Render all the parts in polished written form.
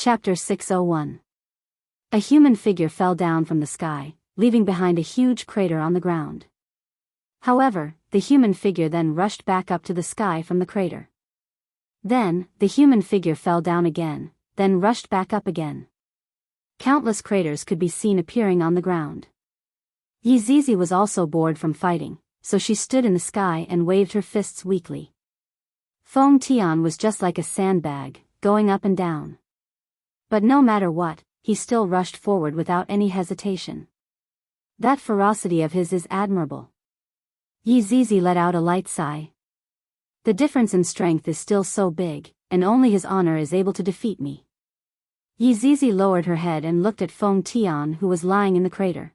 Chapter 601. A human figure fell down from the sky, leaving behind a huge crater on the ground. However, the human figure then rushed back up to the sky from the crater. Then, the human figure fell down again, then rushed back up again. Countless craters could be seen appearing on the ground. Yizizi was also bored from fighting, so she stood in the sky and waved her fists weakly. Feng Tian was just like a sandbag, going up and down. But no matter what, he still rushed forward without any hesitation. That ferocity of his is admirable. Yizizi let out a light sigh. The difference in strength is still so big, and only his honor is able to defeat me. Yizizi lowered her head and looked at Feng Tian, who was lying in the crater.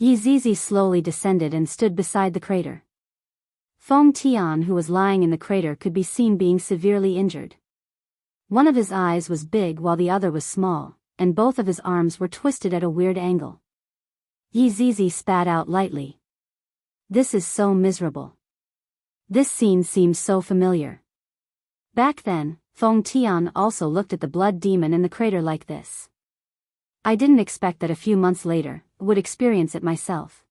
Yizizi slowly descended and stood beside the crater. Feng Tian, who was lying in the crater, could be seen being severely injured. One of his eyes was big while the other was small, and both of his arms were twisted at a weird angle. Yizizi spat out lightly. This is so miserable. This scene seems so familiar. Back then, Feng Tian also looked at the blood demon in the crater like this. I didn't expect that a few months later, would experience it myself.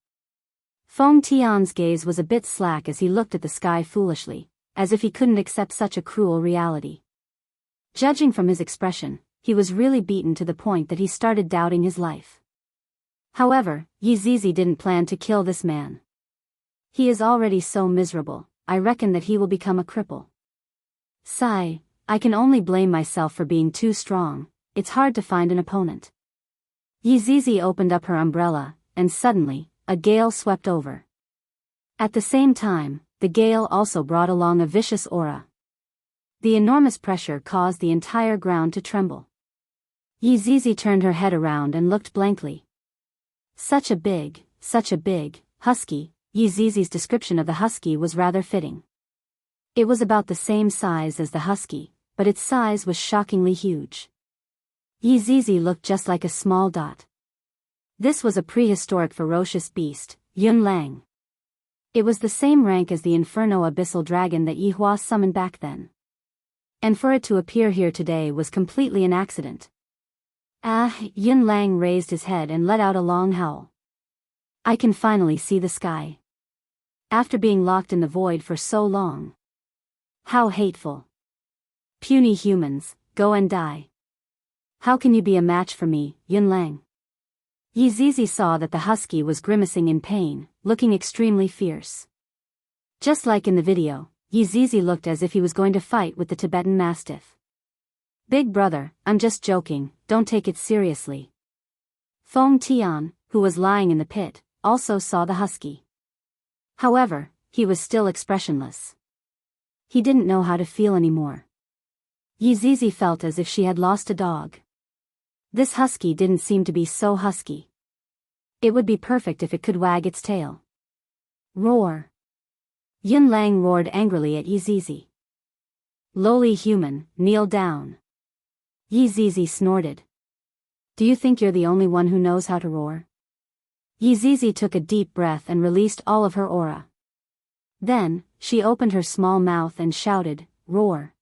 Feng Tian's gaze was a bit slack as he looked at the sky foolishly, as if he couldn't accept such a cruel reality. Judging from his expression, he was really beaten to the point that he started doubting his life. However, Yizizi didn't plan to kill this man. He is already so miserable, I reckon that he will become a cripple. Sigh, I can only blame myself for being too strong, it's hard to find an opponent. Yizizi opened up her umbrella, and suddenly, a gale swept over. At the same time, the gale also brought along a vicious aura. The enormous pressure caused the entire ground to tremble. Yizizi turned her head around and looked blankly. Such a big, husky. Yizizi's description of the husky was rather fitting. It was about the same size as the husky, but its size was shockingly huge. Yizizi looked just like a small dot. This was a prehistoric ferocious beast, Yun Lang. It was the same rank as the Inferno abyssal dragon that Yihua summoned back then. And for it to appear here today was completely an accident. Yun Lang raised his head and let out a long howl. I can finally see the sky. After being locked in the void for so long. How hateful. Puny humans, go and die. How can you be a match for me, Yun Lang? Yizizi saw that the husky was grimacing in pain, looking extremely fierce. Just like in the video, Yizizi looked as if he was going to fight with the Tibetan Mastiff. Big brother, I'm just joking, don't take it seriously. Feng Tian, who was lying in the pit, also saw the husky. However, he was still expressionless. He didn't know how to feel anymore. Yizizi felt as if she had lost a dog. This husky didn't seem to be so husky. It would be perfect if it could wag its tail. Roar. Yun Lang roared angrily at Yizizi. Lowly human, kneel down. Yizizi snorted. Do you think you're the only one who knows how to roar? Yizizi took a deep breath and released all of her aura. Then, she opened her small mouth and shouted, roar.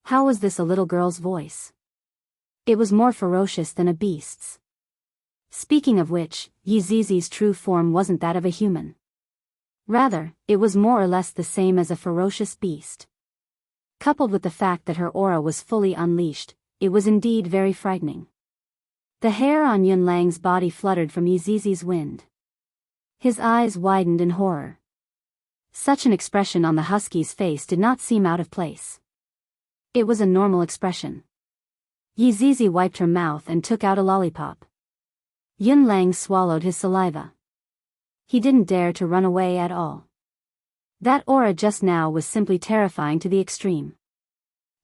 How was this a little girl's voice? It was more ferocious than a beast's. Speaking of which, Yizizi's true form wasn't that of a human. Rather, it was more or less the same as a ferocious beast. Coupled with the fact that her aura was fully unleashed, it was indeed very frightening. The hair on Yun Lang's body fluttered from Yizizi's wind. His eyes widened in horror. Such an expression on the husky's face did not seem out of place. It was a normal expression. Yizizi wiped her mouth and took out a lollipop. Yun Lang swallowed his saliva. He didn't dare to run away at all. That aura just now was simply terrifying to the extreme.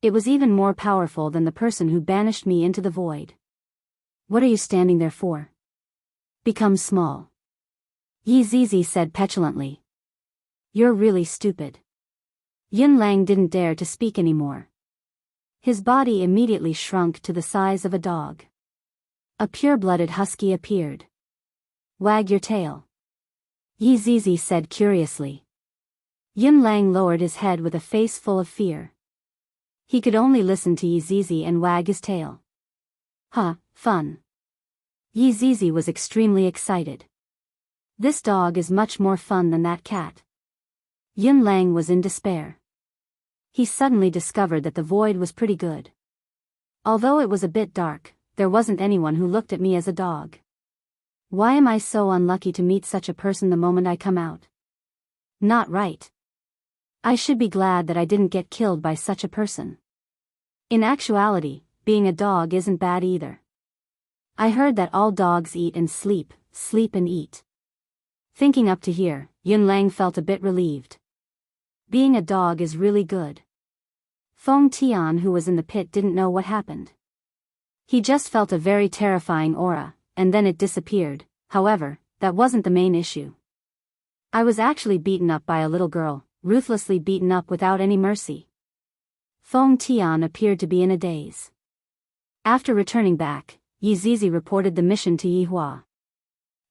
It was even more powerful than the person who banished me into the void. What are you standing there for? Become small. Yizizi said petulantly. You're really stupid. Yun Lang didn't dare to speak anymore. His body immediately shrunk to the size of a dog. A pure-blooded husky appeared. Wag your tail. Yizizi said curiously. Yun Lang lowered his head with a face full of fear. He could only listen to Yizizi and wag his tail. Huh, fun. Yi Zizi was extremely excited. This dog is much more fun than that cat. Yun Lang was in despair. He suddenly discovered that the void was pretty good. Although it was a bit dark, there wasn't anyone who looked at me as a dog. Why am I so unlucky to meet such a person the moment I come out? Not right. I should be glad that I didn't get killed by such a person. In actuality, being a dog isn't bad either. I heard that all dogs eat and sleep, sleep and eat. Thinking up to here, Yun Lang felt a bit relieved. Being a dog is really good. Feng Tian, who was in the pit, didn't know what happened. He just felt a very terrifying aura, and then it disappeared. However, that wasn't the main issue. I was actually beaten up by a little girl, ruthlessly beaten up without any mercy. Feng Tian appeared to be in a daze. After returning back, Yi Zizi reported the mission to Yi Hua.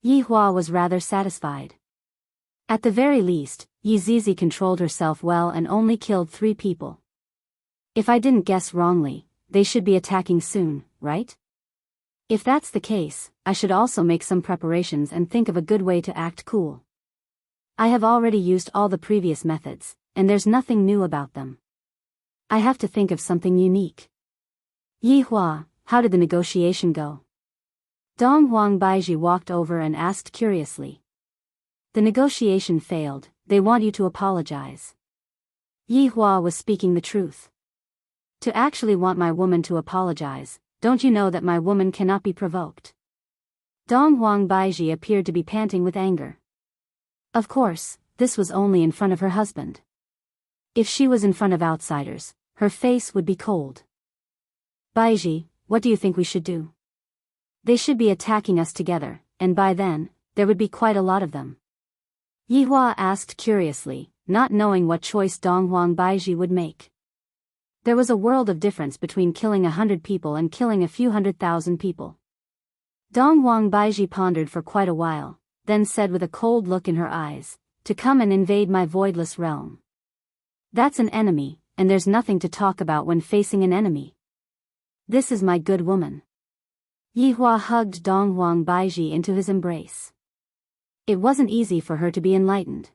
Yi Hua was rather satisfied. At the very least, Yi Zizi controlled herself well and only killed 3 people. If I didn't guess wrongly, they should be attacking soon, right? If that's the case, I should also make some preparations and think of a good way to act cool. I have already used all the previous methods, and there's nothing new about them. I have to think of something unique. Yi Hua, how did the negotiation go? Dong Huang Baiji walked over and asked curiously. The negotiation failed, they want you to apologize. Yi Hua was speaking the truth. To actually want my woman to apologize, don't you know that my woman cannot be provoked? Dong Huang Baiji appeared to be panting with anger. Of course, this was only in front of her husband. If she was in front of outsiders, her face would be cold. Baiji, what do you think we should do? They should be attacking us together, and by then, there would be quite a lot of them. Yi Hua asked curiously, not knowing what choice Dong Huang Baiji would make. There was a world of difference between killing 100 people and killing a few 100,000 people. Dong Huang Baiji pondered for quite a while, then said with a cold look in her eyes, to come and invade my voidless realm. That's an enemy, and there's nothing to talk about when facing an enemy. This is my good woman. Yi Hua hugged Dong Huang Baiji into his embrace. It wasn't easy for her to be enlightened.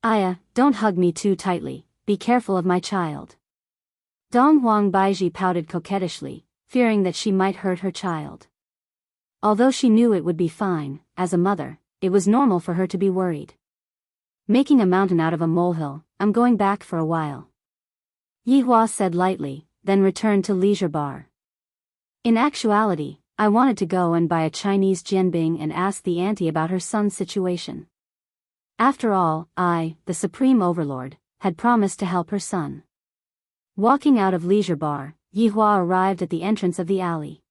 Aya, don't hug me too tightly, be careful of my child. Dong Huang Baiji pouted coquettishly, fearing that she might hurt her child. Although she knew it would be fine, as a mother, it was normal for her to be worried. Making a mountain out of a molehill, I'm going back for a while. Yi Hua said lightly, then returned to Leisure Bar. In actuality, I wanted to go and buy a Chinese jianbing and ask the auntie about her son's situation. After all, I, the Supreme Overlord, had promised to help her son. Walking out of Leisure Bar, Yi Hua arrived at the entrance of the alley.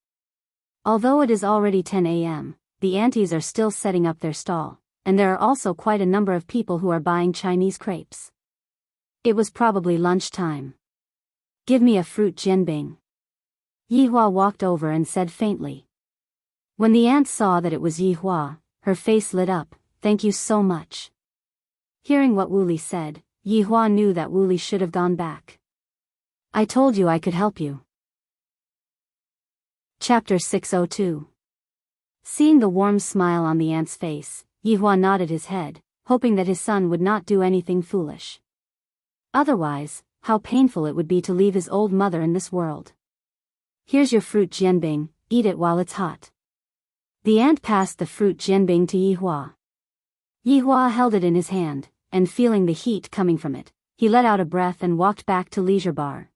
Although it is already 10 a.m., the aunties are still setting up their stall, and there are also quite a number of people who are buying Chinese crepes. It was probably lunchtime. Give me a fruit jianbing. Yi Hua walked over and said faintly. When the aunt saw that it was Yi Hua, her face lit up, thank you so much. Hearing what Wu Li said, Yi Hua knew that Wu Li should have gone back. I told you I could help you. Chapter 602. Seeing the warm smile on the aunt's face, Yi Hua nodded his head, hoping that his son would not do anything foolish. Otherwise, how painful it would be to leave his old mother in this world. Here's your fruit jianbing, eat it while it's hot. The aunt passed the fruit jianbing to Yi Hua. Yi Hua held it in his hand, and feeling the heat coming from it, he let out a breath and walked back to Leisure Bar.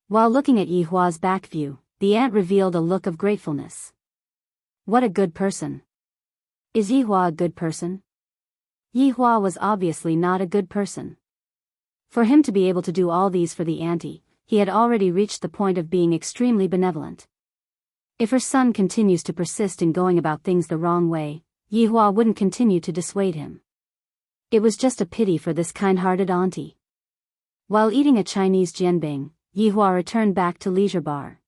While looking at Yi Hua's back view, the aunt revealed a look of gratefulness. What a good person. Is Yi Hua a good person? Yi Hua was obviously not a good person. For him to be able to do all these for the auntie, he had already reached the point of being extremely benevolent. If her son continues to persist in going about things the wrong way, Yi Hua wouldn't continue to dissuade him. It was just a pity for this kind-hearted auntie. While eating a Chinese jianbing, Yi Hua returned back to Leisure Bar.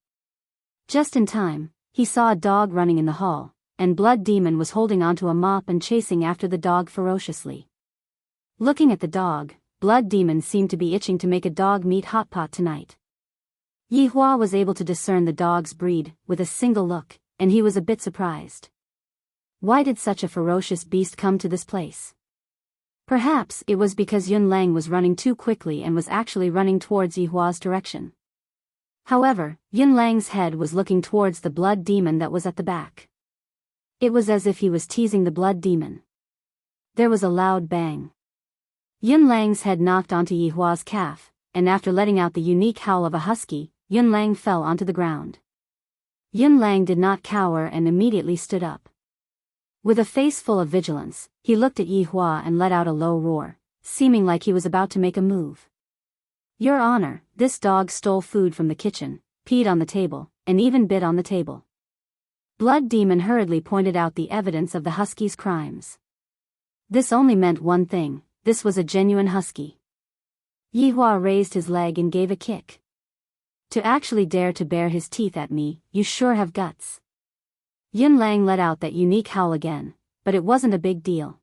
Just in time, he saw a dog running in the hall, and Blood Demon was holding onto a mop and chasing after the dog ferociously. Looking at the dog, Blood Demon seemed to be itching to make a dog meat hot pot tonight. Yi Hua was able to discern the dog's breed with a single look, and he was a bit surprised. Why did such a ferocious beast come to this place? Perhaps it was because Yun Lang was running too quickly and was actually running towards Yi Hua's direction. However, Yun Lang's head was looking towards the blood demon that was at the back. It was as if he was teasing the blood demon. There was a loud bang. Yun Lang's head knocked onto Yi Hua's calf, and after letting out the unique howl of a husky, Yun Lang fell onto the ground. Yun Lang did not cower and immediately stood up. With a face full of vigilance, he looked at Yi Hua and let out a low roar, seeming like he was about to make a move. Your Honor, this dog stole food from the kitchen, peed on the table, and even bit on the table. Blood Demon hurriedly pointed out the evidence of the husky's crimes. This only meant one thing: this was a genuine husky. Yi Hua raised his leg and gave a kick. To actually dare to bare his teeth at me, you sure have guts. Yun Lang let out that unique howl again, but it wasn't a big deal.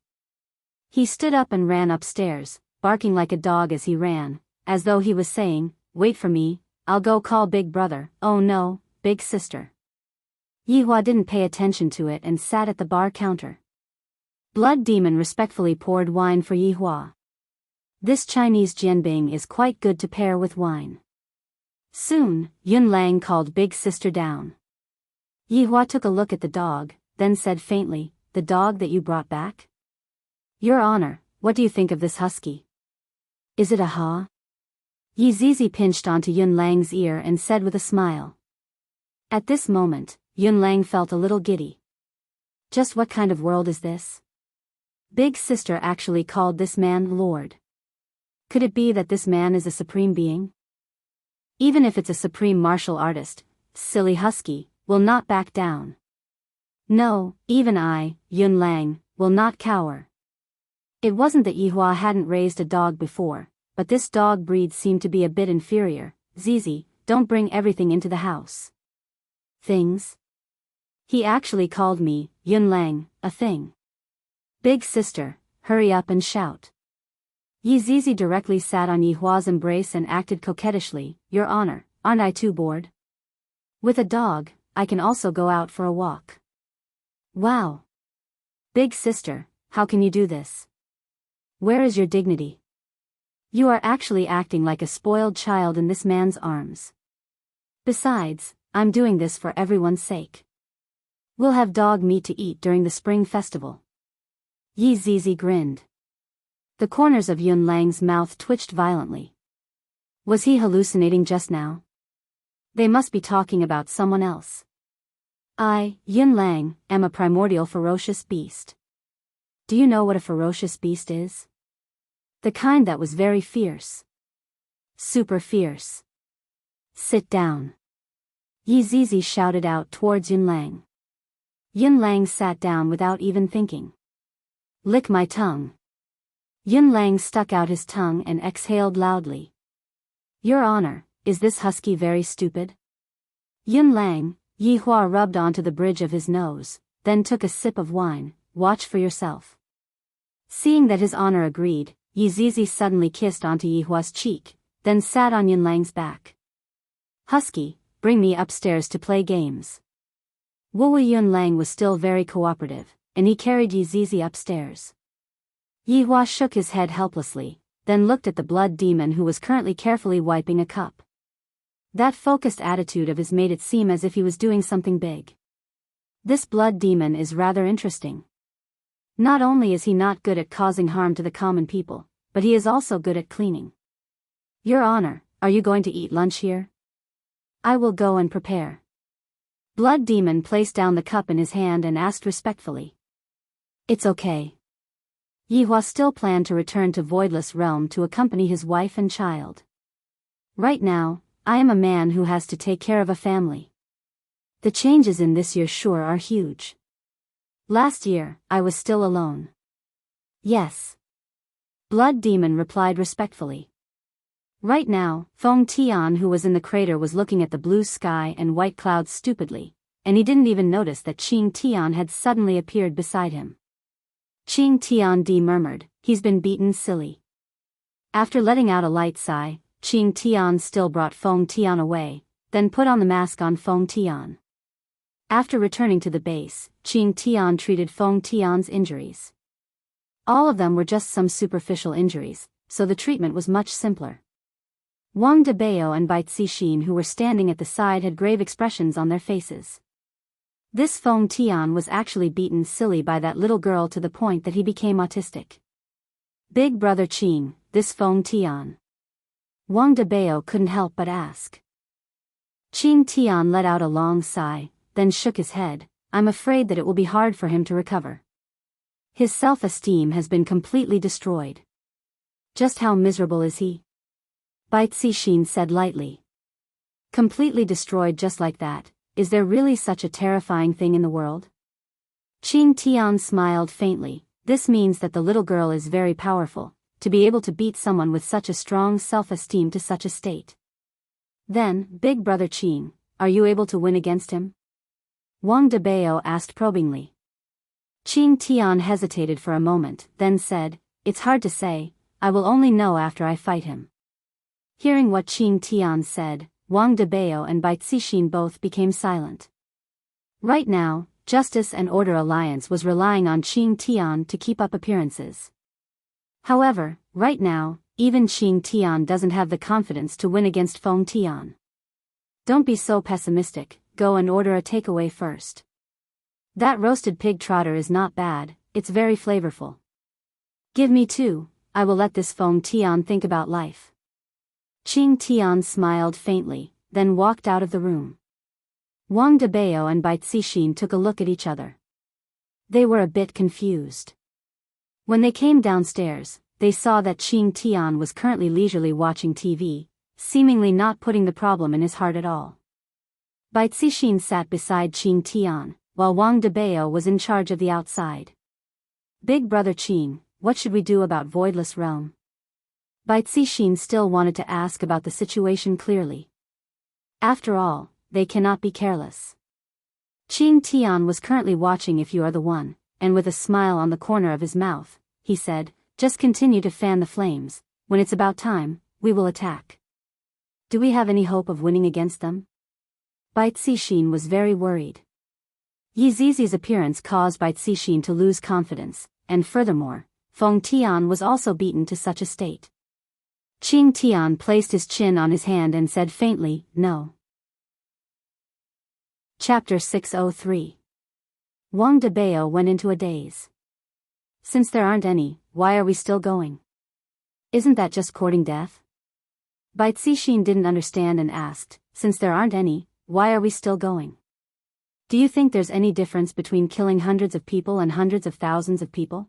He stood up and ran upstairs, barking like a dog as he ran, as though he was saying, "Wait for me, I'll go call Big Brother, oh no, Big Sister." Yi Hua didn't pay attention to it and sat at the bar counter. Blood Demon respectfully poured wine for Yi Hua. This Chinese jianbing is quite good to pair with wine. Soon, Yun Lang called Big Sister down. Yi Hua took a look at the dog, then said faintly, "The dog that you brought back? Your Honor, what do you think of this husky? Is it a ha?" Yi Zizi pinched onto Yun Lang's ear and said with a smile. At this moment, Yun Lang felt a little giddy. Just what kind of world is this? Big Sister actually called this man Lord. Could it be that this man is a supreme being? Even if it's a supreme martial artist, silly husky will not back down. No, even I, Yun Lang, will not cower. It wasn't that Yi Hua hadn't raised a dog before, but this dog breed seemed to be a bit inferior. Zizi, don't bring everything into the house. Things? He actually called me, Yun Lang, a thing. Big Sister, hurry up and shout. Yi Zizi directly sat on Yi Hua's embrace and acted coquettishly. Your Honor, aren't I too bored? With a dog, I can also go out for a walk. Wow. Big Sister, how can you do this? Where is your dignity? You are actually acting like a spoiled child in this man's arms. Besides, I'm doing this for everyone's sake. We'll have dog meat to eat during the spring festival. Yi Zizi grinned. The corners of Yun Lang's mouth twitched violently. Was he hallucinating just now? They must be talking about someone else. I, Yun Lang, am a primordial ferocious beast. Do you know what a ferocious beast is? The kind that was very fierce. Super fierce. Sit down. Yi Zizi shouted out towards Yun Lang. Yun Lang sat down without even thinking. Lick my tongue. Yun Lang stuck out his tongue and exhaled loudly. Your Honor, is this husky very stupid? Yun Lang, Yi Hua rubbed onto the bridge of his nose, then took a sip of wine. Watch for yourself. Seeing that His Honor agreed, Yi Zizi suddenly kissed onto Yi Hua's cheek, then sat on Yun Lang's back. Husky, bring me upstairs to play games. Wu Yun Lang was still very cooperative, and he carried Yi Zizi upstairs. Yi Hua shook his head helplessly, then looked at the blood demon who was currently carefully wiping a cup. That focused attitude of his made it seem as if he was doing something big. This blood demon is rather interesting. Not only is he not good at causing harm to the common people, but he is also good at cleaning. Your Honor, are you going to eat lunch here? I will go and prepare. Blood demon placed down the cup in his hand and asked respectfully. It's okay. Yi Hua still planned to return to Voidless Realm to accompany his wife and child. Right now, I am a man who has to take care of a family. The changes in this year sure are huge. Last year, I was still alone. Yes. Blood Demon replied respectfully. Right now, Feng Tian who was in the crater was looking at the blue sky and white clouds stupidly, and he didn't even notice that Qing Tian had suddenly appeared beside him. Qing Tian murmured, he's been beaten silly. After letting out a light sigh, Qing Tian still brought Feng Tian away, then put on the mask on Feng Tian. After returning to the base, Qing Tian treated Feng Tian's injuries. All of them were just some superficial injuries, so the treatment was much simpler. Wang Debao and Bai Cixin, who were standing at the side, had grave expressions on their faces. This Feng Tian was actually beaten silly by that little girl to the point that he became autistic. Big brother Qing, this Feng Tian. Wang Debao couldn't help but ask. Qing Tian let out a long sigh, then shook his head. I'm afraid that it will be hard for him to recover. His self-esteem has been completely destroyed. Just how miserable is he? Bai Cixin said lightly. Completely destroyed just like that, is there really such a terrifying thing in the world? Qing Tian smiled faintly. This means that the little girl is very powerful, to be able to beat someone with such a strong self-esteem to such a state. Then, big brother Qing, are you able to win against him? Wang Debao asked probingly. Qing Tian hesitated for a moment, then said, it's hard to say, I will only know after I fight him. Hearing what Qing Tian said, Wang Debao and Bai Cixin both became silent. Right now, Justice and Order Alliance was relying on Qing Tian to keep up appearances. However, right now, even Qing Tian doesn't have the confidence to win against Feng Tian. Don't be so pessimistic, go and order a takeaway first. That roasted pig trotter is not bad, it's very flavorful. Give me two, I will let this Feng Tian think about life. Qing Tian smiled faintly, then walked out of the room. Wang Debao and Bai Cixin took a look at each other. They were a bit confused. When they came downstairs, they saw that Qing Tian was currently leisurely watching TV, seemingly not putting the problem in his heart at all. Bai Cixin sat beside Qing Tian, while Wang Debao was in charge of the outside. Big brother Qing, what should we do about Voidless Realm? Bai Cixin still wanted to ask about the situation clearly. After all, they cannot be careless. Qing Tian was currently watching If You Are the One, and with a smile on the corner of his mouth, he said, just continue to fan the flames, when it's about time, we will attack. Do we have any hope of winning against them? Bai Cixin was very worried. Yi Zizi's appearance caused Bai Cixin to lose confidence, and furthermore, Feng Tian was also beaten to such a state. Qing Tian placed his chin on his hand and said faintly, no. Chapter 603. Wang Debao went into a daze. Since there aren't any, why are we still going? Isn't that just courting death? Bai Cixin didn't understand and asked, since there aren't any, why are we still going? Do you think there's any difference between killing hundreds of people and hundreds of thousands of people?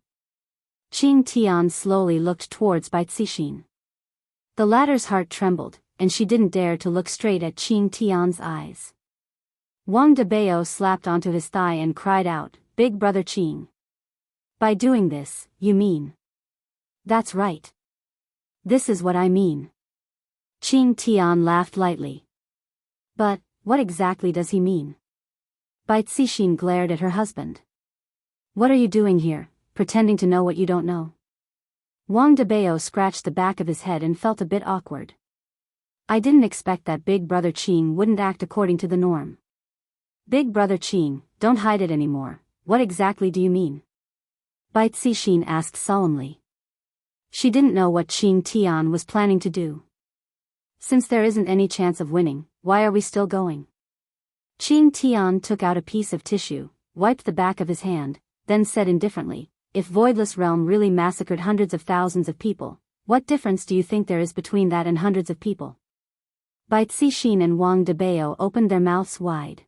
Qing Tian slowly looked towards Bai Cixin. The latter's heart trembled, and she didn't dare to look straight at Qing Tian's eyes. Wang Debao slapped onto his thigh and cried out, Big brother Qing. By doing this, you mean? That's right. This is what I mean. Qing Tian laughed lightly. But, what exactly does he mean? Bai Cixin glared at her husband. What are you doing here, pretending to know what you don't know? Wang Debao scratched the back of his head and felt a bit awkward. I didn't expect that Big brother Qing wouldn't act according to the norm. Big brother Qing, don't hide it anymore, what exactly do you mean? Bai Cixin asked solemnly. She didn't know what Qing Tian was planning to do. Since there isn't any chance of winning, why are we still going? Qing Tian took out a piece of tissue, wiped the back of his hand, then said indifferently, if Voidless Realm really massacred hundreds of thousands of people, what difference do you think there is between that and hundreds of people? Bai Cixin and Wang Debao opened their mouths wide.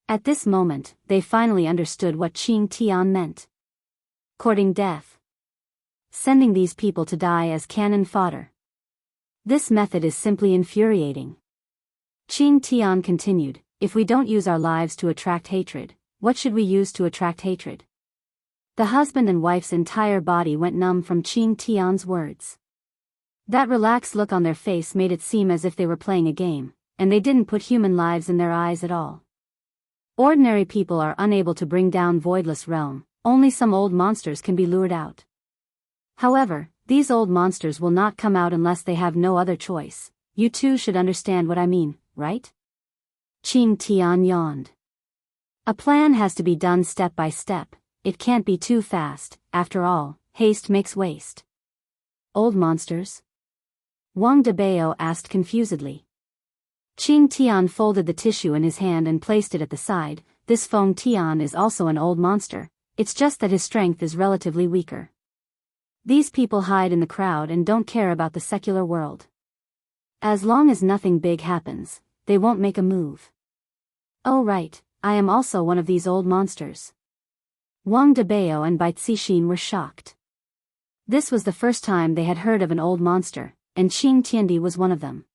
At this moment, they finally understood what Qing Tian meant. Courting death. Sending these people to die as cannon fodder. This method is simply infuriating. Qing Tian continued, if we don't use our lives to attract hatred, what should we use to attract hatred? The husband and wife's entire body went numb from Qing Tian's words. That relaxed look on their face made it seem as if they were playing a game, and they didn't put human lives in their eyes at all. Ordinary people are unable to bring down Voidless Realm, only some old monsters can be lured out. However, these old monsters will not come out unless they have no other choice. You two should understand what I mean, right? Qing Tian yawned. A plan has to be done step by step, it can't be too fast, after all, haste makes waste. Old monsters? Wang Debao asked confusedly. Qing Tian folded the tissue in his hand and placed it at the side. This Feng Tian is also an old monster, it's just that his strength is relatively weaker. These people hide in the crowd and don't care about the secular world. As long as nothing big happens, they won't make a move. Oh right, I am also one of these old monsters. Wang Debao and Bai Cixin were shocked. This was the first time they had heard of an old monster, and Qing Tiandi was one of them.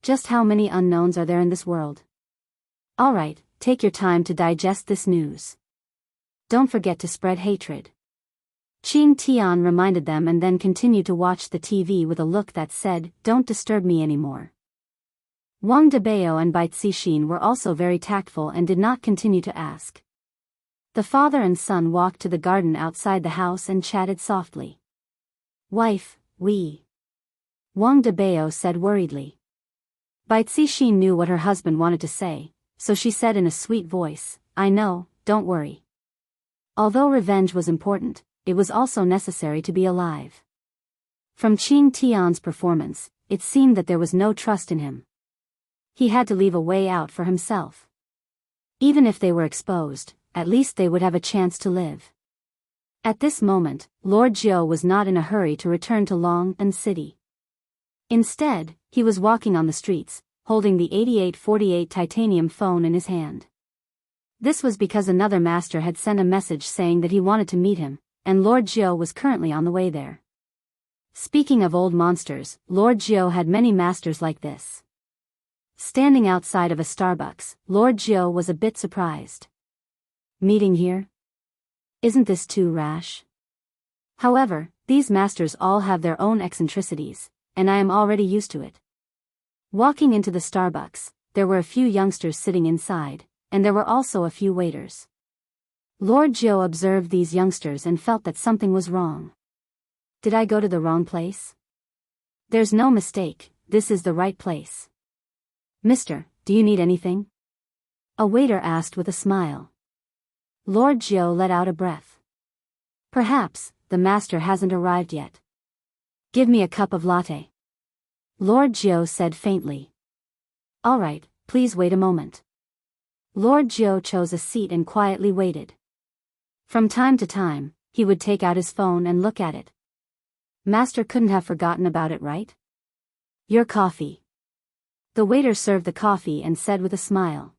Just how many unknowns are there in this world? Alright, take your time to digest this news. Don't forget to spread hatred. Qing Tian reminded them and then continued to watch the TV with a look that said, don't disturb me anymore. Wang Debao and Bai Cixin were also very tactful and did not continue to ask. The father and son walked to the garden outside the house and chatted softly. Wife, Wang Debao said worriedly. Bai Cixin knew what her husband wanted to say, so she said in a sweet voice, I know, don't worry. Although revenge was important, it was also necessary to be alive. From Qing Tian's performance, it seemed that there was no trust in him. He had to leave a way out for himself. Even if they were exposed, at least they would have a chance to live. At this moment, Lord Jiu was not in a hurry to return to Longan City. Instead, he was walking on the streets, holding the 8848 titanium phone in his hand. This was because another master had sent a message saying that he wanted to meet him, and Lord Jiu was currently on the way there. Speaking of old monsters, Lord Jiu had many masters like this. Standing outside of a Starbucks, Lord Jiu was a bit surprised. Meeting here? Isn't this too rash? However, these masters all have their own eccentricities, and I am already used to it. Walking into the Starbucks, there were a few youngsters sitting inside, and there were also a few waiters. Lord Jiu observed these youngsters and felt that something was wrong. Did I go to the wrong place? There's no mistake, this is the right place. Mister, do you need anything? A waiter asked with a smile. Lord Jiu let out a breath. Perhaps, the master hasn't arrived yet. Give me a cup of latte. Lord Jiu said faintly. All right, please wait a moment. Lord Jiu chose a seat and quietly waited. From time to time, he would take out his phone and look at it. Master couldn't have forgotten about it, right? Your coffee. The waiter served the coffee and said with a smile.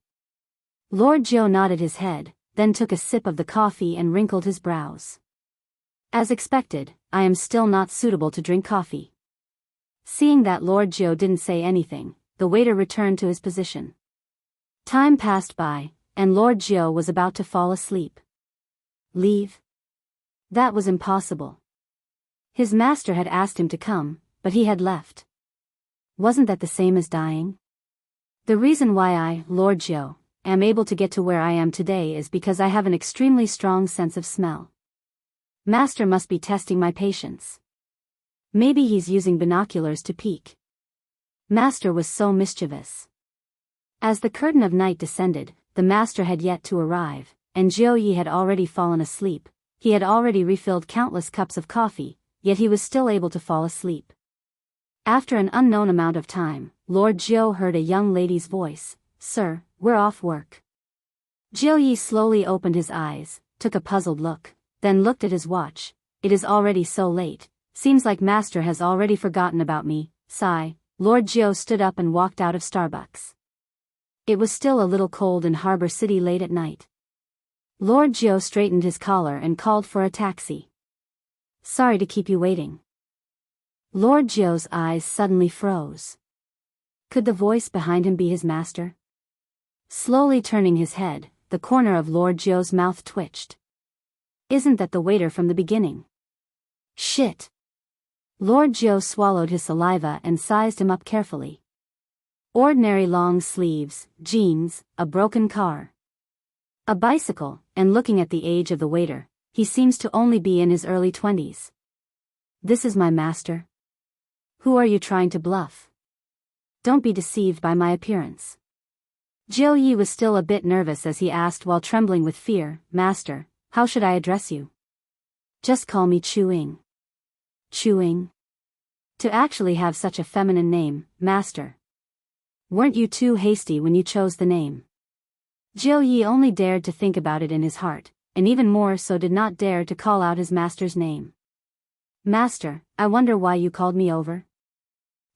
Lord Jiu nodded his head, then took a sip of the coffee and wrinkled his brows. As expected, I am still not suitable to drink coffee. Seeing that Lord Jiu didn't say anything, the waiter returned to his position. Time passed by, and Lord Jiu was about to fall asleep. Leave? That was impossible. His master had asked him to come, but he had left. Wasn't that the same as dying? The reason why I, Lord Jiu, am able to get to where I am today is because I have an extremely strong sense of smell. Master must be testing my patience. Maybe he's using binoculars to peek. Master was so mischievous. As the curtain of night descended, the master had yet to arrive, and Jiu Yi had already fallen asleep. He had already refilled countless cups of coffee, yet he was still able to fall asleep. After an unknown amount of time, Lord Jiu heard a young lady's voice. Sir, we're off work. Jiu Yi slowly opened his eyes, took a puzzled look, then looked at his watch. It is already so late, seems like master has already forgotten about me. Sigh. Lord Jiu stood up and walked out of Starbucks. It was still a little cold in Harbor City late at night. Lord Jiu straightened his collar and called for a taxi. Sorry to keep you waiting. Lord Jiu's eyes suddenly froze. Could the voice behind him be his master? Slowly turning his head, the corner of Lord Jiu's mouth twitched. Isn't that the waiter from the beginning? Shit! Lord Jiu swallowed his saliva and sized him up carefully. Ordinary long sleeves, jeans, a broken car. A bicycle, and looking at the age of the waiter, he seems to only be in his early 20s. This is my master? Who are you trying to bluff? Don't be deceived by my appearance. Jiu Yi was still a bit nervous as he asked while trembling with fear, "Master, how should I address you?" "Just call me Chu-Ing." "Chu-Ing? To actually have such a feminine name, Master. Weren't you too hasty when you chose the name?" Jiu Yi only dared to think about it in his heart, and even more so did not dare to call out his master's name. "Master, I wonder why you called me over?"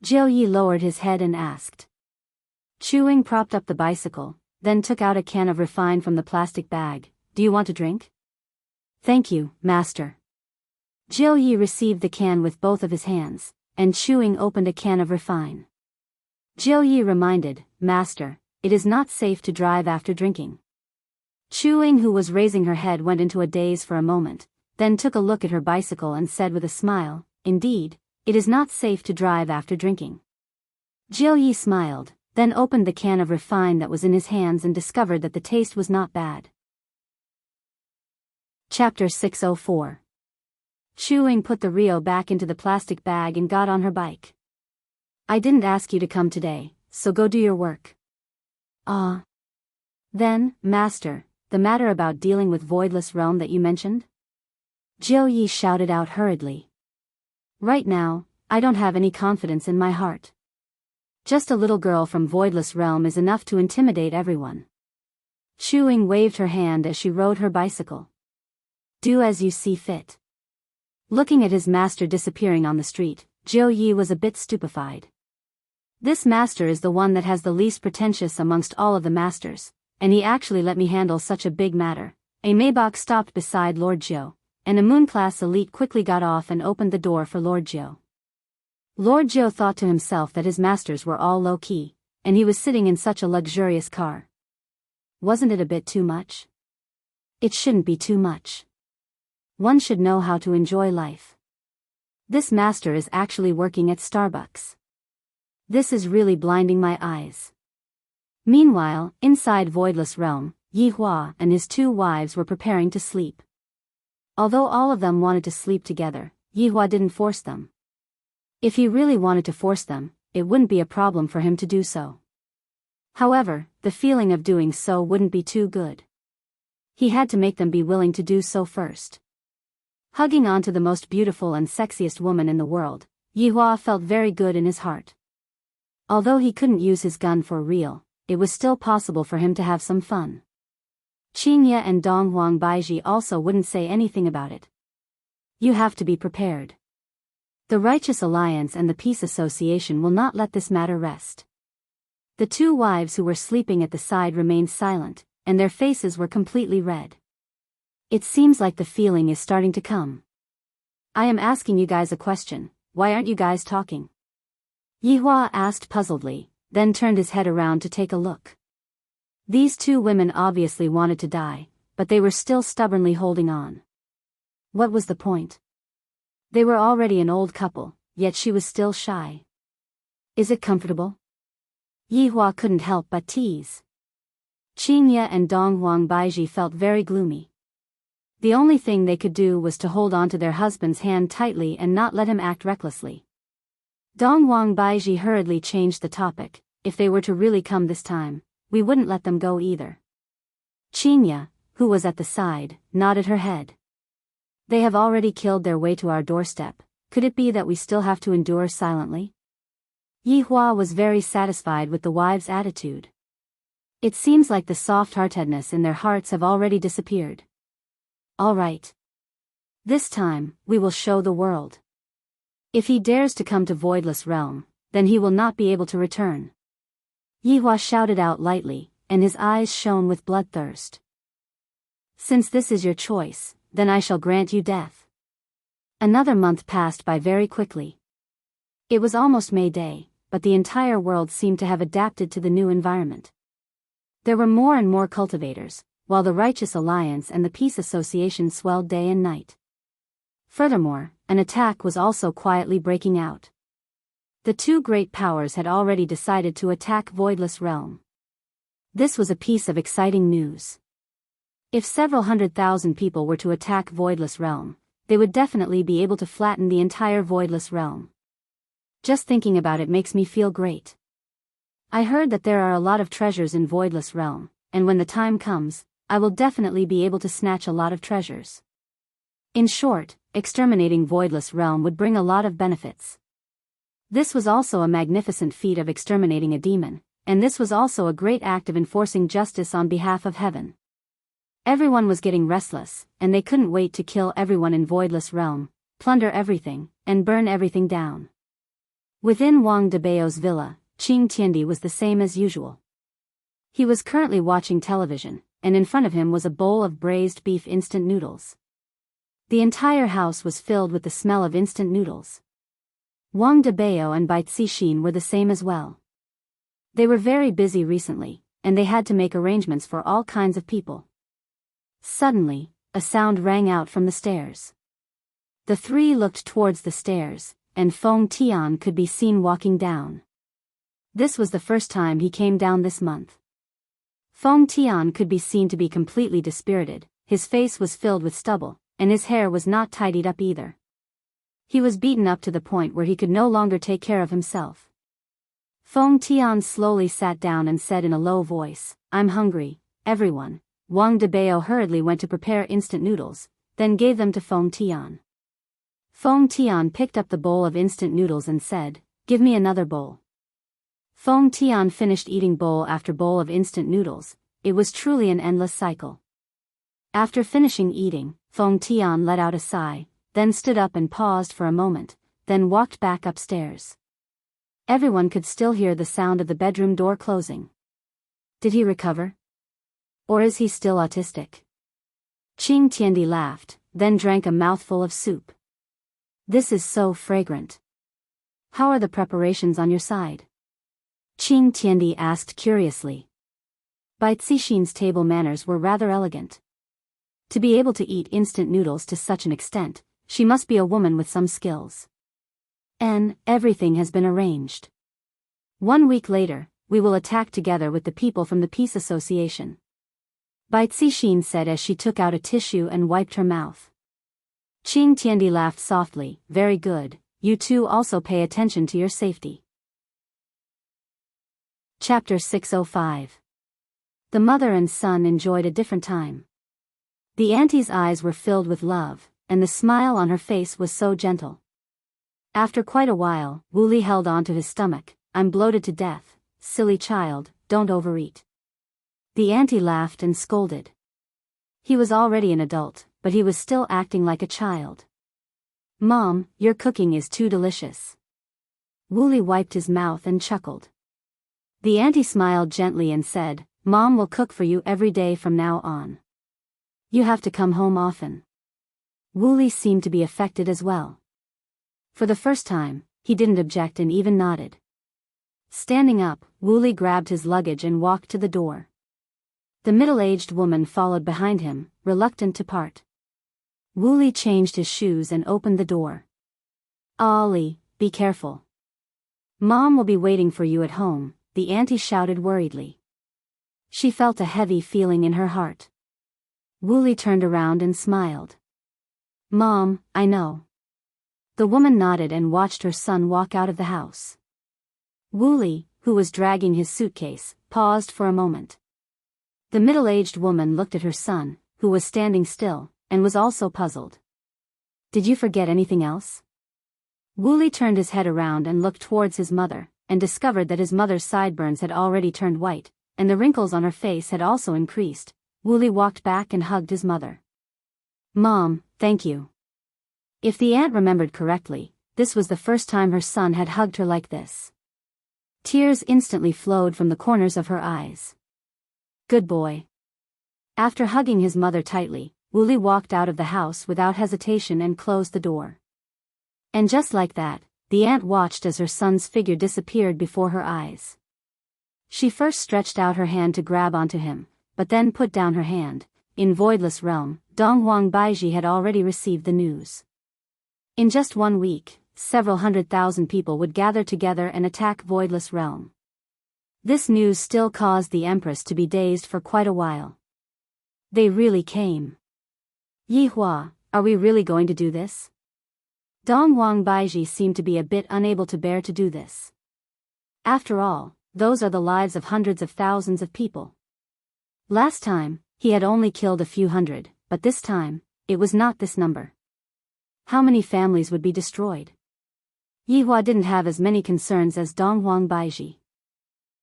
Jiu Yi lowered his head and asked. Chu-Ing propped up the bicycle, then took out a can of refine from the plastic bag. "Do you want a drink?" "Thank you, Master." Jiu Yi received the can with both of his hands, and Chu-Ing opened a can of refine. Jiu Yi reminded, "Master, it is not safe to drive after drinking." Chu-Ing, who was raising her head, went into a daze for a moment, then took a look at her bicycle and said with a smile, "Indeed, it is not safe to drive after drinking." Jiu Yi smiled, then opened the can of refine that was in his hands and discovered that the taste was not bad. Chapter 604. Chu-Ing put the Rio back into the plastic bag and got on her bike. "I didn't ask you to come today, so go do your work." "Ah. Then, Master, the matter about dealing with Voidless Realm that you mentioned?" Jiu Yi shouted out hurriedly. "Right now, I don't have any confidence in my heart. Just a little girl from Voidless Realm is enough to intimidate everyone." Chu-Ing waved her hand as she rode her bicycle. "Do as you see fit." Looking at his master disappearing on the street, Jiu Yi was a bit stupefied. This master is the one that has the least pretentious amongst all of the masters, and he actually let me handle such a big matter. A Maybach stopped beside Lord Jiu, and a Moon-class elite quickly got off and opened the door for Lord Jiu. Lord Jiu thought to himself that his masters were all low-key, and he was sitting in such a luxurious car. Wasn't it a bit too much? It shouldn't be too much. One should know how to enjoy life. This master is actually working at Starbucks. This is really blinding my eyes. Meanwhile, inside Voidless Realm, Yi Hua and his two wives were preparing to sleep. Although all of them wanted to sleep together, Yi Hua didn't force them. If he really wanted to force them, it wouldn't be a problem for him to do so. However, the feeling of doing so wouldn't be too good. He had to make them be willing to do so first. Hugging on to the most beautiful and sexiest woman in the world, Yi Hua felt very good in his heart. Although he couldn't use his gun for real, it was still possible for him to have some fun. Qingye and Donghuang Baiji also wouldn't say anything about it. You have to be prepared. The Righteous Alliance and the Peace Association will not let this matter rest. The two wives who were sleeping at the side remained silent, and their faces were completely red. It seems like the feeling is starting to come. "I am asking you guys a question, why aren't you guys talking?" Yi Hua asked puzzledly, then turned his head around to take a look. These two women obviously wanted to die, but they were still stubbornly holding on. What was the point? They were already an old couple, yet she was still shy. "Is it comfortable?" Yi Hua couldn't help but tease. Qingye and Donghuang Baiji felt very gloomy. The only thing they could do was to hold on to their husband's hand tightly and not let him act recklessly. Donghuang Baiji hurriedly changed the topic. "If they were to really come this time, we wouldn't let them go either." Qingye, who was at the side, nodded her head. "They have already killed their way to our doorstep. Could it be that we still have to endure silently?" Yi Hua was very satisfied with the wives' attitude. It seems like the soft-heartedness in their hearts have already disappeared. "All right. This time, we will show the world. If he dares to come to Voidless Realm, then he will not be able to return." Yi Hua shouted out lightly, and his eyes shone with bloodthirst. "Since this is your choice, then I shall grant you death." Another month passed by very quickly. It was almost May Day, but the entire world seemed to have adapted to the new environment. There were more and more cultivators, while the Righteous Alliance and the Peace Association swelled day and night. Furthermore, an attack was also quietly breaking out. The two great powers had already decided to attack Voidless Realm. This was a piece of exciting news. If several 100,000 people were to attack Voidless Realm, they would definitely be able to flatten the entire Voidless Realm. Just thinking about it makes me feel great. I heard that there are a lot of treasures in Voidless Realm, and when the time comes, I will definitely be able to snatch a lot of treasures. In short, exterminating Voidless Realm would bring a lot of benefits. This was also a magnificent feat of exterminating a demon, and this was also a great act of enforcing justice on behalf of heaven. Everyone was getting restless, and they couldn't wait to kill everyone in Voidless Realm, plunder everything, and burn everything down. Within Wang Debao's villa, Qing Tiandi was the same as usual. He was currently watching television, and in front of him was a bowl of braised beef instant noodles. The entire house was filled with the smell of instant noodles. Wang Debao and Bai Cixin were the same as well. They were very busy recently, and they had to make arrangements for all kinds of people. Suddenly, a sound rang out from the stairs. The three looked towards the stairs, and Feng Tian could be seen walking down. This was the first time he came down this month. Feng Tian could be seen to be completely dispirited, his face was filled with stubble, and his hair was not tidied up either. He was beaten up to the point where he could no longer take care of himself. Feng Tian slowly sat down and said in a low voice, "I'm hungry, everyone." Wang Debao hurriedly went to prepare instant noodles, then gave them to Feng Tian. Feng Tian picked up the bowl of instant noodles and said, "Give me another bowl." Feng Tian finished eating bowl after bowl of instant noodles. It was truly an endless cycle. After finishing eating, Feng Tian let out a sigh, then stood up and paused for a moment, then walked back upstairs. Everyone could still hear the sound of the bedroom door closing. Did he recover? Or is he still autistic? Qing Tiandi laughed, then drank a mouthful of soup. This is so fragrant. How are the preparations on your side? Qing Tiandi asked curiously. Bai Cixin's table manners were rather elegant. To be able to eat instant noodles to such an extent, she must be a woman with some skills. Everything has been arranged. 1 week later, we will attack together with the people from the Peace Association. Bai Cixin said as she took out a tissue and wiped her mouth. Qing Tiandi laughed softly, "Very good, you two also pay attention to your safety." Chapter 605. The mother and son enjoyed a different time. The auntie's eyes were filled with love, and the smile on her face was so gentle. After quite a while, Wu Li held on to his stomach. "I'm bloated to death, silly child, don't overeat." The auntie laughed and scolded. He was already an adult, but he was still acting like a child. "Mom, your cooking is too delicious." Wu Li wiped his mouth and chuckled. The auntie smiled gently and said, "Mom will cook for you every day from now on. You have to come home often." Wu Li seemed to be affected as well. For the first time, he didn't object and even nodded. Standing up, Wu Li grabbed his luggage and walked to the door. The middle-aged woman followed behind him, reluctant to part. Wu Li changed his shoes and opened the door. "Ollie, be careful. Mom will be waiting for you at home," the auntie shouted worriedly. She felt a heavy feeling in her heart. Wu Li turned around and smiled. "Mom, I know." The woman nodded and watched her son walk out of the house. Wu Li, who was dragging his suitcase, paused for a moment. The middle-aged woman looked at her son, who was standing still, and was also puzzled. "Did you forget anything else?" Wu Li turned his head around and looked towards his mother, and discovered that his mother's sideburns had already turned white, and the wrinkles on her face had also increased. Wu Li walked back and hugged his mother. "Mom, thank you." If the aunt remembered correctly, this was the first time her son had hugged her like this. Tears instantly flowed from the corners of her eyes. "Good boy." After hugging his mother tightly, Wu Li walked out of the house without hesitation and closed the door. And just like that, the aunt watched as her son's figure disappeared before her eyes. She first stretched out her hand to grab onto him, but then put down her hand. In Voidless Realm, Donghuang Baiji had already received the news. In just 1 week, several 100,000 people would gather together and attack Voidless Realm. This news still caused the Empress to be dazed for quite a while. They really came. "Yihua, are we really going to do this?" Donghuang Baiji seemed to be a bit unable to bear to do this. After all, those are the lives of hundreds of thousands of people. Last time, he had only killed a few hundred, but this time, it was not this number. How many families would be destroyed? Yihua didn't have as many concerns as Donghuang Baiji.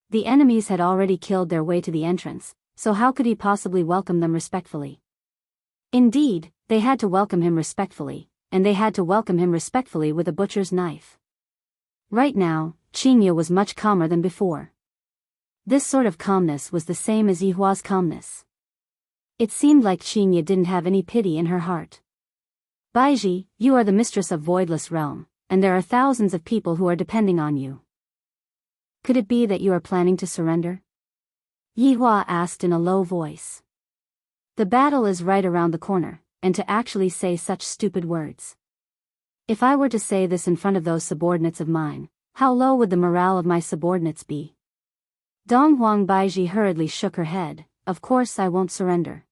The enemies had already killed their way to the entrance, so how could he possibly welcome them respectfully? Indeed, they had to welcome him respectfully, and they had to welcome him respectfully with a butcher's knife. Right now, Qingye was much calmer than before. This sort of calmness was the same as Yihua's calmness. It seemed like Qingye didn't have any pity in her heart. Baiji, you are the mistress of Voidless Realm, and there are thousands of people who are depending on you. Could it be that you are planning to surrender? Yihua asked in a low voice. The battle is right around the corner, and to actually say such stupid words. If I were to say this in front of those subordinates of mine, how low would the morale of my subordinates be? Donghuang Baiji hurriedly shook her head. Of course I won't surrender.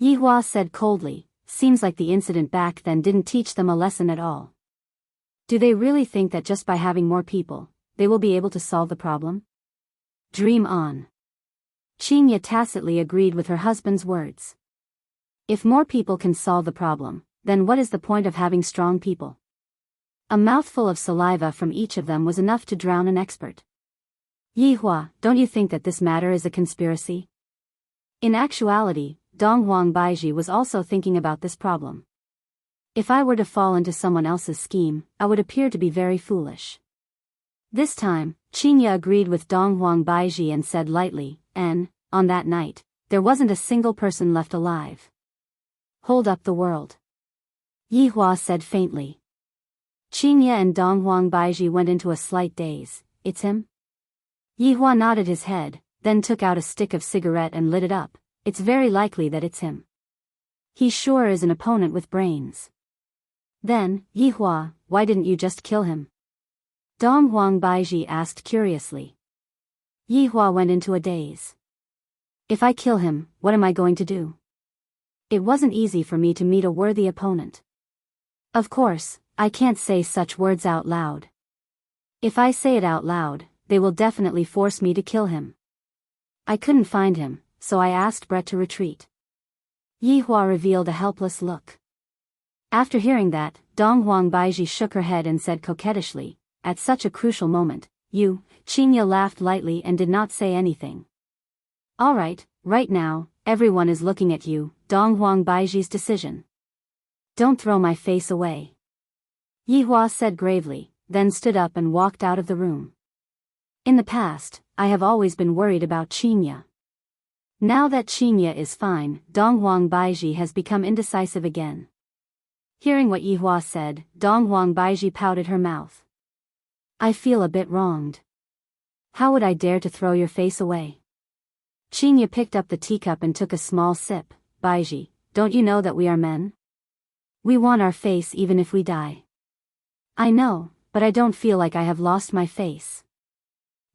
Yihua said coldly, seems like the incident back then didn't teach them a lesson at all. Do they really think that just by having more people, they will be able to solve the problem? Dream on. Qingye tacitly agreed with her husband's words. If more people can solve the problem, then what is the point of having strong people? A mouthful of saliva from each of them was enough to drown an expert. Yihua, don't you think that this matter is a conspiracy? In actuality, Donghuang Baiji was also thinking about this problem. If I were to fall into someone else's scheme, I would appear to be very foolish. This time, Qingye agreed with Donghuang Baiji and said lightly, on that night, there wasn't a single person left alive. Hold up the world. Yihua said faintly. Qingye and Donghuang Baiji went into a slight daze. It's him? Yihua nodded his head, then took out a stick of cigarette and lit it up. It's very likely that it's him. He sure is an opponent with brains. Then, Yihua, why didn't you just kill him? Donghuang Baiji asked curiously. Yihua went into a daze. If I kill him, what am I going to do? It wasn't easy for me to meet a worthy opponent. Of course, I can't say such words out loud. If I say it out loud, they will definitely force me to kill him. I couldn't find him, so I asked Brett to retreat. Yihua revealed a helpless look. After hearing that, Donghuang Baiji shook her head and said coquettishly, at such a crucial moment, Qingye laughed lightly and did not say anything. Alright, right now, everyone is looking at you, Donghuang Baiji's decision. Don't throw my face away. Yihua said gravely, then stood up and walked out of the room. In the past, I have always been worried about Qingye. Now that Qingye is fine, Donghuang Baiji has become indecisive again. Hearing what Yihua said, Donghuang Baiji pouted her mouth. I feel a bit wronged. How would I dare to throw your face away? Qingye picked up the teacup and took a small sip. Baiji, don't you know that we are men? We want our face even if we die. I know, but I don't feel like I have lost my face.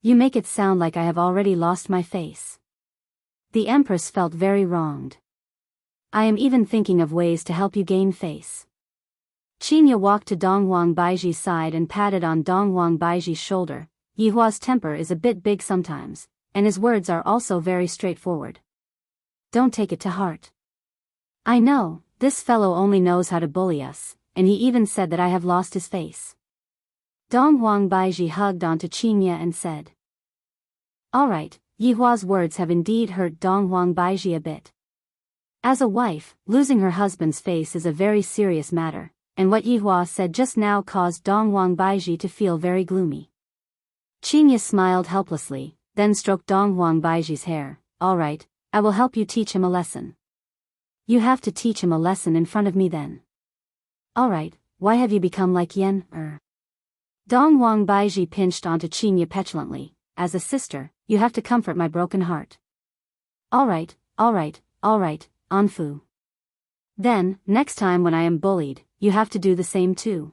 You make it sound like I have already lost my face. The Empress felt very wronged. I am even thinking of ways to help you gain face. Qingye walked to Donghuang Baiji's side and patted on Donghuang Baiji's shoulder. Yihua's temper is a bit big sometimes, and his words are also very straightforward. Don't take it to heart. I know, this fellow only knows how to bully us, and he even said that I have lost his face. Donghuang Baiji hugged onto Qingye and said. Alright, Yihua's words have indeed hurt Donghuang Baiji a bit. As a wife, losing her husband's face is a very serious matter, and what Yihua said just now caused Donghuang Baiji to feel very gloomy. Qingye smiled helplessly, then stroked Donghuang Baiji's hair. Alright, I will help you teach him a lesson. You have to teach him a lesson in front of me then. Alright, why have you become like Yen? Donghuang Baiji pinched onto Qingye petulantly. As a sister, you have to comfort my broken heart. Alright, Anfu. Then, next time when I am bullied, you have to do the same too.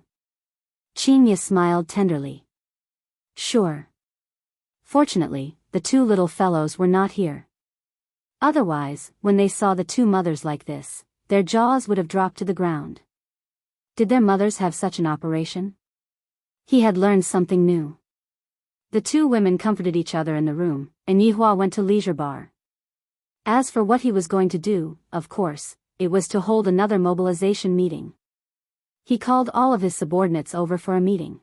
Qingye smiled tenderly. Sure. Fortunately, the two little fellows were not here. Otherwise, when they saw the two mothers like this, their jaws would have dropped to the ground. Did their mothers have such an operation? He had learned something new. The two women comforted each other in the room, and Yihua went to leisure bar. As for what he was going to do, of course, it was to hold another mobilization meeting. He called all of his subordinates over for a meeting.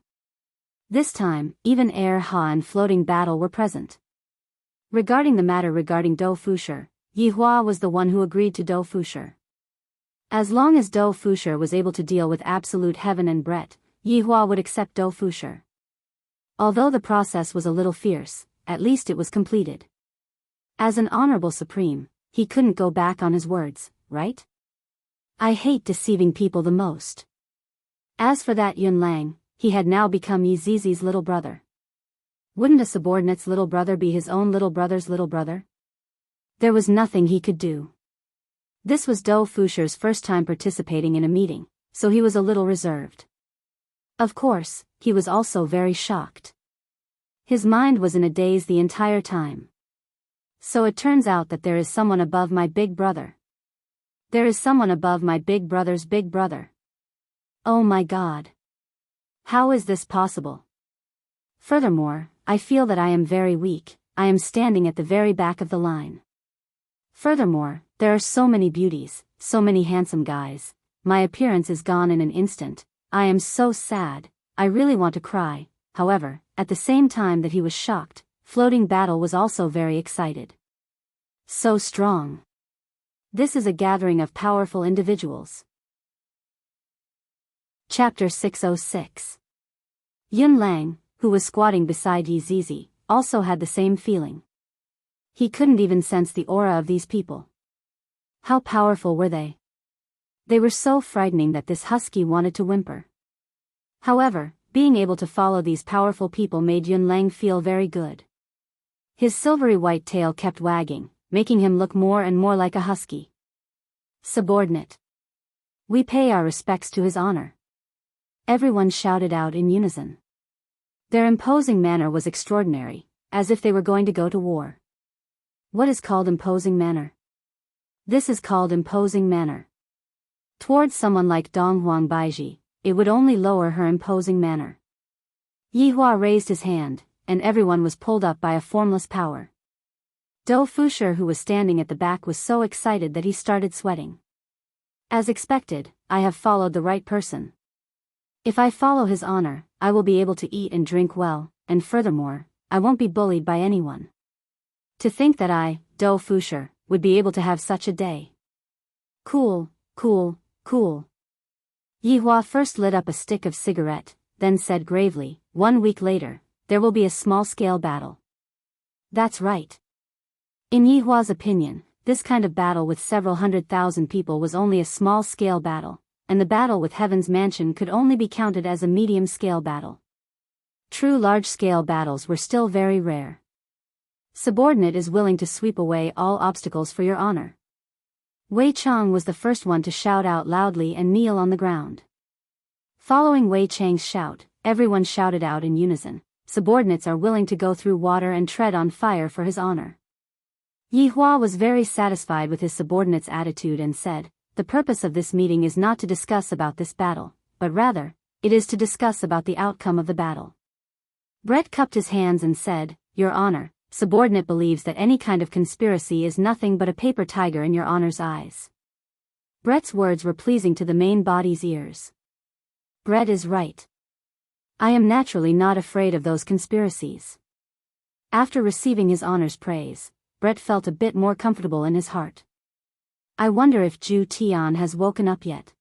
This time, even Air Ha and Floating Battle were present. Regarding the matter regarding Dou Fusher, Yihua was the one who agreed to Dou Fusher. As long as Dou Fusher was able to deal with Absolute Heaven and Brett, Yihua would accept Dou Fusher. Although the process was a little fierce, at least it was completed. As an honorable supreme, he couldn't go back on his words, right? I hate deceiving people the most. As for that Yun Lang, he had now become Yi Zizi's little brother. Wouldn't a subordinate's little brother be his own little brother's little brother? There was nothing he could do. This was Dou Fusher's first time participating in a meeting, so he was a little reserved. Of course, he was also very shocked. His mind was in a daze the entire time. So it turns out that there is someone above my big brother. There is someone above my big brother's big brother. Oh my God. How is this possible? Furthermore, I feel that I am very weak. I am standing at the very back of the line. Furthermore, there are so many beauties, so many handsome guys. My appearance is gone in an instant. I am so sad. I really want to cry. However, at the same time that he was shocked, Floating Battle was also very excited. So strong. This is a gathering of powerful individuals. Chapter 606. Yun Lang, who was squatting beside Yi Zizi, also had the same feeling. He couldn't even sense the aura of these people. How powerful were they? They were so frightening that this husky wanted to whimper. However, being able to follow these powerful people made Yun Lang feel very good. His silvery white tail kept wagging, making him look more and more like a husky. Subordinate. We pay our respects to his honor. Everyone shouted out in unison. Their imposing manner was extraordinary, as if they were going to go to war. What is called imposing manner? This is called imposing manner. Towards someone like Dong Huang Baiji, it would only lower her imposing manner. Yihua raised his hand, and everyone was pulled up by a formless power. Dou Fusher, who was standing at the back, was so excited that he started sweating. As expected, I have followed the right person. If I follow his honor, I will be able to eat and drink well, and furthermore, I won't be bullied by anyone. To think that I, Dou Fusher, would be able to have such a day. Cool, cool, cool. Yihua first lit up a stick of cigarette, then said gravely, 1 week later, there will be a small-scale battle. That's right. In Yihua's opinion, this kind of battle with several 100,000 people was only a small-scale battle, and the battle with Heaven's Mansion could only be counted as a medium-scale battle. True large-scale battles were still very rare. Subordinate is willing to sweep away all obstacles for your honor. Wei Chang was the first one to shout out loudly and kneel on the ground. Following Wei Chang's shout, everyone shouted out in unison, subordinates are willing to go through water and tread on fire for his honor. Yihua was very satisfied with his subordinate's attitude and said, the purpose of this meeting is not to discuss about this battle, but rather, it is to discuss about the outcome of the battle. Brett cupped his hands and said, Your Honor, subordinate believes that any kind of conspiracy is nothing but a paper tiger in your honor's eyes. Brett's words were pleasing to the main body's ears. Brett is right. I am naturally not afraid of those conspiracies. After receiving his honor's praise, Brett felt a bit more comfortable in his heart. I wonder if Zhu Tian has woken up yet.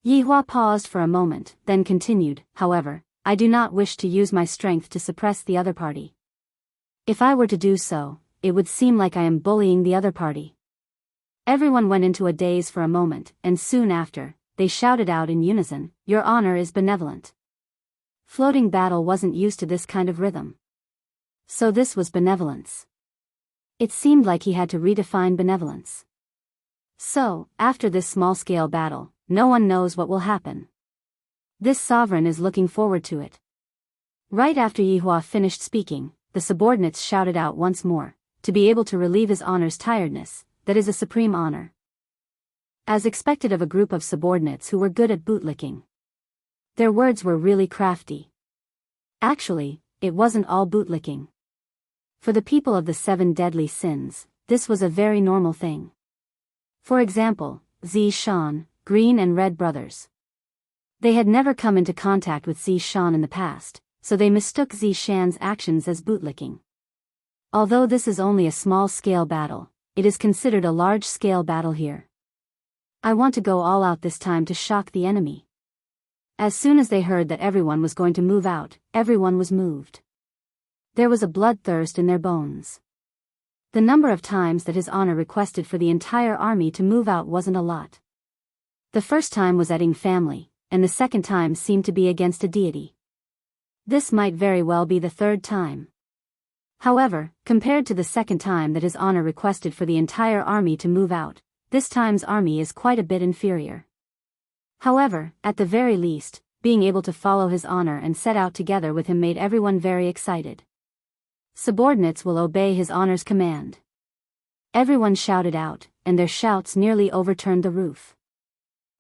Yihua paused for a moment, then continued, however, I do not wish to use my strength to suppress the other party. If I were to do so, it would seem like I am bullying the other party. Everyone went into a daze for a moment, and soon after, they shouted out in unison, Your Honor is benevolent. Floating Battle wasn't used to this kind of rhythm. So this was benevolence. It seemed like he had to redefine benevolence. So, after this small-scale battle, no one knows what will happen. This sovereign is looking forward to it. Right after Yihua finished speaking, the subordinates shouted out once more, to be able to relieve his honor's tiredness, that is a supreme honor. As expected of a group of subordinates who were good at bootlicking. Their words were really crafty. Actually, it wasn't all bootlicking. For the people of the 7 deadly sins, this was a very normal thing. For example, Zishan, Green and Red brothers. They had never come into contact with Zishan in the past, so they mistook Zishan's actions as bootlicking. Although this is only a small-scale battle, it is considered a large-scale battle here. I want to go all out this time to shock the enemy. As soon as they heard that everyone was going to move out, everyone was moved. There was a bloodthirst in their bones. The number of times that His Honor requested for the entire army to move out wasn't a lot. The first time was adding family, and the second time seemed to be against a deity. This might very well be the third time. However, compared to the second time that His Honor requested for the entire army to move out, this time's army is quite a bit inferior. However, at the very least, being able to follow His Honor and set out together with him made everyone very excited. Subordinates will obey His Honor's command. Everyone shouted out, and their shouts nearly overturned the roof.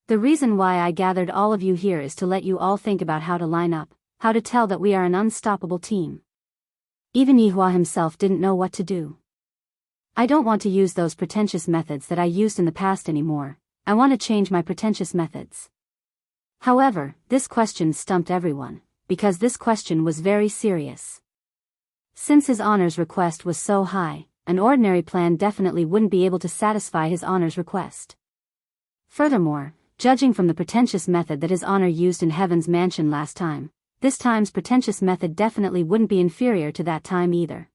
The reason why I gathered all of you here is to let you all think about how to line up, how to tell that we are an unstoppable team. Even Yihua himself didn't know what to do. I don't want to use those pretentious methods that I used in the past anymore. I want to change my pretentious methods. However, this question stumped everyone, because this question was very serious. Since His Honor's request was so high, an ordinary plan definitely wouldn't be able to satisfy His Honor's request. Furthermore, judging from the pretentious method that His Honor used in Heaven's Mansion last time, this time's pretentious method definitely wouldn't be inferior to that time either.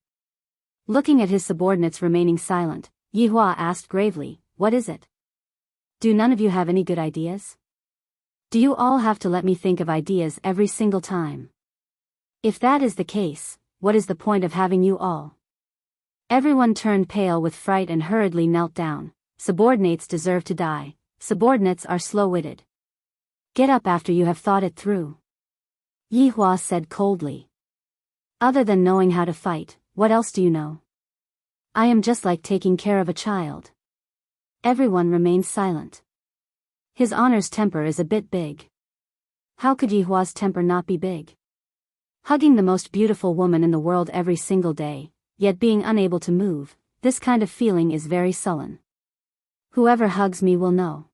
Looking at his subordinates remaining silent, Yihua asked gravely, "What is it? Do none of you have any good ideas? Do you all have to let me think of ideas every single time? If that is the case, what is the point of having you all?" Everyone turned pale with fright and hurriedly knelt down. Subordinates deserve to die. Subordinates are slow-witted. Get up after you have thought it through. Yihua said coldly. Other than knowing how to fight, what else do you know? I am just like taking care of a child. Everyone remained silent. His Honor's temper is a bit big. How could Yihua's temper not be big? Hugging the most beautiful woman in the world every single day, yet being unable to move, this kind of feeling is very sullen. Whoever hugs me will know.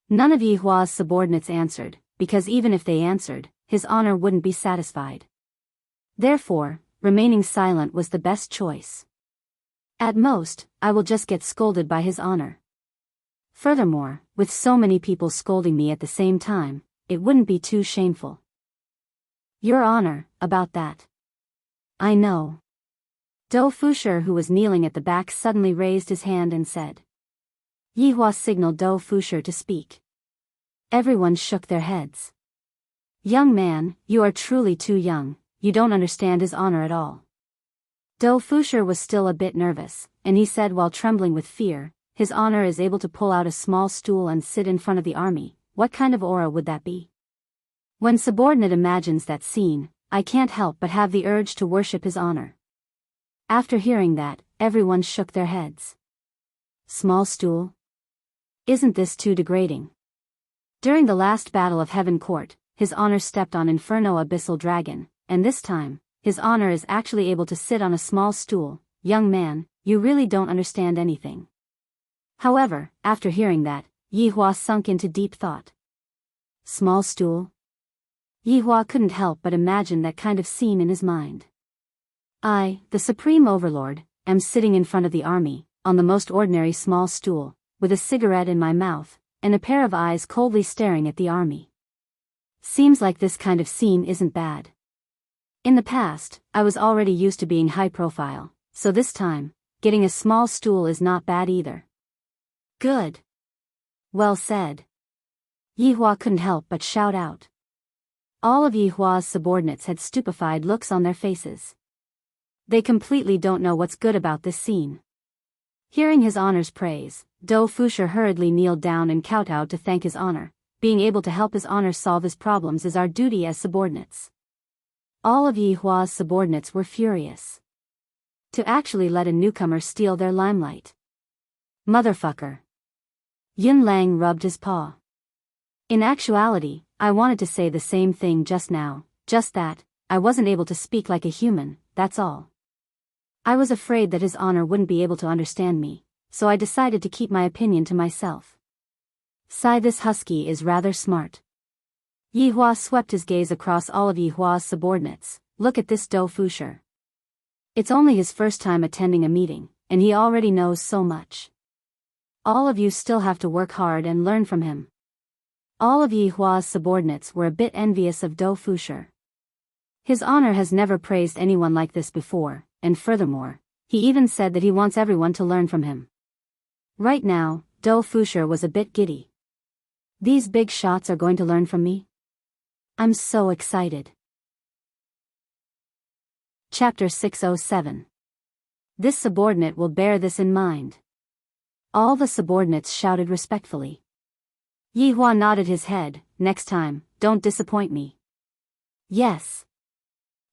None of Yihua's subordinates answered, because even if they answered, His Honor wouldn't be satisfied. Therefore, remaining silent was the best choice. At most, I will just get scolded by His Honor. Furthermore, with so many people scolding me at the same time, it wouldn't be too shameful. Your Honor, about that. I know. Do Fushi, who was kneeling at the back, suddenly raised his hand and said. Yihua signaled Do Fushi to speak. Everyone shook their heads. Young man, you are truly too young, you don't understand His Honor at all. Do Fushi was still a bit nervous, and he said while trembling with fear, His Honor is able to pull out a small stool and sit in front of the army. What kind of aura would that be? When subordinate imagines that scene, I can't help but have the urge to worship His Honor. After hearing that, everyone shook their heads. Small stool? Isn't this too degrading? During the last battle of Heaven Court, His Honor stepped on Inferno Abyssal Dragon, and this time, His Honor is actually able to sit on a small stool. Young man, you really don't understand anything. However, after hearing that, Yihua sunk into deep thought. Small stool? Yihua couldn't help but imagine that kind of scene in his mind. I, the Supreme Overlord, am sitting in front of the army, on the most ordinary small stool, with a cigarette in my mouth, and a pair of eyes coldly staring at the army. Seems like this kind of scene isn't bad. In the past, I was already used to being high profile, so this time, getting a small stool is not bad either. Good. Well said. Yihua couldn't help but shout out. All of Yihua's subordinates had stupefied looks on their faces. They completely don't know what's good about this scene. Hearing His Honor's praise, Do Fushi hurriedly kneeled down and kowtowed to thank His Honor. Being able to help His Honor solve his problems is our duty as subordinates. All of Yihua's subordinates were furious. To actually let a newcomer steal their limelight. Motherfucker. Yun Lang rubbed his paw. In actuality, I wanted to say the same thing just now, just that, I wasn't able to speak like a human, that's all. I was afraid that His Honor wouldn't be able to understand me, so I decided to keep my opinion to myself. Sigh, this husky is rather smart. Yi Hua swept his gaze across all of Yi Hua's subordinates. Look at this Dou Fusher. It's only his first time attending a meeting, and he already knows so much. All of you still have to work hard and learn from him. All of Yi Hua's subordinates were a bit envious of Dou Fusher. His Honor has never praised anyone like this before, and furthermore, he even said that he wants everyone to learn from him. Right now, Dou Fusher was a bit giddy. These big shots are going to learn from me? I'm so excited. Chapter 607. This subordinate will bear this in mind. All the subordinates shouted respectfully. Yi Hua nodded his head. Next time, don't disappoint me. Yes.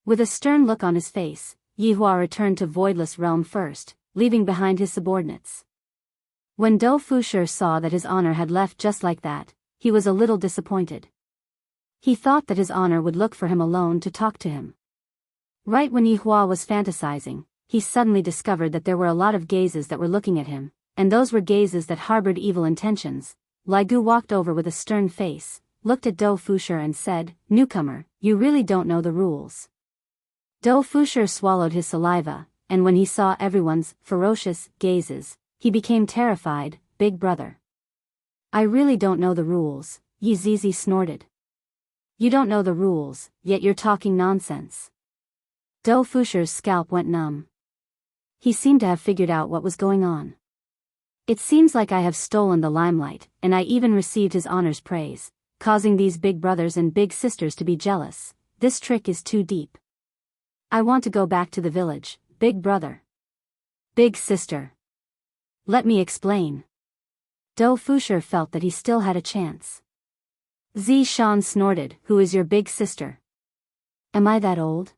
With a stern look on his face, Yi Hua returned to Voidless Realm first, leaving behind his subordinates. When Dou Fusher saw that His Honor had left just like that, he was a little disappointed. He thought that His Honor would look for him alone to talk to him. Right when Yi Hua was fantasizing, he suddenly discovered that there were a lot of gazes that were looking at him, and those were gazes that harbored evil intentions. Li Gu walked over with a stern face, looked at Dou Fusher and said, "Newcomer, you really don't know the rules." Dou Fusher swallowed his saliva, and when he saw everyone's ferocious gazes, he became terrified. "Big brother. I really don't know the rules," Yi Zizi snorted. "You don't know the rules, yet you're talking nonsense." Dou Fusher's scalp went numb. He seemed to have figured out what was going on. "It seems like I have stolen the limelight, and I even received His Honor's praise, causing these big brothers and big sisters to be jealous. This trick is too deep. I want to go back to the village, big brother. Big sister. Let me explain." Dou Fusher felt that he still had a chance. Zi Shan snorted, "Who is your big sister? Am I that old?"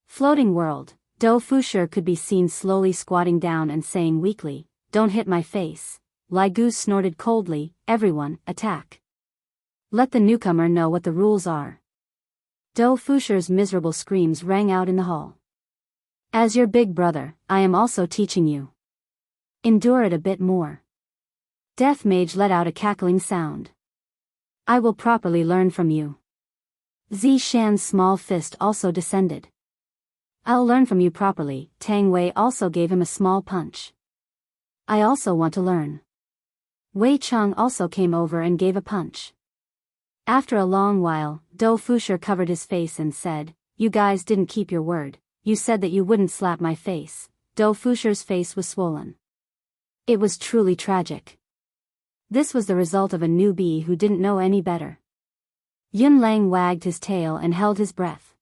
Floating world, Dou Fusher could be seen slowly squatting down and saying weakly, "Don't hit my face." Li Gu snorted coldly, "Everyone, attack. Let the newcomer know what the rules are." Dou Fusher's miserable screams rang out in the hall. "As your big brother, I am also teaching you. Endure it a bit more." Death Mage let out a cackling sound. "I will properly learn from you." Zi Shan's small fist also descended. "I'll learn from you properly." Tang Wei also gave him a small punch. "I also want to learn." Wei Cheng also came over and gave a punch. After a long while, Dou Fusher covered his face and said, "You guys didn't keep your word. You said that you wouldn't slap my face." Dou Fusher's face was swollen. It was truly tragic. This was the result of a newbie who didn't know any better. Yun Lang wagged his tail and held his breath.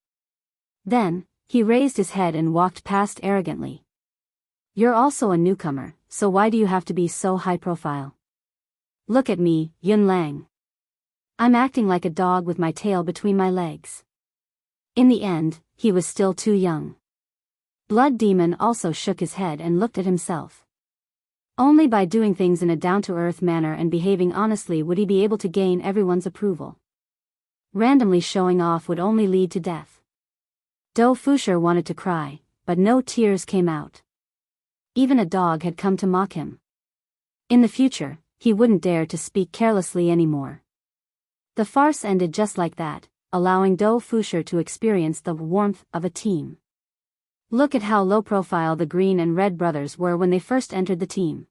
Then, he raised his head and walked past arrogantly. "You're also a newcomer, so why do you have to be so high profile? Look at me, Yun Lang. I'm acting like a dog with my tail between my legs." In the end, he was still too young. Blood Demon also shook his head and looked at himself. Only by doing things in a down-to-earth manner and behaving honestly would he be able to gain everyone's approval. Randomly showing off would only lead to death. Dou Fusher wanted to cry, but no tears came out. Even a dog had come to mock him. In the future, he wouldn't dare to speak carelessly anymore. The farce ended just like that, allowing Dou Fusher to experience the warmth of a team. Look at how low profile the Green and Red brothers were when they first entered the team.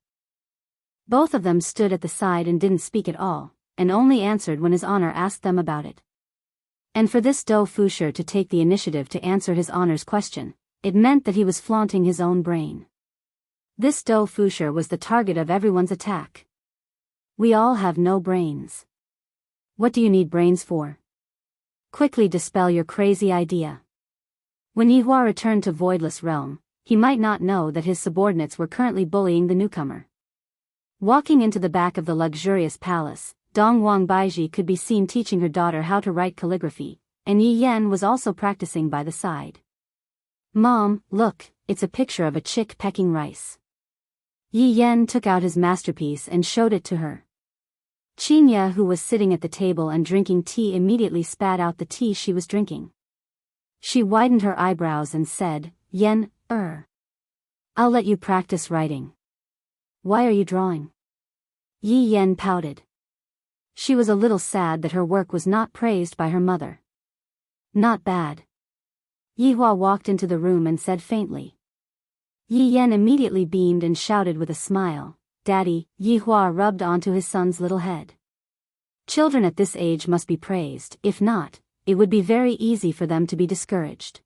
Both of them stood at the side and didn't speak at all, and only answered when His Honor asked them about it. And for this Dou Fusher to take the initiative to answer His Honor's question, it meant that he was flaunting his own brain. This Dou Fusher was the target of everyone's attack. We all have no brains. What do you need brains for? Quickly dispel your crazy idea. When Yi Hua returned to Voidless Realm, he might not know that his subordinates were currently bullying the newcomer. Walking into the back of the luxurious palace, Dongwang Baiji could be seen teaching her daughter how to write calligraphy, and Yi Yan was also practicing by the side. "Mom, look, it's a picture of a chick pecking rice." Yi Yan took out his masterpiece and showed it to her. Qinya, who was sitting at the table and drinking tea, immediately spat out the tea she was drinking. She widened her eyebrows and said, Yen, I'll let you practice writing. Why are you drawing? Yi Yen pouted. She was a little sad that her work was not praised by her mother. Not bad. Yi Hua walked into the room and said faintly. Yi Yen immediately beamed and shouted with a smile, Daddy. Yi Hua rubbed onto his son's little head. Children at this age must be praised, if not, it would be very easy for them to be discouraged.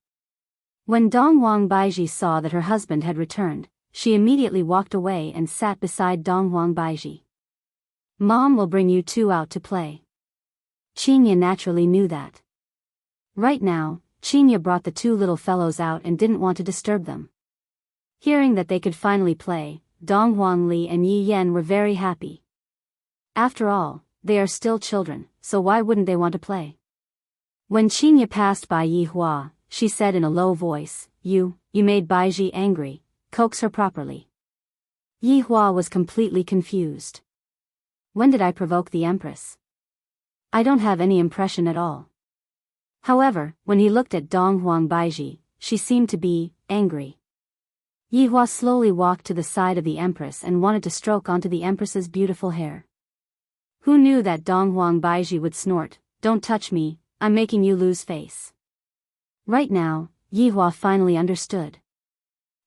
When Dong Huang Baiji saw that her husband had returned, she immediately walked away and sat beside Dong Huang Baiji. Mom will bring you two out to play. Qinya naturally knew that. Right now, Qinya brought the two little fellows out and didn't want to disturb them. Hearing that they could finally play, Dong Huang Li and Yi Yen were very happy. After all, they are still children, so why wouldn't they want to play? When Qinya passed by Yi Hua, she said in a low voice, You made Baiji angry, coax her properly. Yi Hua was completely confused. When did I provoke the Empress? I don't have any impression at all. However, when he looked at Dong Huang Baiji, she seemed to be angry. Yi Hua slowly walked to the side of the Empress and wanted to stroke onto the Empress's beautiful hair. Who knew that Dong Huang Baiji would snort, Don't touch me, I'm making you lose face. Right now, Yi Hua finally understood.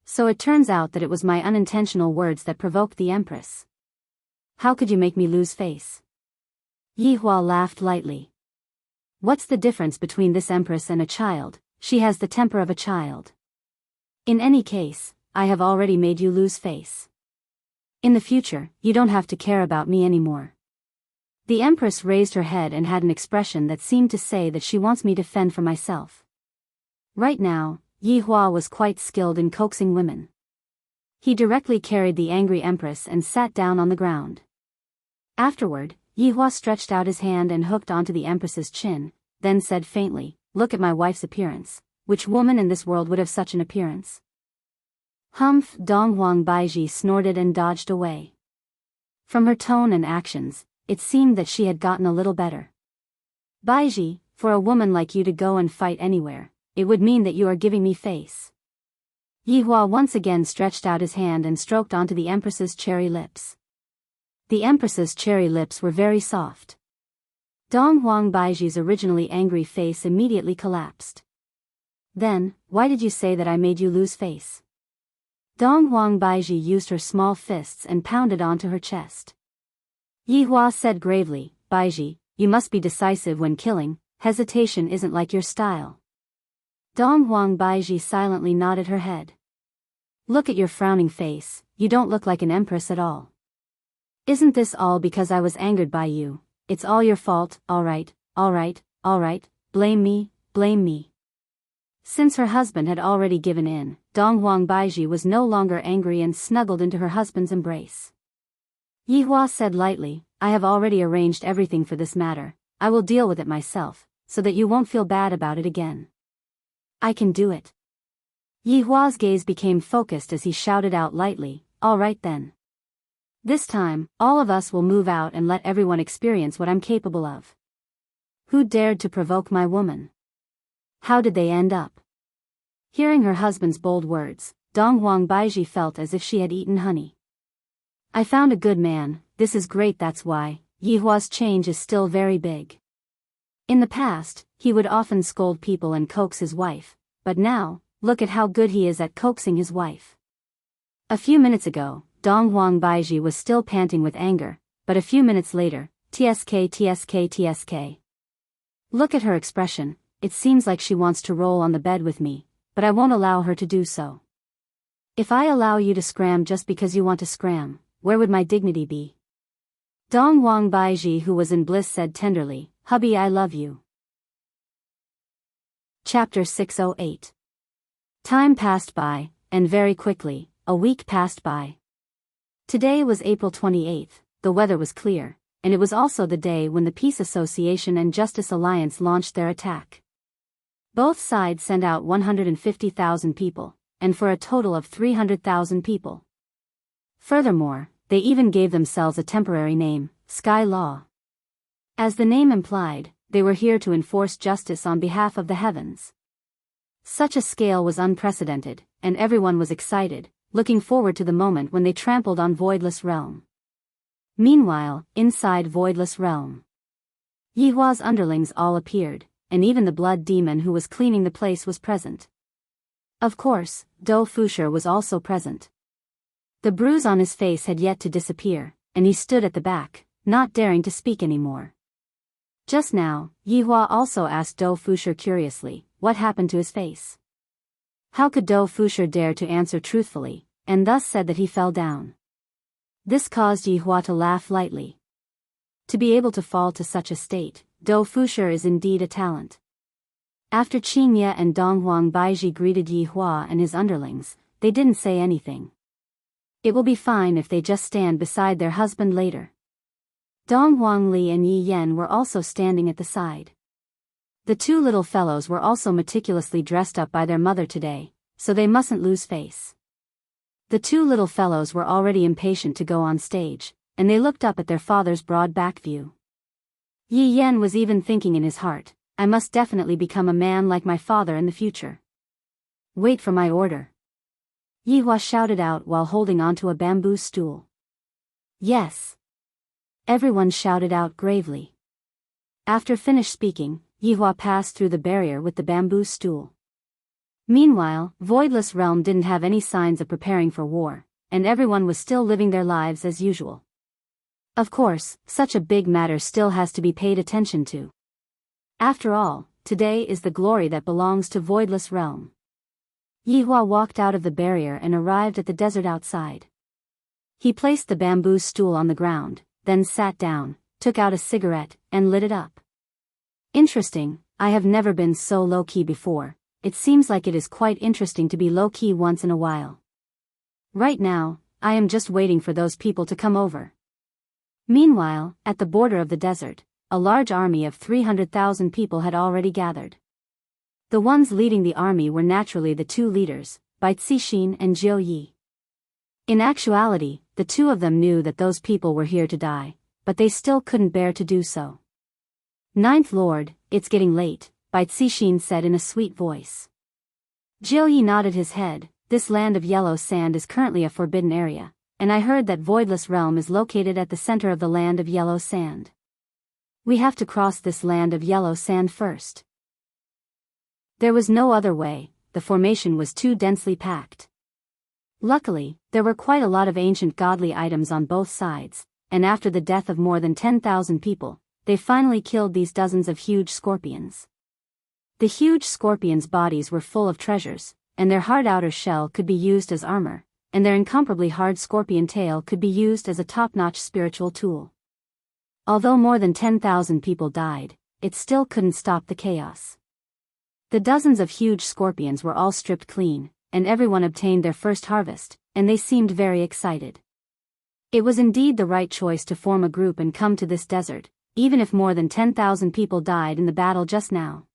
So it turns out that it was my unintentional words that provoked the Empress. How could you make me lose face? Yi Hua laughed lightly. What's the difference between this Empress and a child? She has the temper of a child. In any case, I have already made you lose face. In the future, you don't have to care about me anymore. The Empress raised her head and had an expression that seemed to say that she wants me to fend for myself. Right now, Yi Hua was quite skilled in coaxing women. He directly carried the angry Empress and sat down on the ground. Afterward, Yi Hua stretched out his hand and hooked onto the Empress's chin, then said faintly, Look at my wife's appearance. Which woman in this world would have such an appearance? Humph! Dong Huang Baiji snorted and dodged away. From her tone and actions, it seemed that she had gotten a little better. Baiji, for a woman like you to go and fight anywhere, it would mean that you are giving me face. Yi Hua once again stretched out his hand and stroked onto the Empress's cherry lips. The Empress's cherry lips were very soft. Dong Huang Baiji's originally angry face immediately collapsed. Then, why did you say that I made you lose face? Dong Huang Baiji used her small fists and pounded onto her chest. Yi Hua said gravely, Baiji, you must be decisive when killing, hesitation isn't like your style. Dong Huang Baiji silently nodded her head. Look at your frowning face, you don't look like an empress at all. Isn't this all because I was angered by you? It's all your fault, alright, blame me, blame me. Since her husband had already given in, Dong Huang Baiji was no longer angry and snuggled into her husband's embrace. Yi Hua said lightly, I have already arranged everything for this matter, I will deal with it myself, so that you won't feel bad about it again. I can do it. Yi Hua's gaze became focused as he shouted out lightly, all right then. This time, all of us will move out and let everyone experience what I'm capable of. Who dared to provoke my woman? How did they end up? Hearing her husband's bold words, Dong Huang Baiji felt as if she had eaten honey. I found a good man, this is great, that's why. Yi Hua's change is still very big. In the past, he would often scold people and coax his wife, but now, look at how good he is at coaxing his wife. A few minutes ago, Dong Huang Baiji was still panting with anger, but a few minutes later, tsk. Look at her expression, it seems like she wants to roll on the bed with me, but I won't allow her to do so. If I allow you to scram just because you want to scram, where would my dignity be? Dong Huang Baiji, who was in bliss, said tenderly, Hubby, I love you. Chapter 608. Time passed by, and very quickly, a week passed by. Today was April 28th, the weather was clear, and it was also the day when the Peace Association and Justice Alliance launched their attack. Both sides sent out 150,000 people, and for a total of 300,000 people. Furthermore, they even gave themselves a temporary name, Sky Law. As the name implied, they were here to enforce justice on behalf of the heavens. Such a scale was unprecedented, and everyone was excited, looking forward to the moment when they trampled on Voidless Realm. Meanwhile, inside Voidless Realm, Yihua's underlings all appeared, and even the blood demon who was cleaning the place was present. Of course, Do Fusher was also present. The bruise on his face had yet to disappear, and he stood at the back, not daring to speak anymore. Just now, Yihua also asked Do Fusher curiously, what happened to his face? How could Do Fusher dare to answer truthfully, and thus said that he fell down? This caused Yihua to laugh lightly. To be able to fall to such a state, Do Fusher is indeed a talent. After Qingye and Donghuang Baiji greeted Yihua and his underlings, they didn't say anything. It will be fine if they just stand beside their husband later. Donghuang Li and Yi Yen were also standing at the side. The two little fellows were also meticulously dressed up by their mother today, so they mustn't lose face. The two little fellows were already impatient to go on stage, and they looked up at their father's broad back view. Yi Yen was even thinking in his heart, I must definitely become a man like my father in the future. Wait for my order. Yihua shouted out while holding onto a bamboo stool. Yes. Everyone shouted out gravely. After finished speaking, Yihua passed through the barrier with the bamboo stool. Meanwhile, Voidless Realm didn't have any signs of preparing for war, and everyone was still living their lives as usual. Of course, such a big matter still has to be paid attention to. After all, today is the glory that belongs to Voidless Realm. Yihua walked out of the barrier and arrived at the desert outside. He placed the bamboo stool on the ground, then sat down, took out a cigarette, and lit it up. Interesting, I have never been so low-key before. It seems like it is quite interesting to be low-key once in a while. Right now, I am just waiting for those people to come over. Meanwhile, at the border of the desert, a large army of 300,000 people had already gathered. The ones leading the army were naturally the two leaders, Bai Cixin and Jiu Yi. In actuality, the two of them knew that those people were here to die, but they still couldn't bear to do so. Ninth Lord, it's getting late, Bai Cixin said in a sweet voice. Jiu Yi nodded his head. This land of yellow sand is currently a forbidden area, and I heard that Voidless Realm is located at the center of the land of yellow sand. We have to cross this land of yellow sand first. There was no other way, the formation was too densely packed. Luckily, there were quite a lot of ancient godly items on both sides, and after the death of more than 10,000 people, they finally killed these dozens of huge scorpions. The huge scorpions' bodies were full of treasures, and their hard outer shell could be used as armor, and their incomparably hard scorpion tail could be used as a top-notch spiritual tool. Although more than 10,000 people died, it still couldn't stop the chaos. The dozens of huge scorpions were all stripped clean, and everyone obtained their first harvest, and they seemed very excited. It was indeed the right choice to form a group and come to this desert, even if more than 10,000 people died in the battle just now.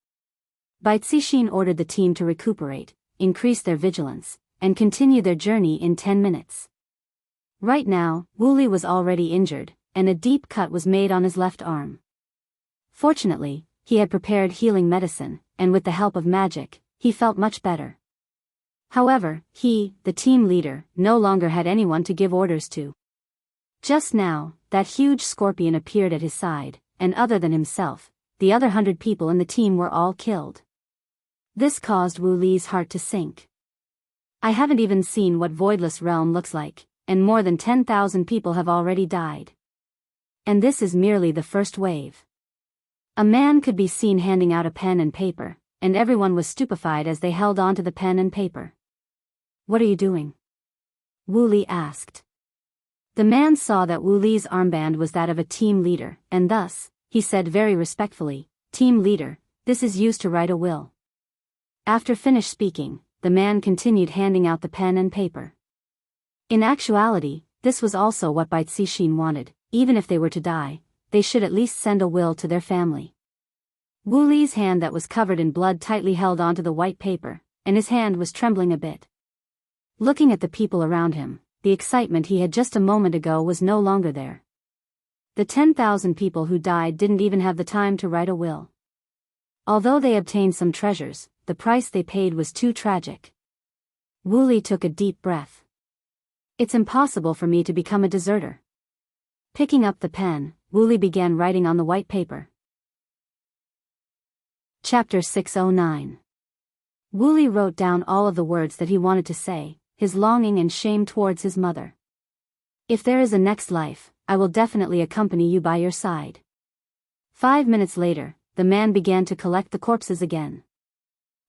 Bai Cixin ordered the team to recuperate, increase their vigilance, and continue their journey in 10 minutes. Right now, Wu Li was already injured, and a deep cut was made on his left arm. Fortunately, he had prepared healing medicine, and with the help of magic, he felt much better. However, he, the team leader, no longer had anyone to give orders to. Just now, that huge scorpion appeared at his side, and other than himself, the other 100 people in the team were all killed. This caused Wu Li's heart to sink. I haven't even seen what Voidless Realm looks like, and more than 10,000 people have already died. And this is merely the first wave. A man could be seen handing out a pen and paper, and everyone was stupefied as they held on to the pen and paper. What are you doing? Wu Li asked. The man saw that Wu Li's armband was that of a team leader, and thus, he said very respectfully, "Team leader, this is used to write a will." After finished speaking, the man continued handing out the pen and paper. In actuality, this was also what Bai Cixin wanted. Even if they were to die, they should at least send a will to their family. Wu Li's hand that was covered in blood tightly held onto the white paper, and his hand was trembling a bit. Looking at the people around him, the excitement he had just a moment ago was no longer there. The 10,000 people who died didn't even have the time to write a will. Although they obtained some treasures, the price they paid was too tragic. Wooly took a deep breath. It's impossible for me to become a deserter. Picking up the pen, Wooly began writing on the white paper. Chapter 609. Wooly wrote down all of the words that he wanted to say, his longing and shame towards his mother. If there is a next life, I will definitely accompany you by your side. 5 minutes later, the man began to collect the corpses again.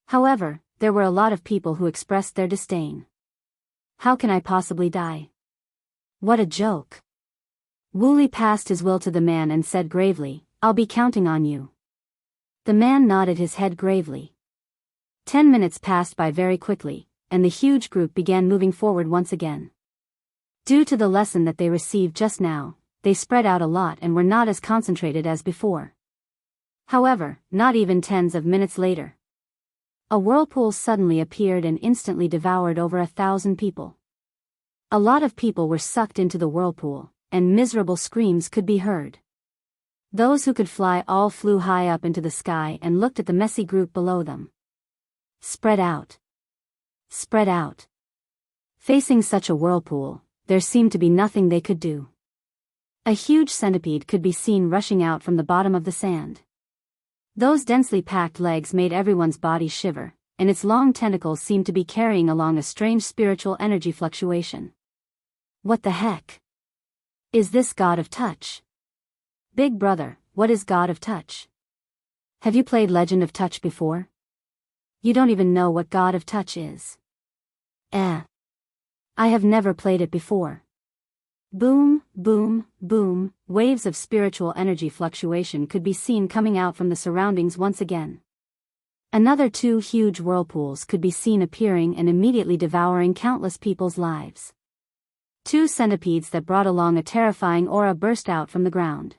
However, there were a lot of people who expressed their disdain. How can I possibly die? What a joke. Wooly passed his will to the man and said gravely, I'll be counting on you. The man nodded his head gravely. 10 minutes passed by very quickly, and the huge group began moving forward once again. Due to the lesson that they received just now, they spread out a lot and were not as concentrated as before. However, not even tens of minutes later, a whirlpool suddenly appeared and instantly devoured over 1,000 people. A lot of people were sucked into the whirlpool, and miserable screams could be heard. Those who could fly all flew high up into the sky and looked at the messy group below them. Spread out. Spread out. Facing such a whirlpool, there seemed to be nothing they could do. A huge centipede could be seen rushing out from the bottom of the sand. Those densely packed legs made everyone's body shiver, and its long tentacles seemed to be carrying along a strange spiritual energy fluctuation. What the heck? Is this God of Touch? Big brother, what is God of Touch? Have you played Legend of Touch before? You don't even know what God of Touch is. I have never played it before. Boom, boom, boom, waves of spiritual energy fluctuation could be seen coming out from the surroundings once again. Another 2 huge whirlpools could be seen appearing and immediately devouring countless people's lives. 2 centipedes that brought along a terrifying aura burst out from the ground.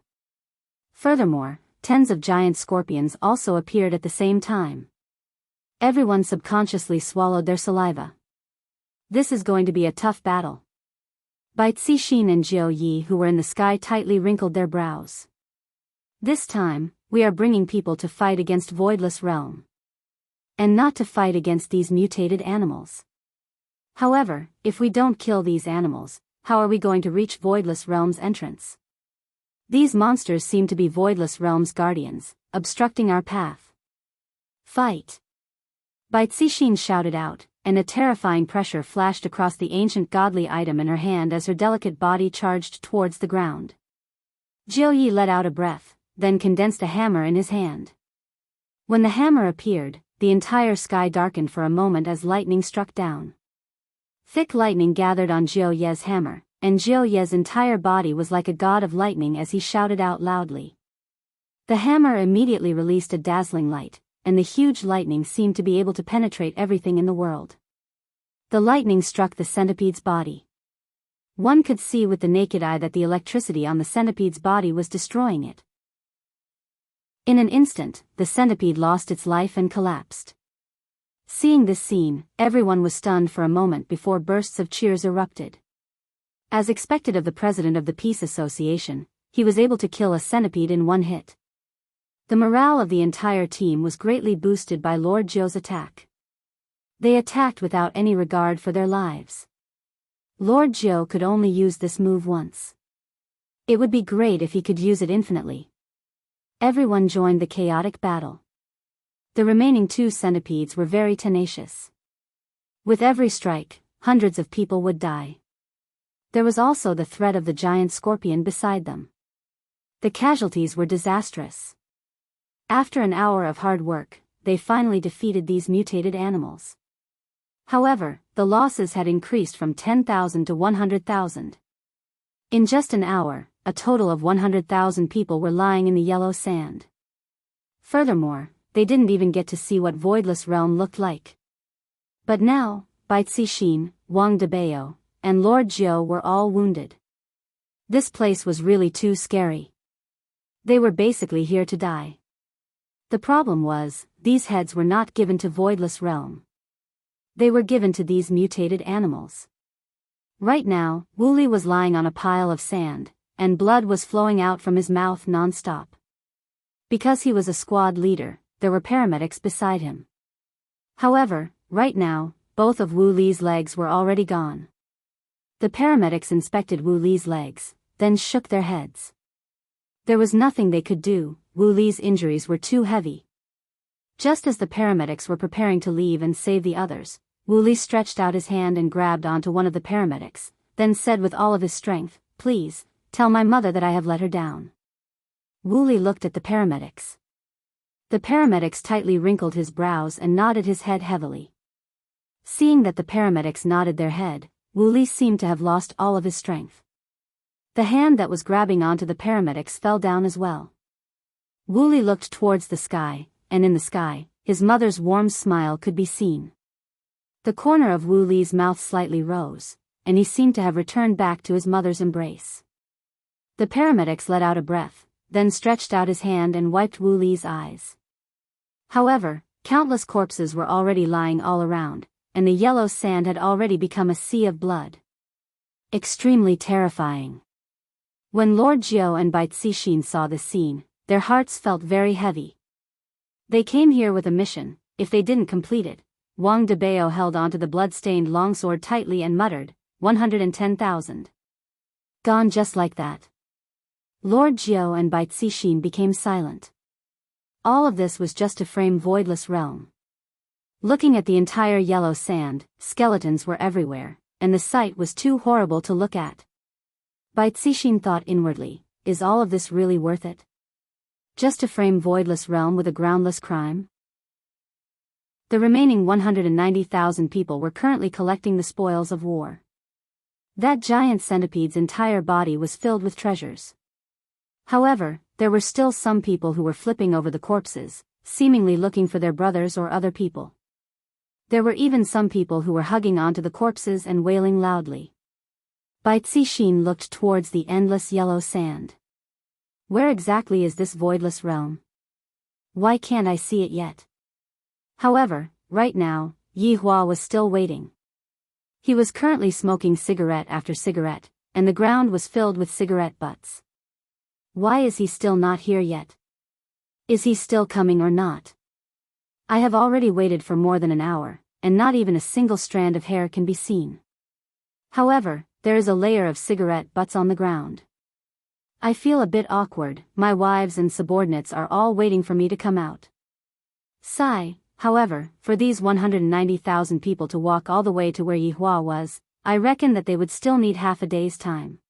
Furthermore, tens of giant scorpions also appeared at the same time. Everyone subconsciously swallowed their saliva. This is going to be a tough battle. Bai Cixin and Jiu Yi, who were in the sky, tightly wrinkled their brows. This time, we are bringing people to fight against Voidless Realm. And not to fight against these mutated animals. However, if we don't kill these animals, how are we going to reach Voidless Realm's entrance? These monsters seem to be Voidless Realm's guardians, obstructing our path. Fight! Bai Cixin shouted out, and a terrifying pressure flashed across the ancient godly item in her hand as her delicate body charged towards the ground. Jiu Yi let out a breath, then condensed a hammer in his hand. When the hammer appeared, the entire sky darkened for a moment as lightning struck down. Thick lightning gathered on Jiu Ye's hammer, and Jiu Ye's entire body was like a god of lightning as he shouted out loudly. The hammer immediately released a dazzling light, and the huge lightning seemed to be able to penetrate everything in the world. The lightning struck the centipede's body. One could see with the naked eye that the electricity on the centipede's body was destroying it. In an instant, the centipede lost its life and collapsed. Seeing this scene, everyone was stunned for a moment before bursts of cheers erupted. As expected of the president of the Peace Association, he was able to kill a centipede in one hit. The morale of the entire team was greatly boosted by Lord Zhou's attack. They attacked without any regard for their lives. Lord Zhou could only use this move once. It would be great if he could use it infinitely. Everyone joined the chaotic battle. The remaining 2 centipedes were very tenacious. With every strike, hundreds of people would die. There was also the threat of the giant scorpion beside them. The casualties were disastrous. After an hour of hard work, they finally defeated these mutated animals. However, the losses had increased from 10,000 to 100,000. In just an hour, a total of 100,000 people were lying in the yellow sand. Furthermore, they didn't even get to see what Voidless Realm looked like. But now, Bai Cixin, Wang Debao, and Lord Zhou were all wounded. This place was really too scary. They were basically here to die. The problem was, these heads were not given to Voidless Realm. They were given to these mutated animals. Right now, Wooly was lying on a pile of sand, and blood was flowing out from his mouth non-stop. Because he was a squad leader, there were paramedics beside him. However, right now, both of Wu Li's legs were already gone. The paramedics inspected Wu Li's legs, then shook their heads. There was nothing they could do, Wu Li's injuries were too heavy. Just as the paramedics were preparing to leave and save the others, Wu Li stretched out his hand and grabbed onto one of the paramedics, then said with all of his strength, "Please, tell my mother that I have let her down." Wu Li looked at the paramedics. The paramedics tightly wrinkled his brows and nodded his head heavily. Seeing that the paramedics nodded their head, Wu Li seemed to have lost all of his strength. The hand that was grabbing onto the paramedics fell down as well. Wu Li looked towards the sky, and in the sky, his mother's warm smile could be seen. The corner of Wu Li's mouth slightly rose, and he seemed to have returned back to his mother's embrace. The paramedics let out a breath, then stretched out his hand and wiped Wu Li's eyes. However, countless corpses were already lying all around, and the yellow sand had already become a sea of blood. Extremely terrifying. When Lord Jiao and Bai Cixin saw this scene, their hearts felt very heavy. They came here with a mission. If they didn't complete it, Wang Debao held onto the blood-stained longsword tightly and muttered, 110,000. Gone just like that. Lord Jiao and Bai Cixin became silent. All of this was just to frame Voidless Realm. Looking at the entire yellow sand, skeletons were everywhere, and the sight was too horrible to look at. Bai Cixin thought inwardly, is all of this really worth it? Just to frame Voidless Realm with a groundless crime? The remaining 190,000 people were currently collecting the spoils of war. That giant centipede's entire body was filled with treasures. However, there were still some people who were flipping over the corpses, seemingly looking for their brothers or other people. There were even some people who were hugging onto the corpses and wailing loudly. Bai Cixin looked towards the endless yellow sand. Where exactly is this voidless realm? Why can't I see it yet? However, right now, Yi Hua was still waiting. He was currently smoking cigarette after cigarette, and the ground was filled with cigarette butts. Why is he still not here yet? Is he still coming or not? I have already waited for more than an hour, and not even a single strand of hair can be seen. However, there is a layer of cigarette butts on the ground. I feel a bit awkward. My wives and subordinates are all waiting for me to come out. Sigh. However, for these 190,000 people to walk all the way to where Yi Hua was, I reckon that they would still need half a day's time.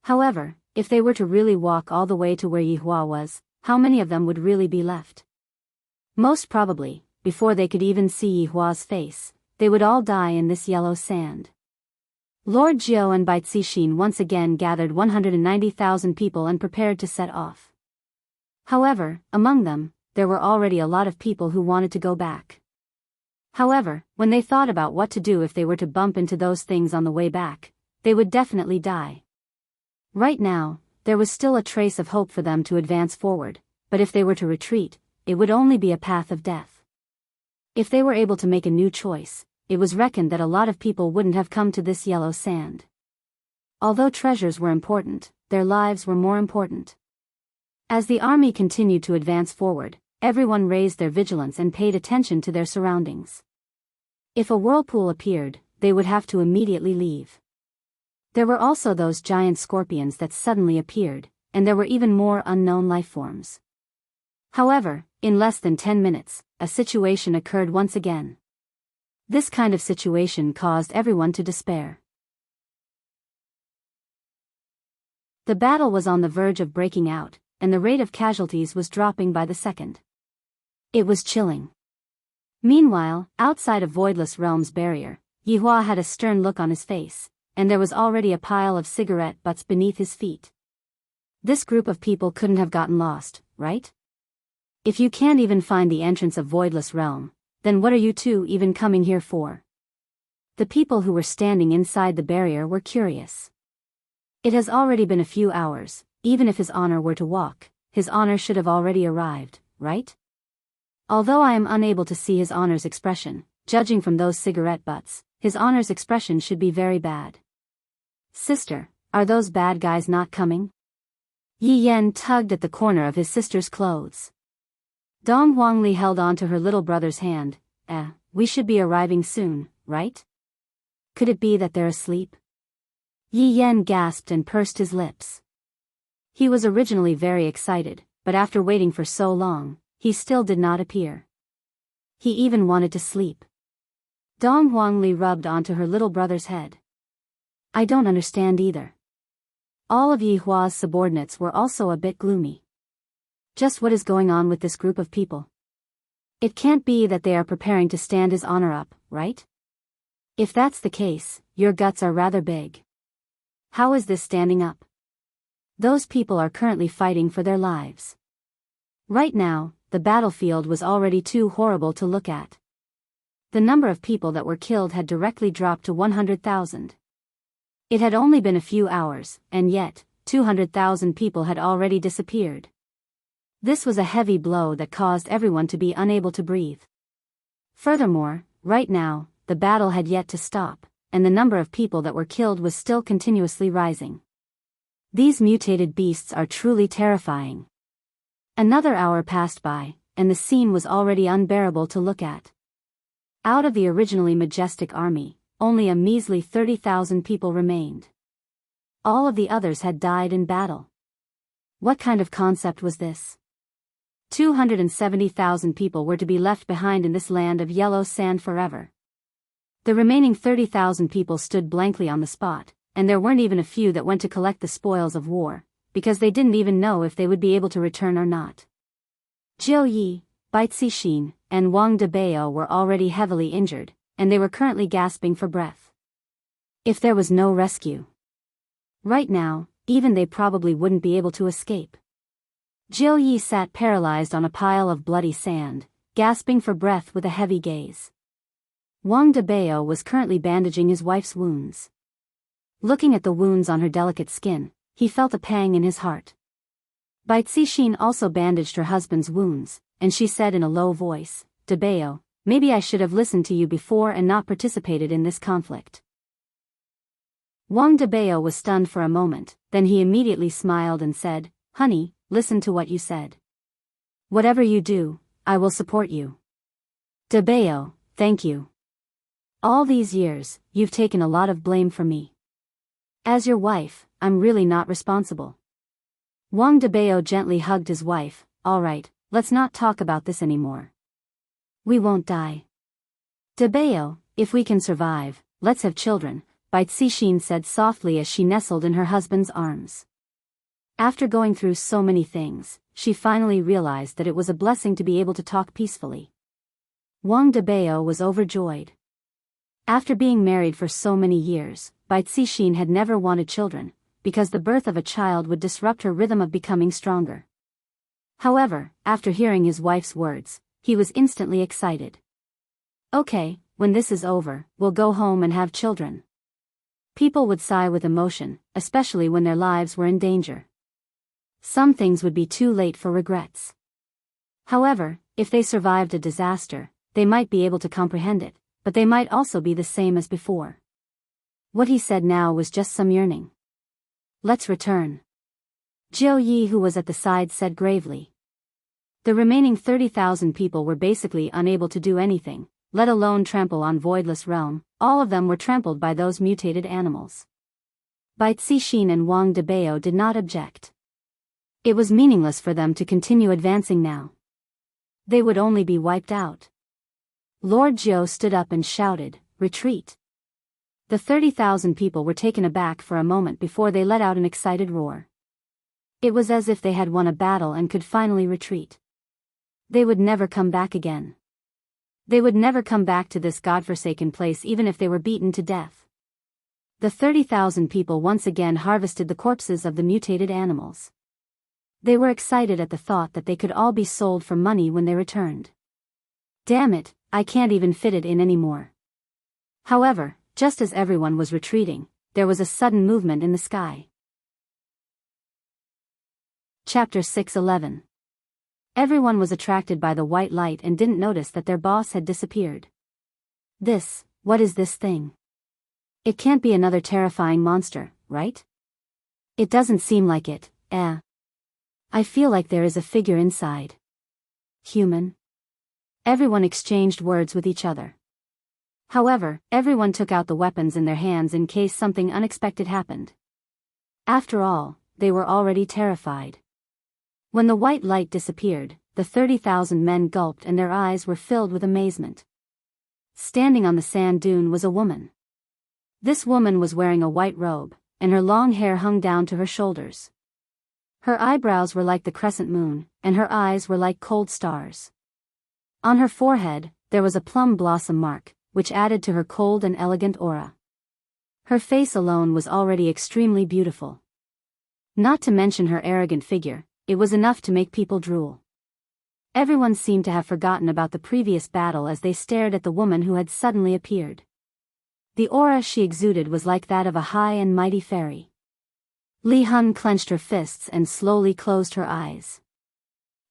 However, if they were to really walk all the way to where Yi Hua was, how many of them would really be left? Most probably, before they could even see Yi Hua's face, they would all die in this yellow sand. Lord Jiao and Bai Cixin once again gathered 190,000 people and prepared to set off. However, among them, there were already a lot of people who wanted to go back. However, when they thought about what to do if they were to bump into those things on the way back, they would definitely die. Right now, there was still a trace of hope for them to advance forward, but if they were to retreat, it would only be a path of death. If they were able to make a new choice, it was reckoned that a lot of people wouldn't have come to this yellow sand. Although treasures were important, their lives were more important. As the army continued to advance forward, everyone raised their vigilance and paid attention to their surroundings. If a whirlpool appeared, they would have to immediately leave. There were also those giant scorpions that suddenly appeared, and there were even more unknown lifeforms. However, in less than 10 minutes, a situation occurred once again. This kind of situation caused everyone to despair. The battle was on the verge of breaking out, and the rate of casualties was dropping by the second. It was chilling. Meanwhile, outside of Voidless Realm's barrier, Yi Hua had a stern look on his face, and there was already a pile of cigarette butts beneath his feet. This group of people couldn't have gotten lost, right? If you can't even find the entrance of Voidless Realm, then what are you two even coming here for? The people who were standing inside the barrier were curious. It has already been a few hours. Even if His Honor were to walk, His Honor should have already arrived, right? Although I am unable to see His Honor's expression, judging from those cigarette butts, His Honor's expression should be very bad. Sister, are those bad guys not coming? Yi Yan tugged at the corner of his sister's clothes. Dong Huangli held on to her little brother's hand. we should be arriving soon, right? Could it be that they're asleep? Yi Yan gasped and pursed his lips. He was originally very excited, but after waiting for so long, he still did not appear. He even wanted to sleep. Dong Huangli rubbed onto her little brother's head. I don't understand either. All of Yi Hua's subordinates were also a bit gloomy. Just what is going on with this group of people? It can't be that they are preparing to stand his honor up, right? If that's the case, your guts are rather big. How is this standing up? Those people are currently fighting for their lives. Right now, the battlefield was already too horrible to look at. The number of people that were killed had directly dropped to 100,000. It had only been a few hours, and yet, 200,000 people had already disappeared. This was a heavy blow that caused everyone to be unable to breathe. Furthermore, right now, the battle had yet to stop, and the number of people that were killed was still continuously rising. These mutated beasts are truly terrifying. Another hour passed by, and the scene was already unbearable to look at. Out of the originally majestic army, only a measly 30,000 people remained. All of the others had died in battle. What kind of concept was this? 270,000 people were to be left behind in this land of yellow sand forever. The remaining 30,000 people stood blankly on the spot, and there weren't even a few that went to collect the spoils of war, because they didn't even know if they would be able to return or not. Jiu Yi, Bai Cixin, and Wang Debao were already heavily injured, and they were currently gasping for breath. If there was no rescue. Right now, even they probably wouldn't be able to escape. Jiu Yi sat paralyzed on a pile of bloody sand, gasping for breath with a heavy gaze. Wang Debao was currently bandaging his wife's wounds. Looking at the wounds on her delicate skin, he felt a pang in his heart. Bai Cixin also bandaged her husband's wounds, and she said in a low voice, Debao, maybe I should have listened to you before and not participated in this conflict. Wang Debao was stunned for a moment, then he immediately smiled and said, Honey, listen to what you said. Whatever you do, I will support you. Debao, thank you. All these years, you've taken a lot of blame from me. As your wife, I'm really not responsible. Wang Debao gently hugged his wife. All right, let's not talk about this anymore. We won't die. Debao, if we can survive, let's have children, Bai Cixin said softly as she nestled in her husband's arms. After going through so many things, she finally realized that it was a blessing to be able to talk peacefully. Wang Debao was overjoyed. After being married for so many years, Bai Cixin had never wanted children, because the birth of a child would disrupt her rhythm of becoming stronger. However, after hearing his wife's words, he was instantly excited. Okay, when this is over, we'll go home and have children. People would sigh with emotion, especially when their lives were in danger. Some things would be too late for regrets. However, if they survived a disaster, they might be able to comprehend it, but they might also be the same as before. What he said now was just some yearning. Let's return. Jiu Yi, who was at the side, said gravely. The remaining 30,000 people were basically unable to do anything, let alone trample on Voidless Realm. All of them were trampled by those mutated animals. Bai Cixin and Wang Debao did not object. It was meaningless for them to continue advancing now. They would only be wiped out. Lord Jiu stood up and shouted, Retreat! The 30,000 people were taken aback for a moment before they let out an excited roar. It was as if they had won a battle and could finally retreat. They would never come back again. They would never come back to this godforsaken place even if they were beaten to death. The 30,000 people once again harvested the corpses of the mutated animals. They were excited at the thought that they could all be sold for money when they returned. Damn it, I can't even fit it in anymore. However, just as everyone was retreating, there was a sudden movement in the sky. Chapter 6:11. Everyone was attracted by the white light and didn't notice that their boss had disappeared. What is this thing? It can't be another terrifying monster, right? It doesn't seem like it, I feel like there is a figure inside. Human? Everyone exchanged words with each other. However, everyone took out the weapons in their hands in case something unexpected happened. After all, they were already terrified. When the white light disappeared, the 30,000 men gulped and their eyes were filled with amazement. Standing on the sand dune was a woman. This woman was wearing a white robe, and her long hair hung down to her shoulders. Her eyebrows were like the crescent moon, and her eyes were like cold stars. On her forehead, there was a plum blossom mark, which added to her cold and elegant aura. Her face alone was already extremely beautiful. Not to mention her arrogant figure, it was enough to make people drool. Everyone seemed to have forgotten about the previous battle as they stared at the woman who had suddenly appeared. The aura she exuded was like that of a high and mighty fairy. Li Hun clenched her fists and slowly closed her eyes.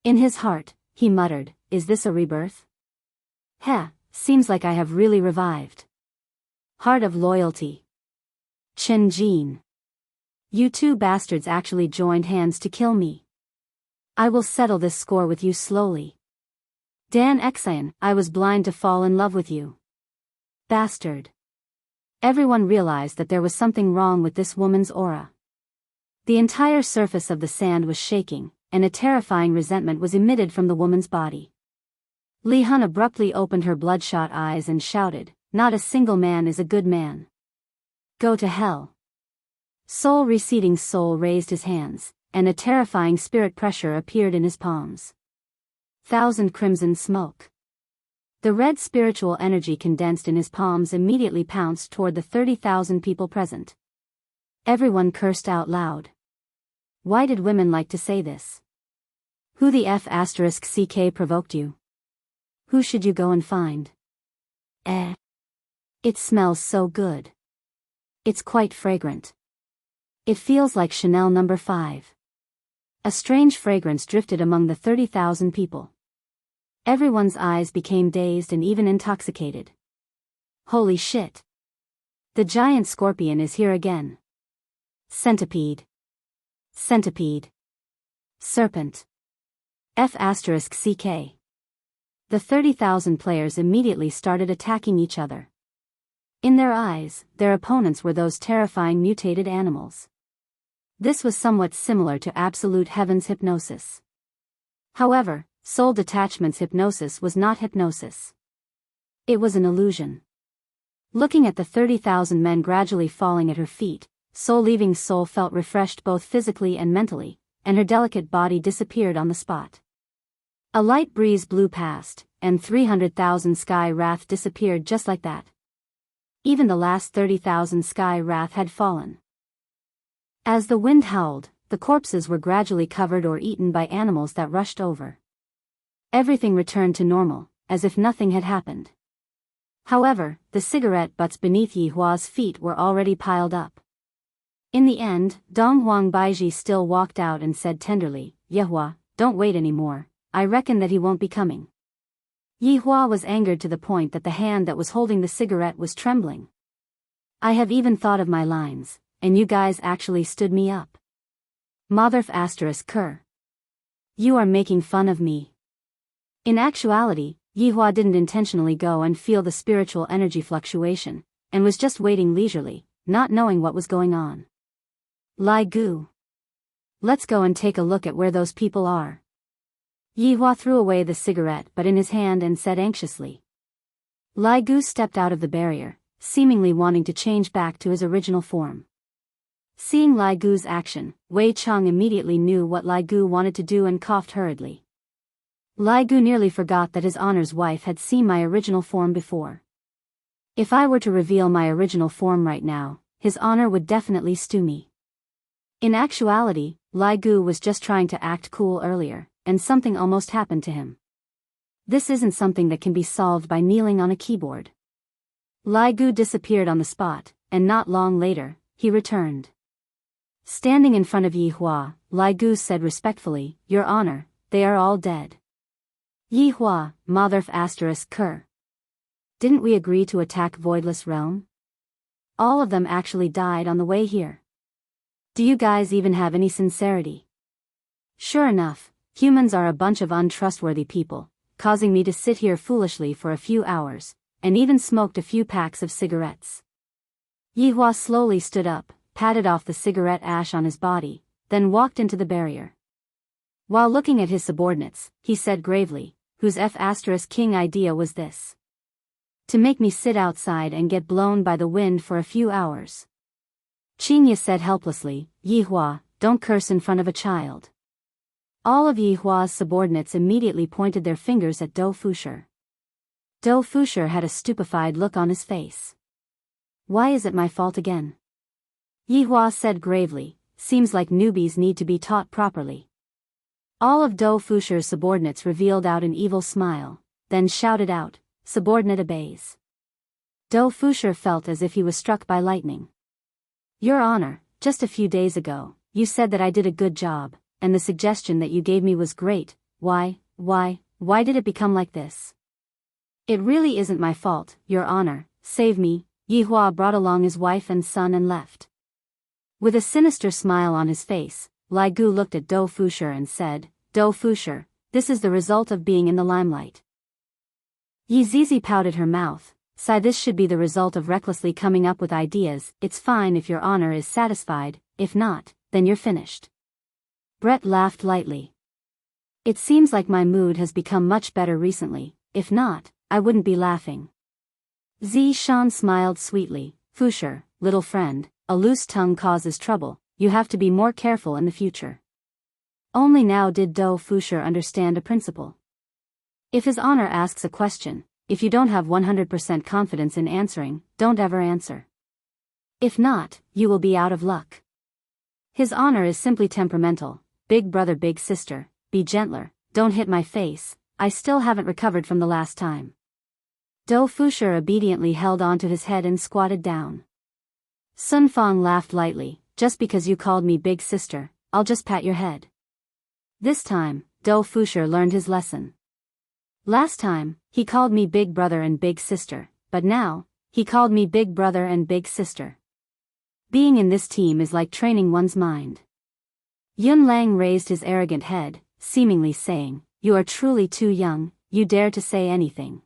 In his heart, he muttered, "Is this a rebirth? Heh, seems like I have really revived. Heart of loyalty. Chen Jin. You two bastards actually joined hands to kill me. I will settle this score with you slowly. Dan Xian, I was blind to fall in love with you. Bastard." Everyone realized that there was something wrong with this woman's aura. The entire surface of the sand was shaking, and a terrifying resentment was emitted from the woman's body. Li Hun abruptly opened her bloodshot eyes and shouted, "Not a single man is a good man. Go to hell." Soul receding Soul raised his hands, and a terrifying spirit pressure appeared in his palms. 1,000 crimson smoke. The red spiritual energy condensed in his palms immediately pounced toward the 30,000 people present. Everyone cursed out loud. Why did women like to say this? Who the F***ck provoked you? Who should you go and find? It smells so good. It's quite fragrant. It feels like Chanel No. 5. A strange fragrance drifted among the 30,000 people. Everyone's eyes became dazed and even intoxicated. Holy shit! The giant scorpion is here again. Centipede. Centipede. Serpent. F***ck. The 30,000 players immediately started attacking each other. In their eyes, their opponents were those terrifying mutated animals. This was somewhat similar to Absolute Heaven's hypnosis. However, Soul Detachment's hypnosis was not hypnosis. It was an illusion. Looking at the 30,000 men gradually falling at her feet, Soul Leaving Soul felt refreshed both physically and mentally, and her delicate body disappeared on the spot. A light breeze blew past, and 300,000 Sky Wrath disappeared just like that. Even the last 30,000 Sky Wrath had fallen. As the wind howled, the corpses were gradually covered or eaten by animals that rushed over. Everything returned to normal, as if nothing had happened. However, the cigarette butts beneath Yi Hua's feet were already piled up. In the end, Dong Huang Baiji still walked out and said tenderly, "Yi Hua, don't wait anymore, I reckon that he won't be coming." Yi Hua was angered to the point that the hand that was holding the cigarette was trembling. "I have even thought of my lines, and you guys actually stood me up. Motherf ***. You are making fun of me." In actuality, Yi Hua didn't intentionally go and feel the spiritual energy fluctuation, and was just waiting leisurely, not knowing what was going on. Lai Gu. Let's go and take a look at where those people are. Yi Hua threw away the cigarette but in his hand and said anxiously. Lai Gu stepped out of the barrier, seemingly wanting to change back to his original form. Seeing Lai Gu's action, Wei Cheng immediately knew what Lai Gu wanted to do and coughed hurriedly. Lai Gu nearly forgot that his honor's wife had seen my original form before. If I were to reveal my original form right now, his honor would definitely stew me. In actuality, Lai Gu was just trying to act cool earlier, and something almost happened to him. This isn't something that can be solved by kneeling on a keyboard. Lai Gu disappeared on the spot, and not long later, he returned. Standing in front of Yi Hua, Lai Gu said respectfully, "Your honor, they are all dead." Yi Hua, Motherf ***. Didn't we agree to attack Voidless Realm? All of them actually died on the way here. Do you guys even have any sincerity? Sure enough, humans are a bunch of untrustworthy people, causing me to sit here foolishly for a few hours, and even smoked a few packs of cigarettes. Yihua slowly stood up, patted off the cigarette ash on his body, then walked into the barrier. While looking at his subordinates, he said gravely, "Whose F***king idea was this? To make me sit outside and get blown by the wind for a few hours?" Qingye said helplessly, "Yihua, don't curse in front of a child." All of Yihua's subordinates immediately pointed their fingers at Dou Fusher. Dou Fusher had a stupefied look on his face. "Why is it my fault again?" Yihua said gravely, "Seems like newbies need to be taught properly." All of Dou Fusher's subordinates revealed out an evil smile, then shouted out, "Subordinate obeys." Dou Fusher felt as if he was struck by lightning. "Your Honor, just a few days ago, you said that I did a good job, and the suggestion that you gave me was great. Why did it become like this?" "It really isn't my fault, Your Honor, save me." Yihua brought along his wife and son and left. With a sinister smile on his face, Lai Gu looked at Dou Fusher and said, "Dou Fusher, this is the result of being in the limelight." Yi Zizi pouted her mouth, "Sigh, this should be the result of recklessly coming up with ideas. It's fine if Your Honor is satisfied, if not, then you're finished." Brett laughed lightly. "It seems like my mood has become much better recently, if not, I wouldn't be laughing." Zi Shan smiled sweetly, "Fusher, little friend, a loose tongue causes trouble, you have to be more careful in the future." Only now did Dou Fusher understand a principle. If His Honor asks a question, if you don't have 100% confidence in answering, don't ever answer. If not, you will be out of luck. His Honor is simply temperamental. Big brother, big sister, be gentler, don't hit my face, I still haven't recovered from the last time. Dou Fusher obediently held onto his head and squatted down. Sun Fang laughed lightly, "Just because you called me big sister, I'll just pat your head." This time, Dou Fusher learned his lesson. Last time, he called me big brother and big sister, but now, he called me big brother and big sister. Being in this team is like training one's mind. Yun Lang raised his arrogant head, seemingly saying, "You are truly too young, you dare to say anything."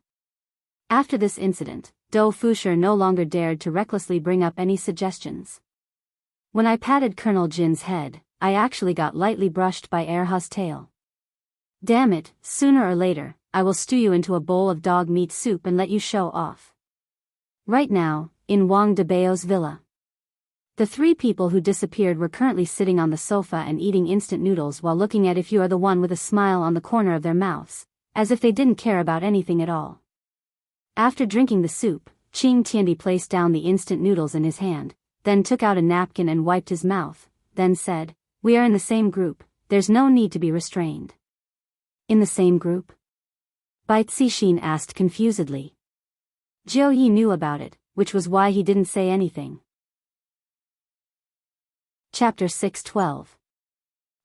After this incident, Dou Fusher no longer dared to recklessly bring up any suggestions. When I patted Colonel Jin's head, I actually got lightly brushed by Erha's tail. "Damn it, sooner or later, I will stew you into a bowl of dog meat soup and let you show off." Right now, in Wang Debao's villa. The three people who disappeared were currently sitting on the sofa and eating instant noodles while looking at if you are the one with a smile on the corner of their mouths, as if they didn't care about anything at all. After drinking the soup, Qing Tiandi placed down the instant noodles in his hand, then took out a napkin and wiped his mouth, then said, "We are in the same group, there's no need to be restrained." "In the same group?" Bai Cixin asked confusedly. Jiu Yi knew about it, which was why he didn't say anything. Chapter 612.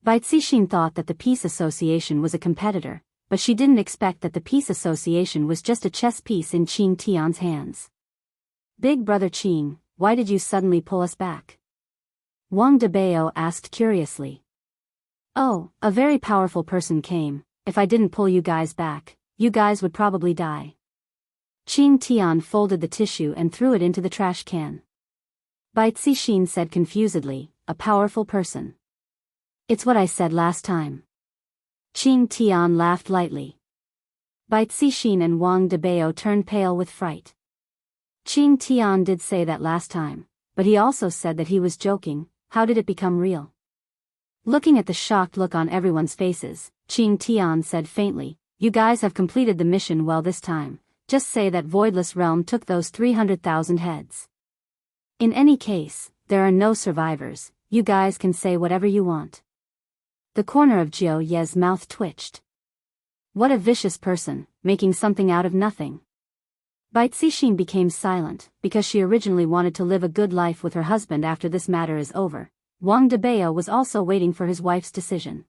Bai Cixin thought that the Peace Association was a competitor, but she didn't expect that the Peace Association was just a chess piece in Qing Tian's hands. "Big brother Qing, why did you suddenly pull us back?" Wang Debao asked curiously. "Oh, a very powerful person came. If I didn't pull you guys back, you guys would probably die." Qing Tian folded the tissue and threw it into the trash can. Bai Cixin said confusedly, "A powerful person." "It's what I said last time." Qing Tian laughed lightly. Bai Cixin and Wang Debao turned pale with fright. Qing Tian did say that last time, but he also said that he was joking. How did it become real? Looking at the shocked look on everyone's faces, Qing Tian said faintly, "You guys have completed the mission well this time. Just say that Voidless Realm took those 300,000 heads. In any case, there are no survivors, you guys can say whatever you want." The corner of Jiu Ye's mouth twitched. What a vicious person, making something out of nothing. Bai Cixin became silent, because she originally wanted to live a good life with her husband after this matter is over. Wang Debao was also waiting for his wife's decision.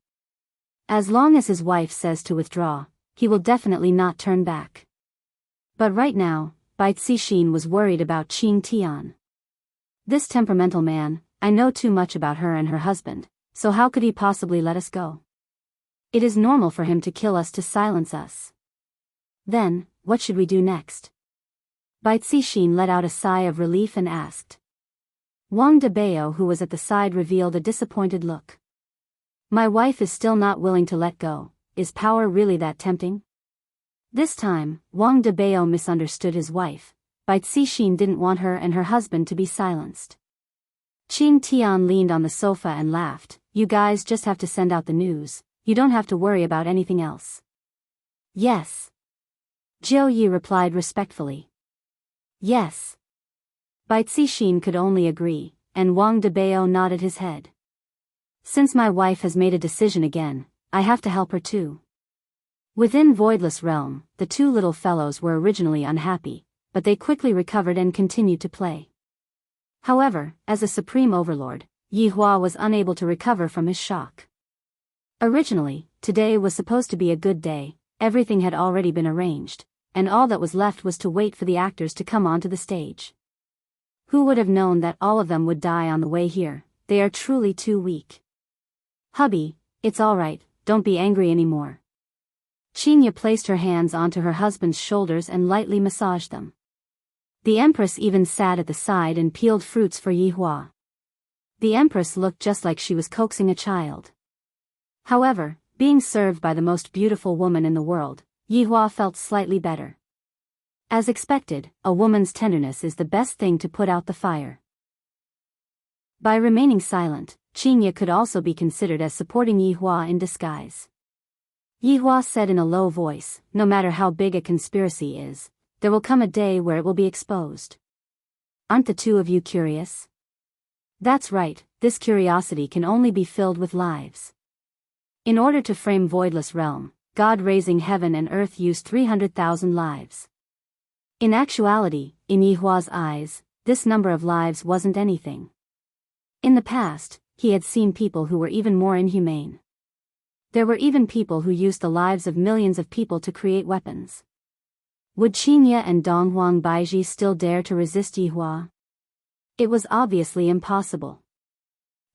As long as his wife says to withdraw, he will definitely not turn back. But right now, Bai Cixin was worried about Qing Tian. This temperamental man, I know too much about her and her husband, so how could he possibly let us go? It is normal for him to kill us to silence us. Then, what should we do next? Bai Cixin let out a sigh of relief and asked. Wang Debao, who was at the side, revealed a disappointed look. My wife is still not willing to let go. Is power really that tempting? This time, Wang Debao misunderstood his wife. Bai Cixin didn't want her and her husband to be silenced. Qing Tian leaned on the sofa and laughed. You guys just have to send out the news. You don't have to worry about anything else. Yes. Jiu Yi replied respectfully. Yes. Bai Cixin could only agree, and Wang Debao nodded his head. Since my wife has made a decision again, I have to help her too. Within Voidless Realm, the two little fellows were originally unhappy, but they quickly recovered and continued to play. However, as a supreme overlord, Yi Hua was unable to recover from his shock. Originally, today was supposed to be a good day, everything had already been arranged, and all that was left was to wait for the actors to come onto the stage. Who would have known that all of them would die on the way here? They are truly too weak. Hubby, it's alright, don't be angry anymore. Qinya placed her hands onto her husband's shoulders and lightly massaged them. The Empress even sat at the side and peeled fruits for Yi Hua. The Empress looked just like she was coaxing a child. However, being served by the most beautiful woman in the world, Yi Hua felt slightly better. As expected, a woman's tenderness is the best thing to put out the fire. By remaining silent, Qinya could also be considered as supporting Yi Hua in disguise. Yi Hua said in a low voice, no matter how big a conspiracy is, there will come a day where it will be exposed. Aren't the two of you curious? That's right, this curiosity can only be filled with lives. In order to frame Voidless Realm, God raising heaven and earth used 300,000 lives. In actuality, in Yi Hua's eyes, this number of lives wasn't anything. In the past, he had seen people who were even more inhumane. There were even people who used the lives of millions of people to create weapons. Would Qinya and Donghuang Baiji still dare to resist Yi Hua? It was obviously impossible.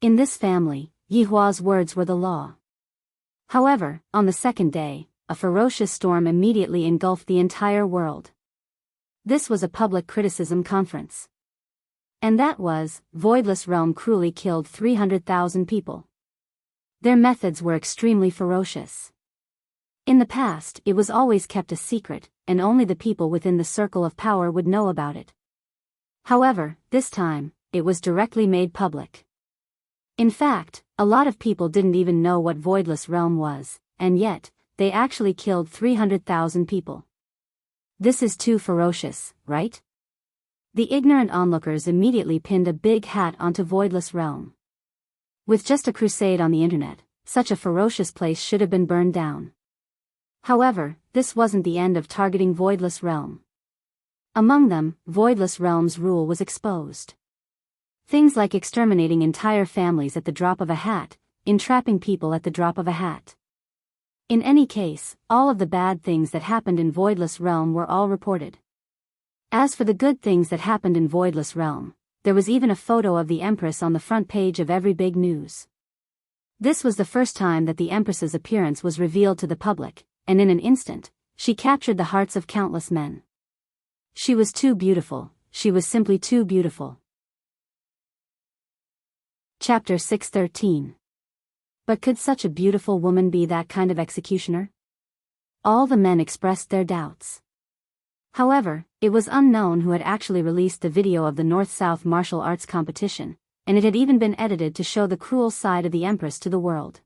In this family, Yi Hua's words were the law. However, on the second day, a ferocious storm immediately engulfed the entire world. This was a public criticism conference. And that was, Voidless Realm cruelly killed 300,000 people. Their methods were extremely ferocious. In the past, it was always kept a secret, and only the people within the circle of power would know about it. However, this time, it was directly made public. In fact, a lot of people didn't even know what Voidless Realm was, and yet, they actually killed 300,000 people. This is too ferocious, right? The ignorant onlookers immediately pinned a big hat onto Voidless Realm. With just a crusade on the internet, such a ferocious place should have been burned down. However, this wasn't the end of targeting Voidless Realm. Among them, Voidless Realm's rule was exposed. Things like exterminating entire families at the drop of a hat, entrapping people at the drop of a hat. In any case, all of the bad things that happened in Voidless Realm were all reported. As for the good things that happened in Voidless Realm, there was even a photo of the Empress on the front page of every big news. This was the first time that the Empress's appearance was revealed to the public, and in an instant, she captured the hearts of countless men. She was too beautiful, she was simply too beautiful. Chapter 613. But could such a beautiful woman be that kind of executioner? All the men expressed their doubts. However, it was unknown who had actually released the video of the North-South martial arts competition, and it had even been edited to show the cruel side of the Empress to the world.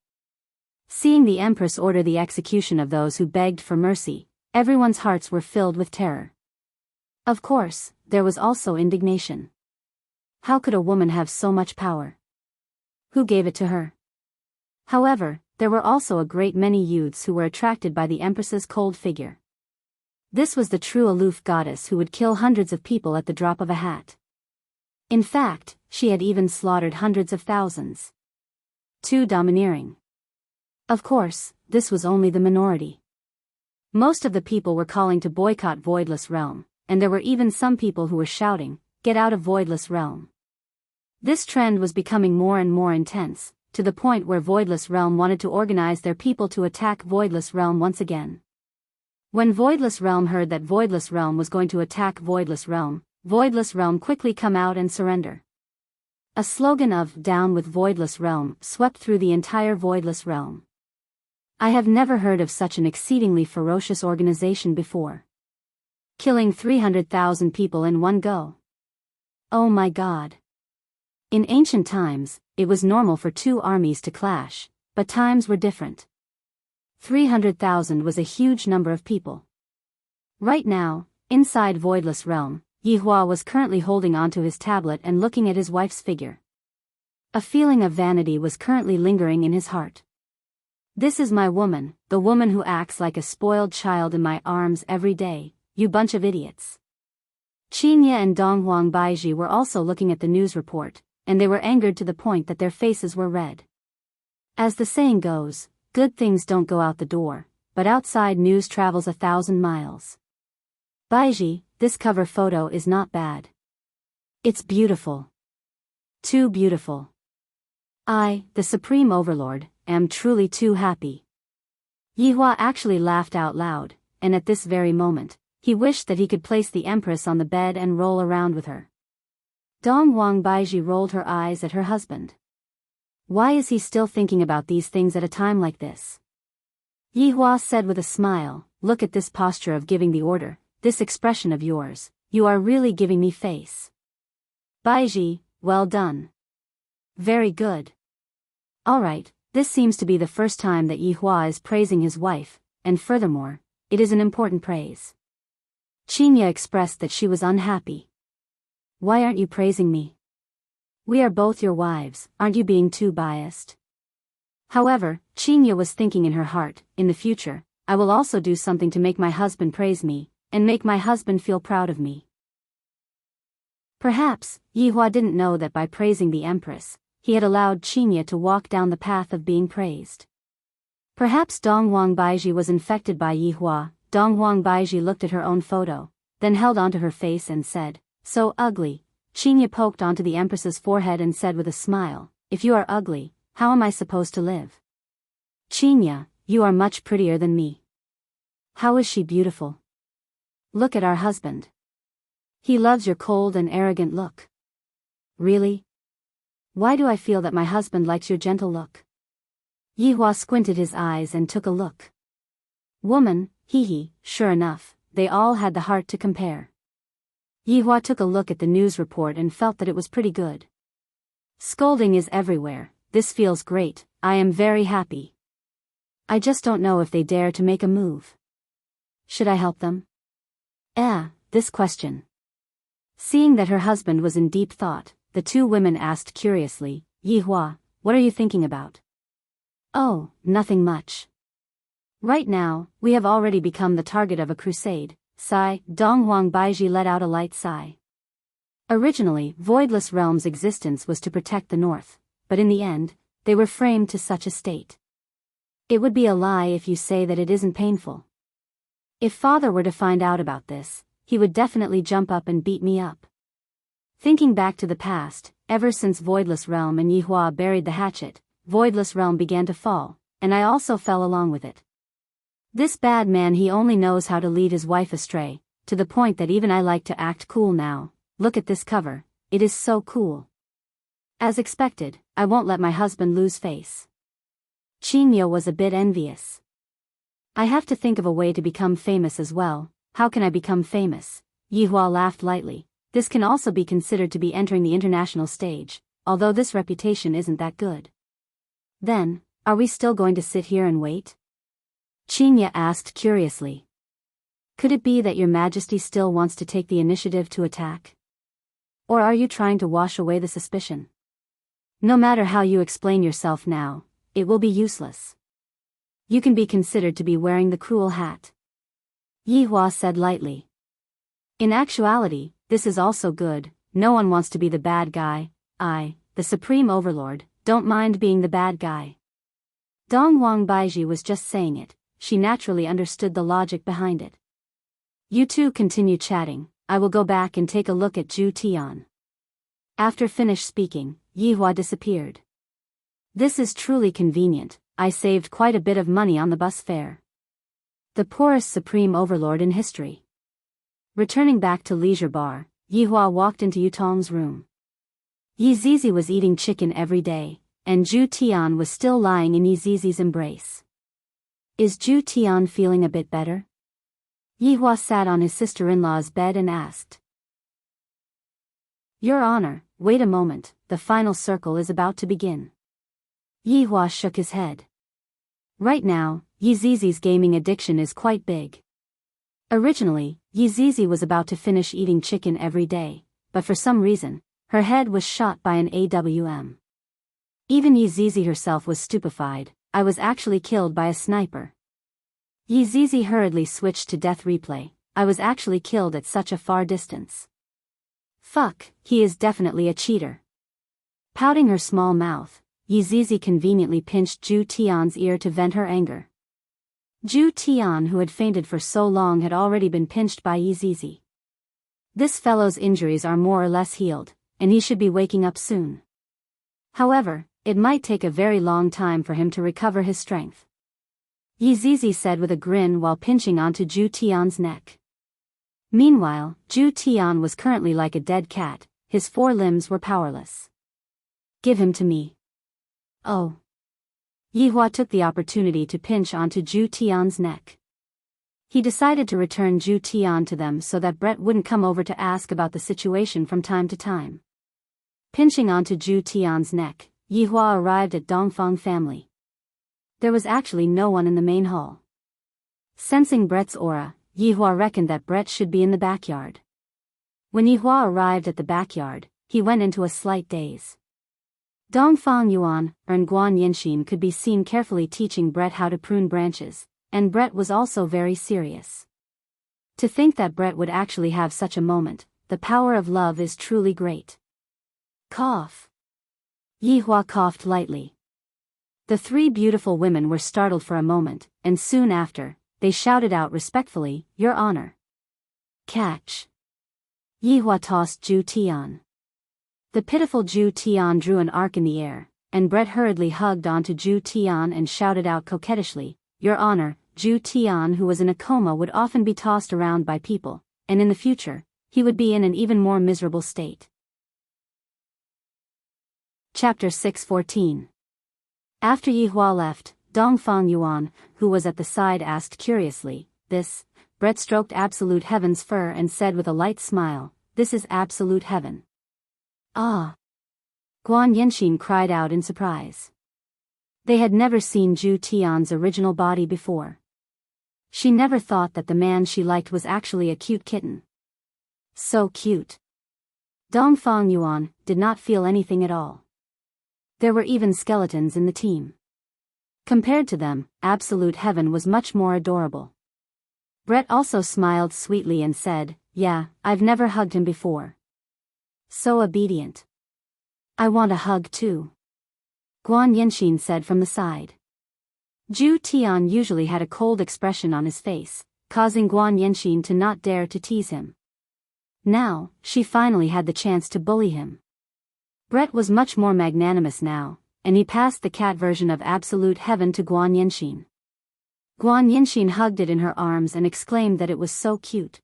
Seeing the Empress order the execution of those who begged for mercy, everyone's hearts were filled with terror. Of course, there was also indignation. How could a woman have so much power? Who gave it to her? However, there were also a great many youths who were attracted by the Empress's cold figure. This was the true aloof goddess who would kill hundreds of people at the drop of a hat. In fact, she had even slaughtered hundreds of thousands. Too domineering. Of course, this was only the minority. Most of the people were calling to boycott Voidless Realm, and there were even some people who were shouting, "Get out of Voidless Realm." This trend was becoming more and more intense, to the point where Voidless Realm wanted to organize their people to attack Voidless Realm once again. When Voidless Realm heard that Voidless Realm was going to attack Voidless Realm quickly come out and surrender. A slogan of "Down with Voidless Realm" swept through the entire Voidless Realm. I have never heard of such an exceedingly ferocious organization before. Killing 300,000 people in one go. Oh my god. In ancient times, it was normal for two armies to clash, but times were different. 300,000 was a huge number of people. Right now, inside Voidless Realm, Yihua was currently holding onto his tablet and looking at his wife's figure. A feeling of vanity was currently lingering in his heart. This is my woman, the woman who acts like a spoiled child in my arms every day, you bunch of idiots. Qinya and Donghuang Baiji were also looking at the news report, and they were angered to the point that their faces were red. As the saying goes, good things don't go out the door, but outside news travels 1,000 miles. Baiji, this cover photo is not bad. It's beautiful. Too beautiful. I, the Supreme Overlord, am truly too happy. Yihua actually laughed out loud, and at this very moment, he wished that he could place the Empress on the bed and roll around with her. Donghuang Baiji rolled her eyes at her husband. Why is he still thinking about these things at a time like this? Yihua said with a smile, look at this posture of giving the order, this expression of yours, you are really giving me face. Baiji, well done. Very good. Alright, this seems to be the first time that Yihua is praising his wife, and furthermore, it is an important praise. Qinya expressed that she was unhappy. Why aren't you praising me? We are both your wives, aren't you being too biased? However, Qinya was thinking in her heart, in the future, I will also do something to make my husband praise me, and make my husband feel proud of me. Perhaps, Yihua didn't know that by praising the Empress, he had allowed Qinya to walk down the path of being praised. Perhaps Donghuang Baiji was infected by Yihua. Donghuang Baiji looked at her own photo, then held onto her face and said, so ugly. Qinya poked onto the Empress's forehead and said with a smile, if you are ugly, how am I supposed to live? Qinya, you are much prettier than me. How is she beautiful? Look at our husband. He loves your cold and arrogant look. Really? Why do I feel that my husband likes your gentle look? Yihua squinted his eyes and took a look. Woman, hee, sure enough, they all had the heart to compare. Yihua took a look at the news report and felt that it was pretty good. Scolding is everywhere, this feels great, I am very happy. I just don't know if they dare to make a move. Should I help them? This question. Seeing that her husband was in deep thought, the two women asked curiously, Yihua, what are you thinking about? Oh, nothing much. Right now, we have already become the target of a crusade. Sigh. Donghuang Baiji let out a light sigh. Originally, Voidless Realm's existence was to protect the North, but in the end, they were framed to such a state. It would be a lie if you say that it isn't painful. If father were to find out about this, he would definitely jump up and beat me up. Thinking back to the past, ever since Voidless Realm and Yihua buried the hatchet, Voidless Realm began to fall, and I also fell along with it. This bad man, he only knows how to lead his wife astray, to the point that even I like to act cool now. Look at this cover, it is so cool. As expected, I won't let my husband lose face. Qinya was a bit envious. I have to think of a way to become famous as well. How can I become famous? Yihua laughed lightly. This can also be considered to be entering the international stage, although this reputation isn't that good. Then, are we still going to sit here and wait? Qinya asked curiously. Could it be that your majesty still wants to take the initiative to attack? Or are you trying to wash away the suspicion? No matter how you explain yourself now, it will be useless. You can be considered to be wearing the cruel hat. Yihua said lightly. In actuality, this is also good, no one wants to be the bad guy. I, the Supreme Overlord, don't mind being the bad guy. Donghuang Baiji was just saying it. She naturally understood the logic behind it. You two continue chatting, I will go back and take a look at Zhu Tian. After finished speaking, Yihua disappeared. This is truly convenient, I saved quite a bit of money on the bus fare. The poorest supreme overlord in history. Returning back to Leisure Bar, Yihua walked into Yutong's room. Yi Zizi was eating chicken every day, and Zhu Tian was still lying in Yi Zizi's embrace. Is Zhu Tian feeling a bit better? Yihua sat on his sister-in-law's bed and asked. Your Honor, wait a moment, the final circle is about to begin. Yihua shook his head. Right now, Yi Zizi's gaming addiction is quite big. Originally, Yi Zizi was about to finish eating chicken every day, but for some reason, her head was shot by an AWM. Even Yi Zizi herself was stupefied. I was actually killed by a sniper. Yi Zizi hurriedly switched to death replay. I was actually killed at such a far distance. Fuck, he is definitely a cheater. Pouting her small mouth, Yi Zizi conveniently pinched Zhu Tian's ear to vent her anger. Zhu Tian, who had fainted for so long, had already been pinched by Yi Zizi. This fellow's injuries are more or less healed, and he should be waking up soon. However, it might take a very long time for him to recover his strength. Yi Zizi said with a grin while pinching onto Zhu Tian's neck. Meanwhile, Zhu Tian was currently like a dead cat, his 4 limbs were powerless. Give him to me. Oh. Yihua took the opportunity to pinch onto Zhu Tian's neck. He decided to return Zhu Tian to them so that Brett wouldn't come over to ask about the situation from time to time. Pinching onto Zhu Tian's neck, Yihua arrived at Dongfang family. There was actually no one in the main hall. Sensing Brett's aura, Yihua reckoned that Brett should be in the backyard. When Yihua arrived at the backyard, he went into a slight daze. Dongfang Yuan, and Guan Yinxin could be seen carefully teaching Brett how to prune branches, and Brett was also very serious. To think that Brett would actually have such a moment, the power of love is truly great. Cough. Yihua coughed lightly. The 3 beautiful women were startled for a moment, and soon after, they shouted out respectfully, Your Honor. Catch. Yihua tossed Zhu Tian. The pitiful Zhu Tian drew an arc in the air, and Brett hurriedly hugged onto Zhu Tian and shouted out coquettishly, Your Honor. Zhu Tian, who was in a coma, would often be tossed around by people, and in the future, he would be in an even more miserable state. Chapter 614. After Yihua left, Dongfang Yuan, who was at the side, asked curiously, This? Brett stroked Absolute Heaven's fur and said with a light smile, This is Absolute Heaven. Ah! Guan Yinxin cried out in surprise. They had never seen Zhu Tian's original body before. She never thought that the man she liked was actually a cute kitten. So cute. Dongfang Yuan did not feel anything at all. There were even skeletons in the team. Compared to them, Absolute Heaven was much more adorable. Brett also smiled sweetly and said, Yeah, I've never hugged him before. So obedient. I want a hug too. Guan Yinxin said from the side. Zhu Tian usually had a cold expression on his face, causing Guan Yinxin to not dare to tease him. Now, she finally had the chance to bully him. Brett was much more magnanimous now, and he passed the cat version of Absolute Heaven to Guan Yinxin. Guan Yinxin hugged it in her arms and exclaimed that it was so cute.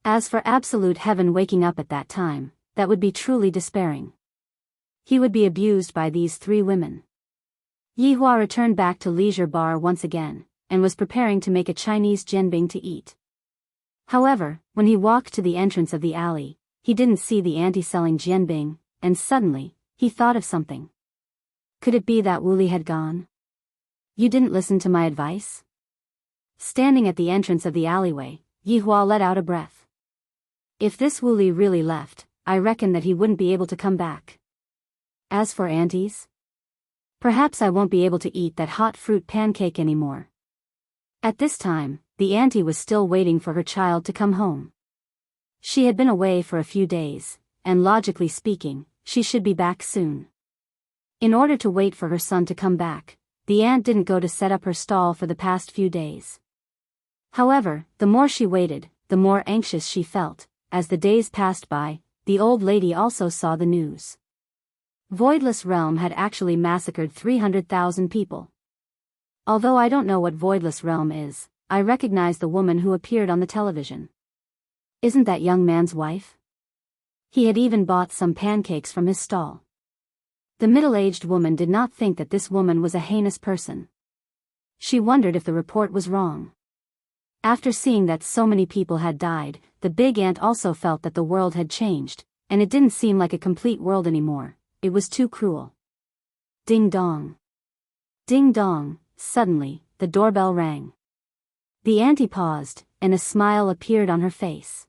As for Absolute Heaven waking up at that time, that would be truly despairing. He would be abused by these 3 women. Yihua returned back to Leisure Bar once again, and was preparing to make a Chinese jianbing to eat. However, when he walked to the entrance of the alley, he didn't see the auntie selling jianbing, and suddenly, he thought of something. Could it be that Wuli had gone? You didn't listen to my advice? Standing at the entrance of the alleyway, Yihua let out a breath. If this Wuli really left, I reckon that he wouldn't be able to come back. As for aunties, perhaps I won't be able to eat that hot fruit pancake anymore. At this time, the auntie was still waiting for her child to come home. She had been away for a few days, and logically speaking, she should be back soon. In order to wait for her son to come back, the aunt didn't go to set up her stall for the past few days. However, the more she waited, the more anxious she felt. As the days passed by, the old lady also saw the news. Voidless Realm had actually massacred 300,000 people. Although I don't know what Voidless Realm is, I recognized the woman who appeared on the television. Isn't that young man's wife? He had even bought some pancakes from his stall. The middle-aged woman did not think that this woman was a heinous person. She wondered if the report was wrong. After seeing that so many people had died, the big ant also felt that the world had changed, and it didn't seem like a complete world anymore. It was too cruel. Ding dong. Ding dong. Suddenly, the doorbell rang. The auntie paused, and a smile appeared on her face.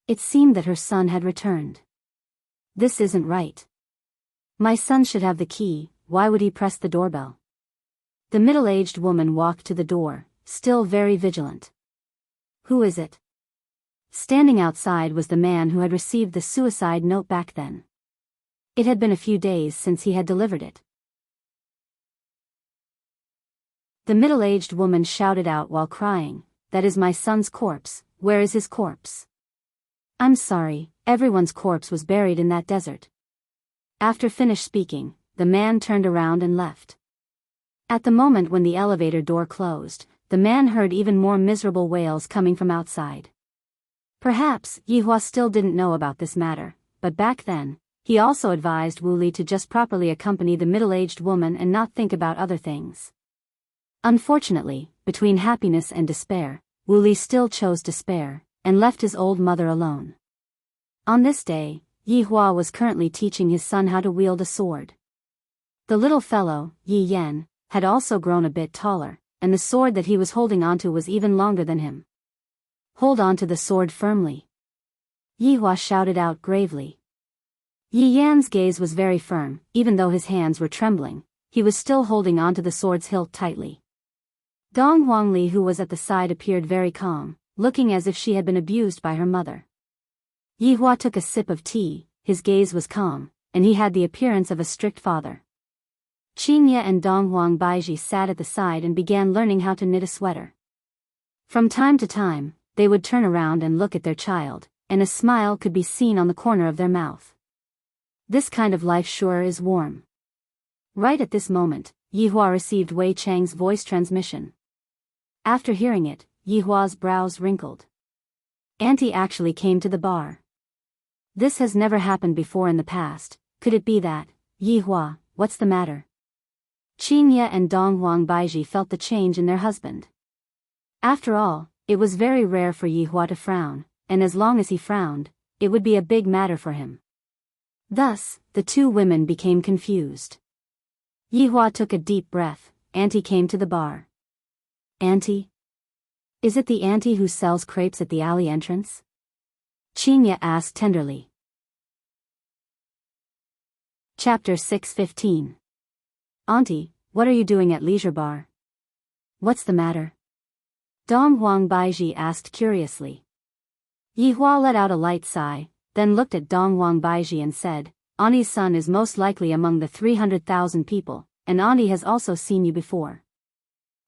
It seemed that her son had returned. This isn't right. My son should have the key, why would he press the doorbell? The middle-aged woman walked to the door, still very vigilant. Who is it? Standing outside was the man who had received the suicide note back then. It had been a few days since he had delivered it. The middle-aged woman shouted out while crying, "That is my son's corpse, where is his corpse?" "I'm sorry, everyone's corpse was buried in that desert." After finished speaking, the man turned around and left. At the moment when the elevator door closed, the man heard even more miserable wails coming from outside. Perhaps Yihua still didn't know about this matter, but back then, he also advised Wu Li to just properly accompany the middle-aged woman and not think about other things. Unfortunately, between happiness and despair, Wu Li still chose despair, and left his old mother alone. On this day, Yihua was currently teaching his son how to wield a sword. The little fellow, Yi Yan, had also grown a bit taller, and the sword that he was holding onto was even longer than him. "Hold on to the sword firmly," Yihua shouted out gravely. Yi Yan's gaze was very firm, even though his hands were trembling, he was still holding onto the sword's hilt tightly. Dong Huangli, who was at the side, appeared very calm, looking as if she had been abused by her mother. Yihua took a sip of tea, his gaze was calm, and he had the appearance of a strict father. Qingye and Donghuang Baiji sat at the side and began learning how to knit a sweater. From time to time, they would turn around and look at their child, and a smile could be seen on the corner of their mouth. This kind of life sure is warm. Right at this moment, Yihua received Wei Chang's voice transmission. After hearing it, Yihua's brows wrinkled. Auntie actually came to the bar. This has never happened before in the past. Could it be that, Yihua, what's the matter? Qingye and Donghuang Baiji felt the change in their husband. After all, it was very rare for Yihua to frown, and as long as he frowned, it would be a big matter for him. Thus, the two women became confused. Yihua took a deep breath. Auntie came to the bar. "Auntie? Is it the auntie who sells crepes at the alley entrance?" Qingye asked tenderly. Chapter 6:15. "Auntie, what are you doing at leisure bar? What's the matter?" Donghuang Baiji asked curiously. Yihua let out a light sigh, then looked at Donghuang Baiji and said, "Auntie's son is most likely among the 300,000 people, and Auntie has also seen you before."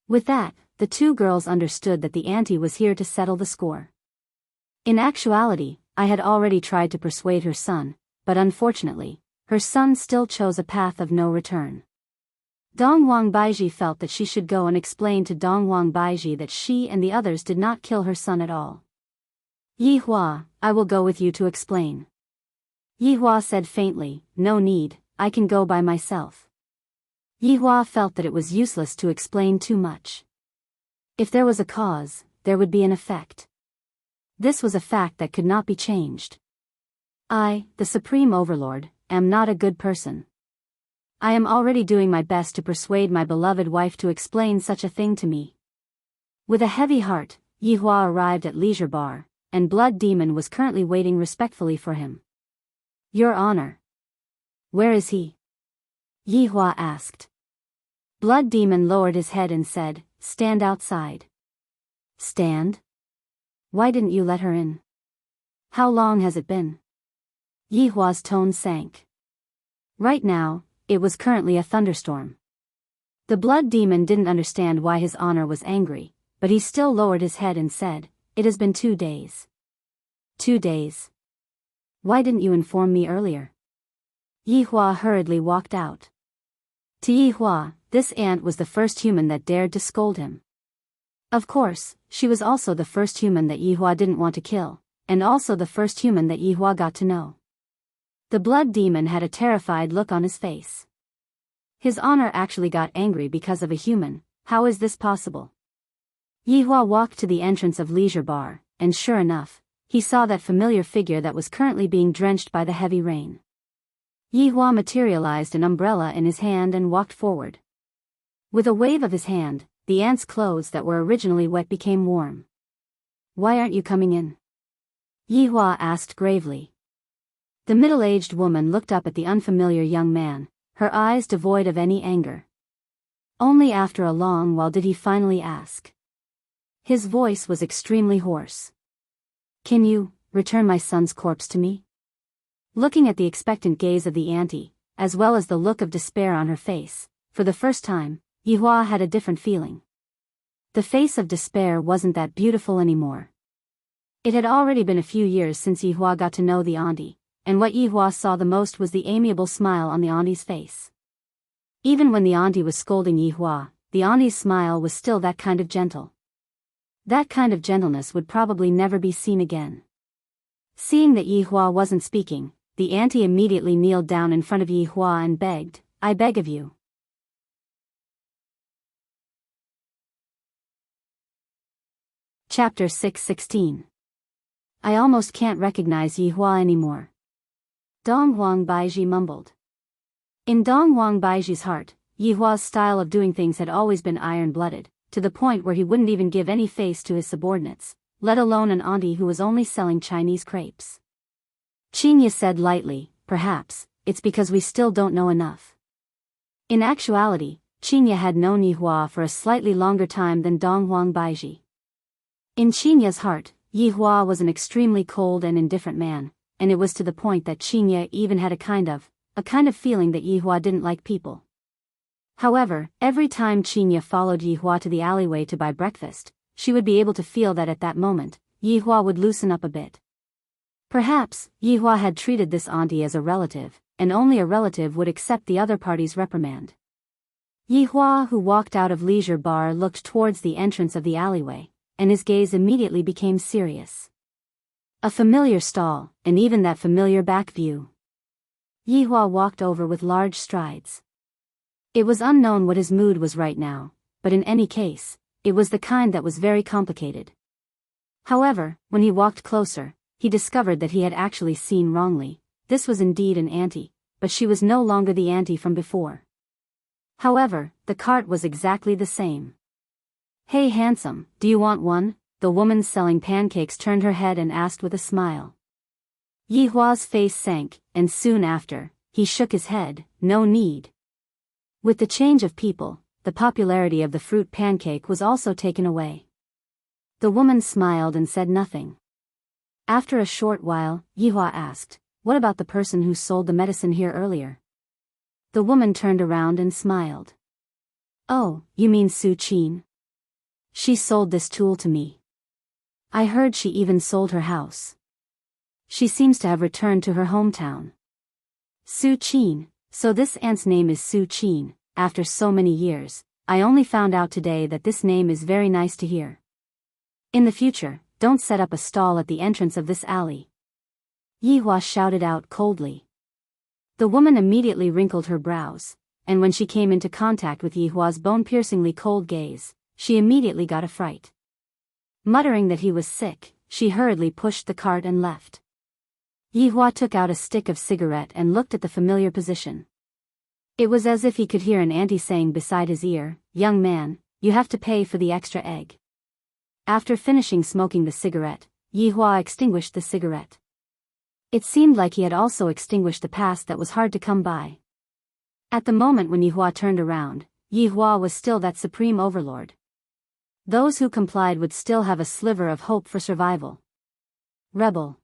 With that, the two girls understood that the auntie was here to settle the score. In actuality, I had already tried to persuade her son, but unfortunately, her son still chose a path of no return. Donghuang Baiji felt that she should go and explain to Donghuang Baiji that she and the others did not kill her son at all. "Yihua, I will go with you to explain." Yihua said faintly, "No need, I can go by myself." Yihua felt that it was useless to explain too much. If there was a cause, there would be an effect. This was a fact that could not be changed. I, the Supreme Overlord, am not a good person. I am already doing my best to persuade my beloved wife to explain such a thing to me. With a heavy heart, Yihua arrived at Leisure Bar, and Blood Demon was currently waiting respectfully for him. "Your Honor." "Where is he?" Yihua asked. Blood Demon lowered his head and said, "Stand outside." "Stand? Why didn't you let her in? How long has it been?" Yihua's tone sank. Right now, it was currently a thunderstorm. The Blood Demon didn't understand why his honor was angry, but he still lowered his head and said, "It has been 2 days. 2 days? Why didn't you inform me earlier?" Yihua hurriedly walked out. To Yihua, this ant was the first human that dared to scold him. Of course, she was also the first human that Yihua didn't want to kill, and also the first human that Yihua got to know. The blood demon had a terrified look on his face. His honor actually got angry because of a human. How is this possible? Yihua walked to the entrance of Leisure Bar, and sure enough, he saw that familiar figure that was currently being drenched by the heavy rain. Yihua materialized an umbrella in his hand and walked forward. With a wave of his hand, the ant's clothes that were originally wet became warm. "Why aren't you coming in?" Yihua asked gravely. The middle-aged woman looked up at the unfamiliar young man, her eyes devoid of any anger. Only after a long while did he finally ask. His voice was extremely hoarse. "Can you return my son's corpse to me?" Looking at the expectant gaze of the auntie, as well as the look of despair on her face, for the first time, Yihua had a different feeling. The face of despair wasn't that beautiful anymore. It had already been a few years since Yihua got to know the auntie, and what Yihua saw the most was the amiable smile on the auntie's face. Even when the auntie was scolding Yihua, the auntie's smile was still that kind of gentle. That kind of gentleness would probably never be seen again. Seeing that Yihua wasn't speaking, the auntie immediately kneeled down in front of Yihua and begged, "I beg of you." Chapter 6:16. I almost can't recognize Yihua anymore. Dong Huang Baiji mumbled. In Dong Huang Baiji's heart, Yihua's style of doing things had always been iron-blooded, to the point where he wouldn't even give any face to his subordinates, let alone an auntie who was only selling Chinese crepes. Qinya said lightly, "Perhaps, it's because we still don't know enough." In actuality, Qinya had known Yihua for a slightly longer time than Dong Huang Baiji. In Qinya's heart, Yihua was an extremely cold and indifferent man, and it was to the point that Qinya even had a kind of feeling that Yihua didn't like people. However, every time Qinya followed Yihua to the alleyway to buy breakfast, she would be able to feel that at that moment, Yihua would loosen up a bit. Perhaps, Yihua had treated this auntie as a relative, and only a relative would accept the other party's reprimand. Yihua, who walked out of Leisure Bar, looked towards the entrance of the alleyway, and his gaze immediately became serious. A familiar stall, and even that familiar back view. Yihua walked over with large strides. It was unknown what his mood was right now, but in any case, it was the kind that was very complicated. However, when he walked closer, he discovered that he had actually seen wrongly. This was indeed an auntie, but she was no longer the auntie from before. However, the cart was exactly the same. "Hey handsome, do you want one?" The woman selling pancakes turned her head and asked with a smile. Yihua's face sank, and soon after, he shook his head, "No need." With the change of people, the popularity of the fruit pancake was also taken away. The woman smiled and said nothing. After a short while, Yihua asked, "What about the person who sold the medicine here earlier?" The woman turned around and smiled. "Oh, you mean Su Qin? She sold this tool to me. I heard she even sold her house. She seems to have returned to her hometown." Su Qin, so this aunt's name is Su Qin. After so many years, I only found out today that this name is very nice to hear. In the future, don't set up a stall at the entrance of this alley. Yihua shouted out coldly. The woman immediately wrinkled her brows, and when she came into contact with Yihua's bone-piercingly cold gaze, she immediately got a fright. Muttering that he was sick, she hurriedly pushed the cart and left. Yihua took out a stick of cigarette and looked at the familiar position. It was as if he could hear an auntie saying beside his ear, "Young man, you have to pay for the extra egg." After finishing smoking the cigarette, Yihua extinguished the cigarette. It seemed like he had also extinguished the past that was hard to come by. At the moment when Yihua turned around, Yihua was still that supreme overlord. Those who complied would still have a sliver of hope for survival. Rebel.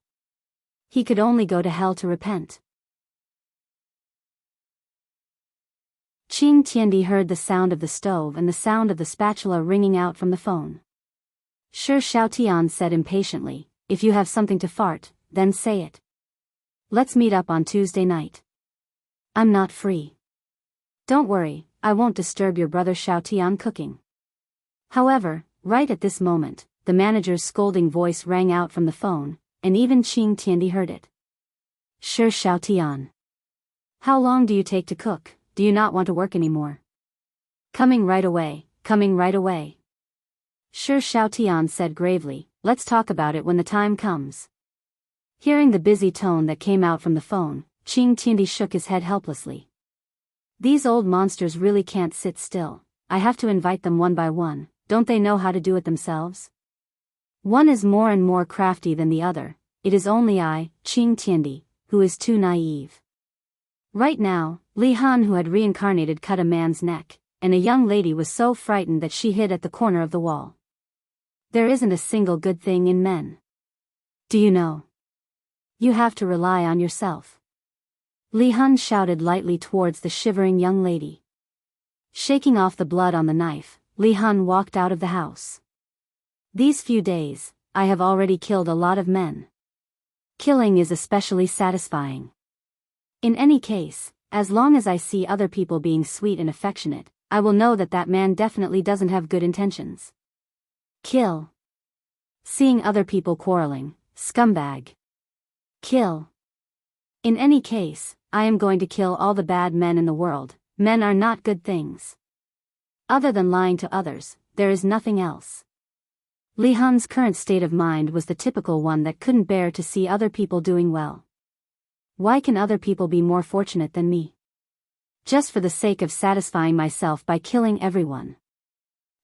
He could only go to hell to repent. Qing Tiandi heard the sound of the stove and the sound of the spatula ringing out from the phone. Sure, Xiaotian said impatiently, "If you have something to fart, then say it. Let's meet up on Tuesday night." "I'm not free." "Don't worry, I won't disturb your brother Xiaotian cooking." However, Right at this moment, the manager's scolding voice rang out from the phone, and even Qing Tiandi heard it. Shi Xiaotian. How long do you take to cook? Do you not want to work anymore? Coming right away, coming right away. Shi Xiaotian said gravely, let's talk about it when the time comes. Hearing the busy tone that came out from the phone, Qing Tiandi shook his head helplessly. These old monsters really can't sit still. I have to invite them one by one. Don't they know how to do it themselves? One is more and more crafty than the other. It is only I, Qing Tiandi, who is too naive. Right now, Li Han, who had reincarnated, cut a man's neck, and a young lady was so frightened that she hid at the corner of the wall. There isn't a single good thing in men. Do you know? You have to rely on yourself. Li Han shouted lightly towards the shivering young lady. Shaking off the blood on the knife, Li Han walked out of the house. These few days, I have already killed a lot of men. Killing is especially satisfying. In any case, as long as I see other people being sweet and affectionate, I will know that that man definitely doesn't have good intentions. Kill. Seeing other people quarreling, scumbag. Kill. In any case, I am going to kill all the bad men in the world. Men are not good things. Other than lying to others, there is nothing else. Li Han's current state of mind was the typical one that couldn't bear to see other people doing well. Why can other people be more fortunate than me? Just for the sake of satisfying myself by killing everyone.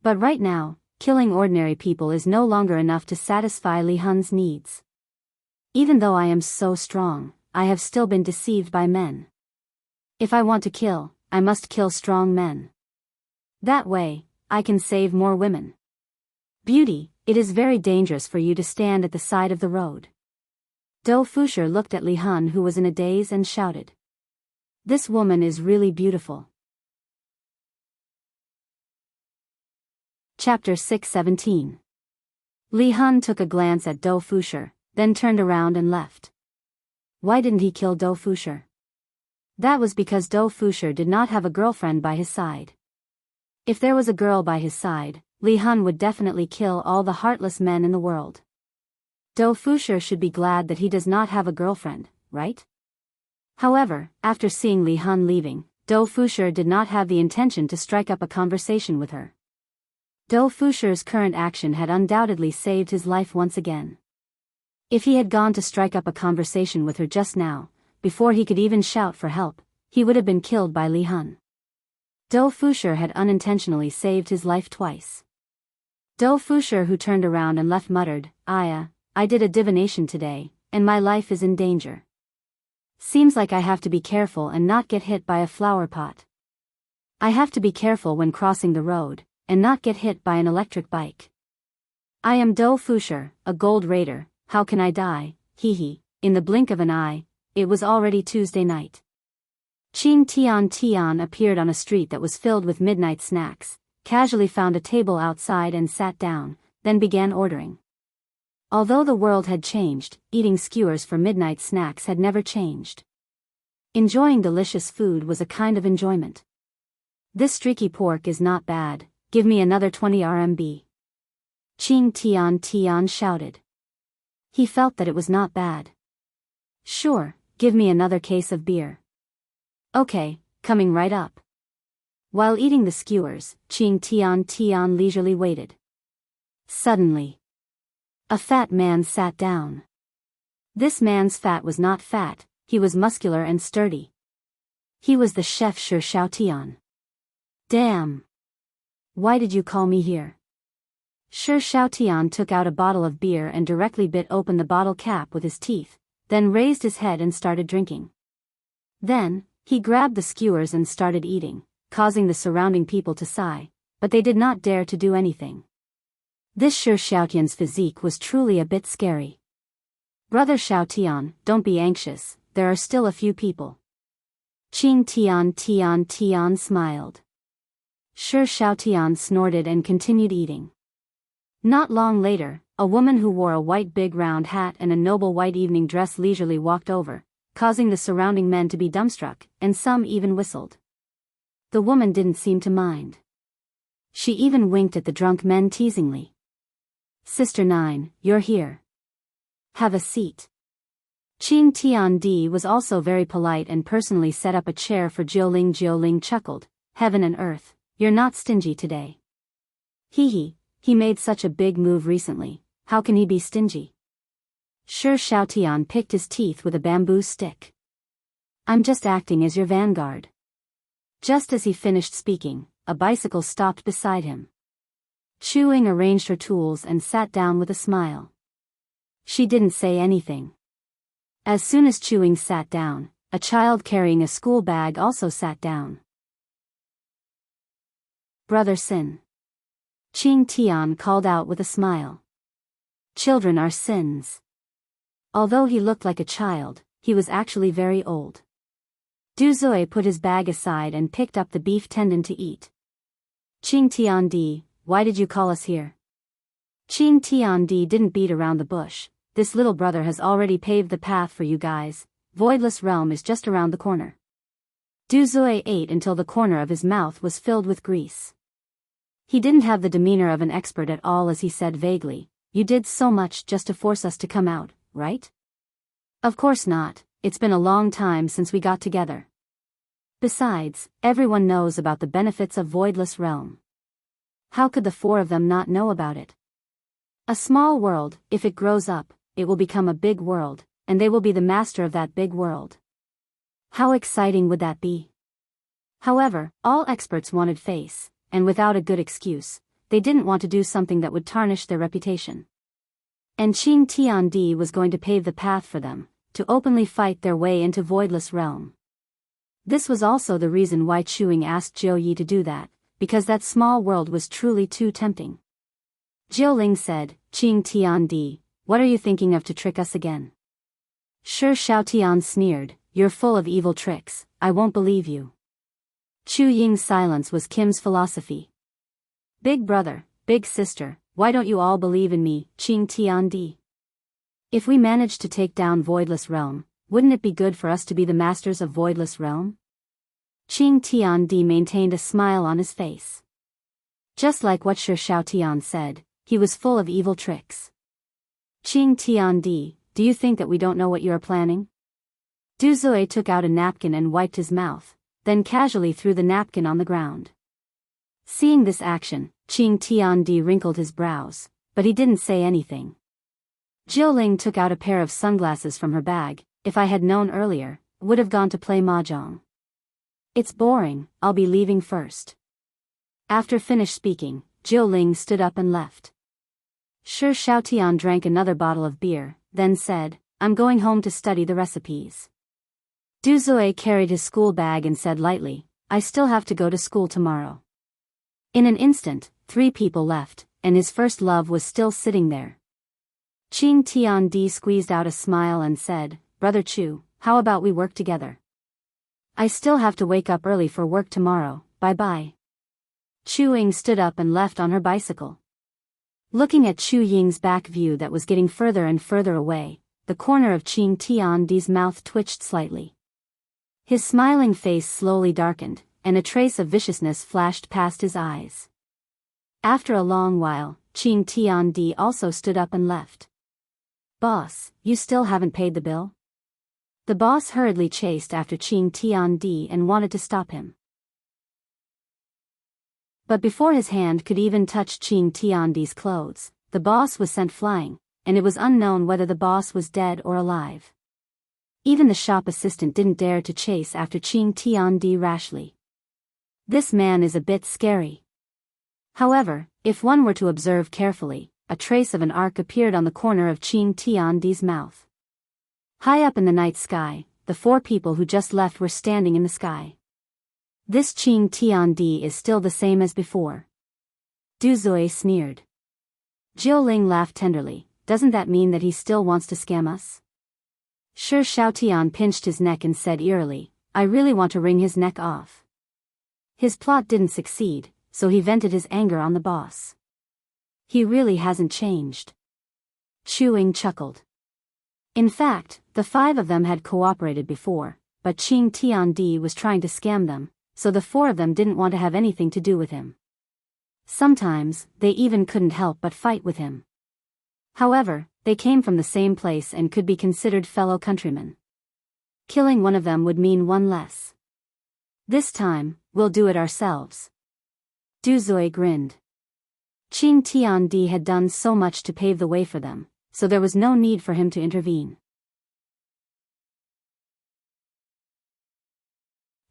But right now, killing ordinary people is no longer enough to satisfy Li Han's needs. Even though I am so strong, I have still been deceived by men. If I want to kill, I must kill strong men. That way, I can save more women. Beauty, it is very dangerous for you to stand at the side of the road. Dou Fusher looked at Li Han, who was in a daze, and shouted. This woman is really beautiful. Chapter 617. Li Han took a glance at Dou Fusher, then turned around and left. Why didn't he kill Dou Fusher? That was because Dou Fusher did not have a girlfriend by his side. If there was a girl by his side, Li Han would definitely kill all the heartless men in the world. Dou Fusher should be glad that he does not have a girlfriend, right? However, after seeing Li Han leaving, Dou Fusher did not have the intention to strike up a conversation with her. Dou Fusher's current action had undoubtedly saved his life once again. If he had gone to strike up a conversation with her just now, before he could even shout for help, he would have been killed by Li Han. Dou Fusher had unintentionally saved his life twice. Dou Fusher, who turned around and left, muttered, I did a divination today, and my life is in danger. Seems like I have to be careful and not get hit by a flower pot. I have to be careful when crossing the road, and not get hit by an electric bike. I am Dou Fusher, a gold raider. How can I die? Hee. In the blink of an eye, it was already Tuesday night. Qing Tian appeared on a street that was filled with midnight snacks, casually found a table outside and sat down, then began ordering. Although the world had changed, eating skewers for midnight snacks had never changed. Enjoying delicious food was a kind of enjoyment. This streaky pork is not bad, give me another 20 RMB. Qing Tian shouted. He felt that it was not bad. Sure, give me another case of beer. Okay, coming right up. While eating the skewers, Qing Tian leisurely waited. Suddenly, a fat man sat down. This man's fat was not fat, he was muscular and sturdy. He was the chef Shi Xiaotian. Damn! Why did you call me here? Shi Xiaotian took out a bottle of beer and directly bit open the bottle cap with his teeth, then raised his head and started drinking. Then, he grabbed the skewers and started eating, causing the surrounding people to sigh, but they did not dare to do anything. This Shi Xiaotian's physique was truly a bit scary. Brother Xiaotian, don't be anxious, there are still a few people. Qing Tian smiled. Shi Xiaotian snorted and continued eating. Not long later, a woman who wore a white big round hat and a noble white evening dress leisurely walked over, causing the surrounding men to be dumbstruck, and some even whistled. The woman didn't seem to mind. She even winked at the drunk men teasingly. Sister 9, you're here. Have a seat. Qing Tiandi was also very polite and personally set up a chair for Jiuling. Jiuling chuckled. Heaven and earth, you're not stingy today. He made such a big move recently, how can he be stingy? Shi Xiaotian picked his teeth with a bamboo stick. I'm just acting as your vanguard. Just as he finished speaking, a bicycle stopped beside him. Chu Ying arranged her tools and sat down with a smile. She didn't say anything. As soon as Chu Ying sat down, a child carrying a school bag also sat down. Brother Sin. Qing Tian called out with a smile. Children are sins. Although he looked like a child, he was actually very old. Du Zui put his bag aside and picked up the beef tendon to eat. Qing Tiandi, why did you call us here? Qing Tiandi didn't beat around the bush. This little brother has already paved the path for you guys. Voidless Realm is just around the corner. Du Zui ate until the corner of his mouth was filled with grease. He didn't have the demeanor of an expert at all as he said vaguely, you did so much just to force us to come out, right? Of course not, it's been a long time since we got together. Besides, everyone knows about the benefits of Voidless Realm. How could the four of them not know about it? A small world, if it grows up, it will become a big world, and they will be the master of that big world. How exciting would that be? However, all experts wanted face, and without a good excuse, they didn't want to do something that would tarnish their reputation. And Qing Tiandi was going to pave the path for them, to openly fight their way into Voidless Realm. This was also the reason why Chu Ying asked Jiu Yi to do that, because that small world was truly too tempting. Jiuling said, Qing Tiandi, what are you thinking of to trick us again? Shi Xiaotian sneered, you're full of evil tricks, I won't believe you. Chu Ying's silence was Kim's philosophy. Big brother, big sister, why don't you all believe in me, Qing Tiandi? If we manage to take down Voidless Realm, wouldn't it be good for us to be the masters of Voidless Realm? Qing Tiandi maintained a smile on his face. Just like what Shi Xiaotian said, he was full of evil tricks. Qing Tiandi, do you think that we don't know what you are planning? Du Zui took out a napkin and wiped his mouth, then casually threw the napkin on the ground. Seeing this action, Qing Tiandi wrinkled his brows, but he didn't say anything. Jiuling took out a pair of sunglasses from her bag. If I had known earlier, would have gone to play mahjong. It's boring, I'll be leaving first. After finished speaking, Jiuling stood up and left. Shi Xiaotian drank another bottle of beer, then said, I'm going home to study the recipes. Du Zui carried his school bag and said lightly, I still have to go to school tomorrow. In an instant, 3 people left, and his first love was still sitting there. Qing Tiandi squeezed out a smile and said, Brother Chu, how about we work together? I still have to wake up early for work tomorrow, bye-bye. Chu Ying stood up and left on her bicycle. Looking at Chu Ying's back view that was getting further and further away, the corner of Qing Tiandi's mouth twitched slightly. His smiling face slowly darkened, and a trace of viciousness flashed past his eyes. After a long while, Qing Tiandi also stood up and left. Boss, you still haven't paid the bill? The boss hurriedly chased after Qing Tiandi and wanted to stop him. But before his hand could even touch Qing Tiandi's clothes, the boss was sent flying, and it was unknown whether the boss was dead or alive. Even the shop assistant didn't dare to chase after Qing Tiandi rashly. This man is a bit scary. However, if one were to observe carefully, a trace of an arc appeared on the corner of Qing Tiandi's mouth. High up in the night sky, the 4 people who just left were standing in the sky. This Qing Tiandi is still the same as before. Du Zui sneered. Jiuling laughed tenderly, doesn't that mean that he still wants to scam us? Shi Xiaotian pinched his neck and said eerily, I really want to wring his neck off. His plot didn't succeed, so he vented his anger on the boss. He really hasn't changed. Chu Ying chuckled. In fact, the 5 of them had cooperated before, but Qing Tiandi was trying to scam them, so the 4 of them didn't want to have anything to do with him. Sometimes, they even couldn't help but fight with him. However, they came from the same place and could be considered fellow countrymen. Killing one of them would mean one less. This time, we'll do it ourselves. Du Zui grinned. Qing Tiandi had done so much to pave the way for them, so there was no need for him to intervene.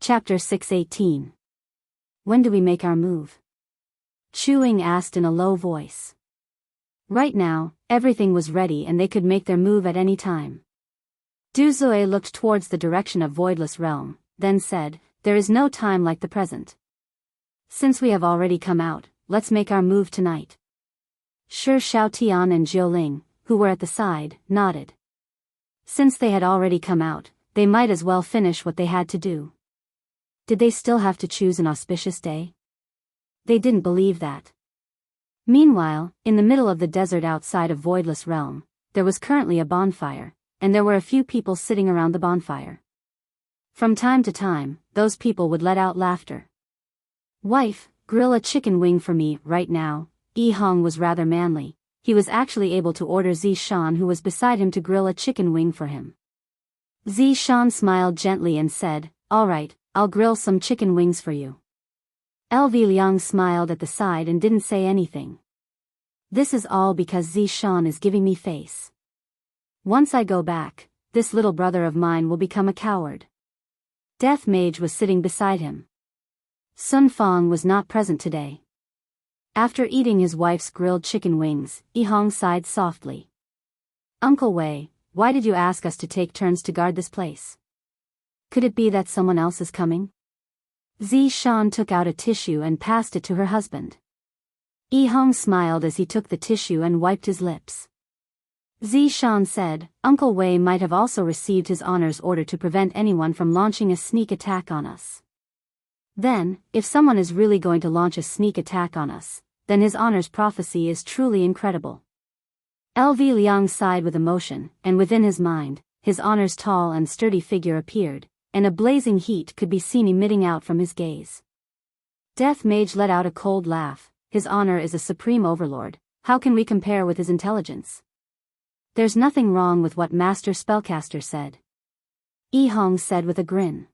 Chapter 618. When do we make our move? Chu Ying asked in a low voice. Right now, everything was ready and they could make their move at any time. Du Zui looked towards the direction of Voidless Realm, then said, "There is no time like the present. Since we have already come out, let's make our move tonight." Shi Xiaotian and Jiuling, who were at the side, nodded. Since they had already come out, they might as well finish what they had to do. Did they still have to choose an auspicious day? They didn't believe that. Meanwhile, in the middle of the desert outside of Voidless Realm, there was currently a bonfire, and there were a few people sitting around the bonfire. From time to time, those people would let out laughter. "Wife, grill a chicken wing for me right now." Yi Hong was rather manly. He was actually able to order Zi Shan, who was beside him, to grill a chicken wing for him. Zi Shan smiled gently and said, "All right, I'll grill some chicken wings for you." LV Liang smiled at the side and didn't say anything. This is all because Zi Shan is giving me face. Once I go back, this little brother of mine will become a coward. Death Mage was sitting beside him. Sun Fang was not present today. After eating his wife's grilled chicken wings, Yi Hong sighed softly. "Uncle Wei, why did you ask us to take turns to guard this place? Could it be that someone else is coming?" Zi Shan took out a tissue and passed it to her husband. Yi Hong smiled as he took the tissue and wiped his lips. Zi Shan said, "Uncle Wei might have also received his honor's order to prevent anyone from launching a sneak attack on us. Then, if someone is really going to launch a sneak attack on us, then his honor's prophecy is truly incredible." LV Liang sighed with emotion, and within his mind, his honor's tall and sturdy figure appeared, and a blazing heat could be seen emitting out from his gaze. Death Mage let out a cold laugh. "His honor is a supreme overlord. How can we compare with his intelligence?" "There's nothing wrong with what Master Spellcaster said," Yi Hong said with a grin.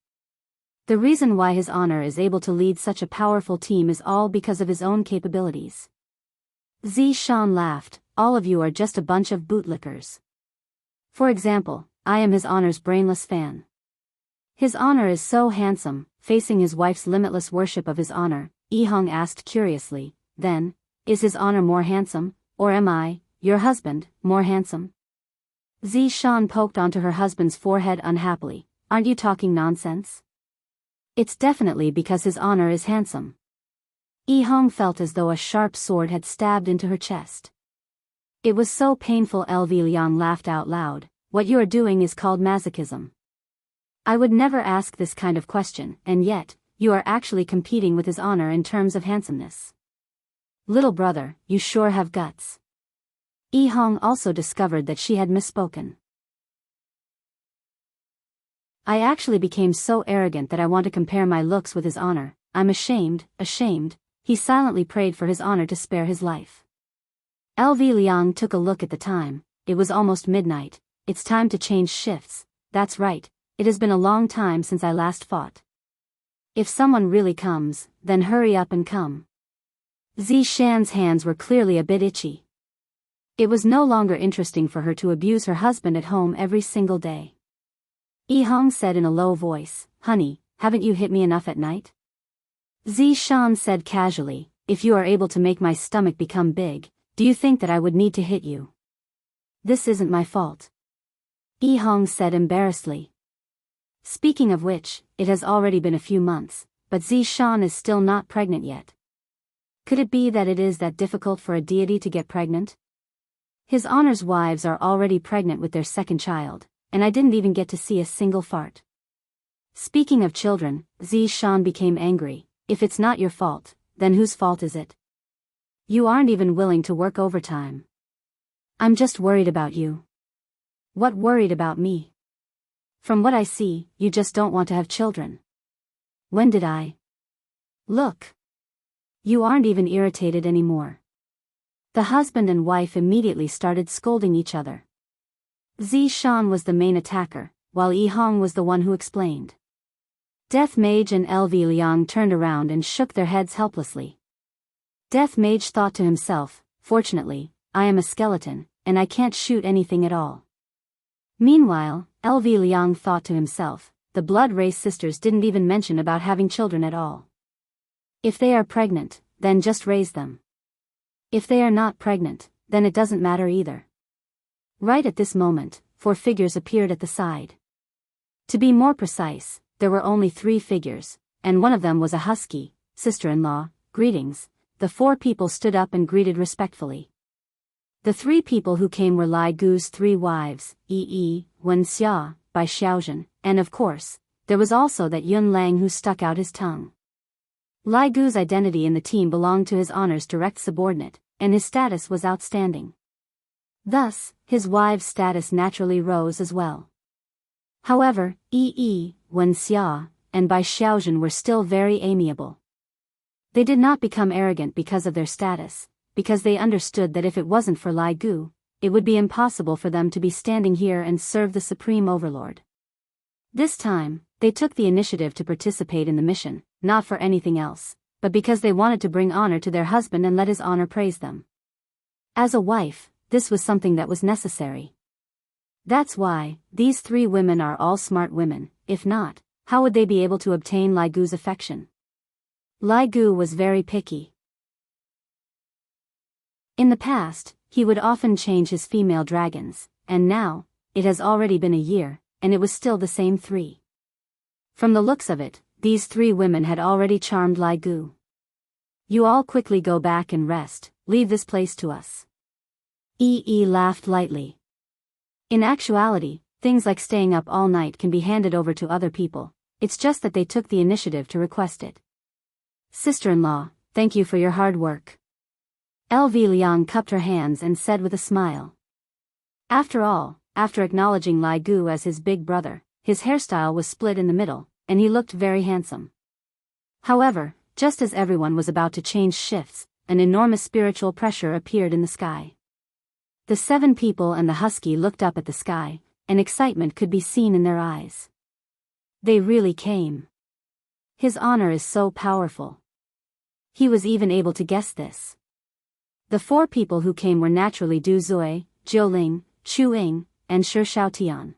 "The reason why his honor is able to lead such a powerful team is all because of his own capabilities." Zi Shan laughed. "All of you are just a bunch of bootlickers. For example, I am his honor's brainless fan. His honor is so handsome." Facing his wife's limitless worship of his honor, Yi Hong asked curiously, "Then, is his honor more handsome, or am I, your husband, more handsome?" Zi Shan poked onto her husband's forehead unhappily. "Aren't you talking nonsense? It's definitely because his honor is handsome." Yi Hong felt as though a sharp sword had stabbed into her chest. It was so painful. LV Liang laughed out loud. "What you are doing is called masochism. I would never ask this kind of question, and yet, you are actually competing with his honor in terms of handsomeness. Little brother, you sure have guts." Yi Hong also discovered that she had misspoken. "I actually became so arrogant that I want to compare my looks with his honor. I'm ashamed." He silently prayed for his honor to spare his life. LV Liang took a look at the time. It was almost midnight. "It's time to change shifts." "That's right. It has been a long time since I last fought. If someone really comes, then hurry up and come." Zi Shan's hands were clearly a bit itchy. It was no longer interesting for her to abuse her husband at home every single day. Yi Hong said in a low voice, "Honey, haven't you hit me enough at night?" Zi Shan said casually, "If you are able to make my stomach become big, do you think that I would need to hit you?" "This isn't my fault," Yi Hong said embarrassedly. Speaking of which, it has already been a few months, but Zi Shan is still not pregnant yet. Could it be that it is that difficult for a deity to get pregnant? His honor's wives are already pregnant with their second child, and I didn't even get to see a single fart. Speaking of children, Zi Shan became angry. "If it's not your fault, then whose fault is it? You aren't even willing to work overtime. I'm just worried about you." "What worried about me? From what I see, you just don't want to have children." "When did I?" "Look." You aren't even irritated anymore." The husband and wife immediately started scolding each other. Zishan was the main attacker, while Yi Hong was the one who explained. Death Mage and LV Liang turned around and shook their heads helplessly. Death Mage thought to himself, "Fortunately, I am a skeleton, and I can't shoot anything at all." Meanwhile, LV Liang thought to himself, "The blood race sisters didn't even mention about having children at all. If they are pregnant, then just raise them. If they are not pregnant, then it doesn't matter either." Right at this moment, 4 figures appeared at the side. To be more precise, there were only 3 figures, and one of them was a husky, sister-in-law. "Greetings." The 4 people stood up and greeted respectfully. The 3 people who came were Lai Gu's 3 wives, Yi, Wen Xia, Bai Xiaozhen, and of course, there was also that Yun Lang who stuck out his tongue. Lai Gu's identity in the team belonged to his honor's direct subordinate, and his status was outstanding. Thus, his wives' status naturally rose as well. However, Yi, Wen Xia, and Bai Xiaozhen were still very amiable. They did not become arrogant because of their status, because they understood that if it wasn't for Lai Gu, it would be impossible for them to be standing here and serve the Supreme Overlord. This time, they took the initiative to participate in the mission, not for anything else, but because they wanted to bring honor to their husband and let his honor praise them. As a wife, this was something that was necessary. That's why, these 3 women are all smart women. If not, how would they be able to obtain Lai Gu's affection? Lai Gu was very picky. In the past, he would often change his female dragons, and now, it has already been a year, and it was still the same 3. From the looks of it, these 3 women had already charmed Lai Gu. "You all quickly go back and rest, leave this place to us." Yi laughed lightly. In actuality, things like staying up all night can be handed over to other people, it's just that they took the initiative to request it. "Sister-in-law, thank you for your hard work." LV Liang cupped her hands and said with a smile. After all, after acknowledging Lai Gu as his big brother, his hairstyle was split in the middle, and he looked very handsome. However, just as everyone was about to change shifts, an enormous spiritual pressure appeared in the sky. The 7 people and the husky looked up at the sky, and excitement could be seen in their eyes. They really came. His honor is so powerful. He was even able to guess this. The 4 people who came were naturally Du Zui, Jiuling, Chu Ying, and Shi Shaotian.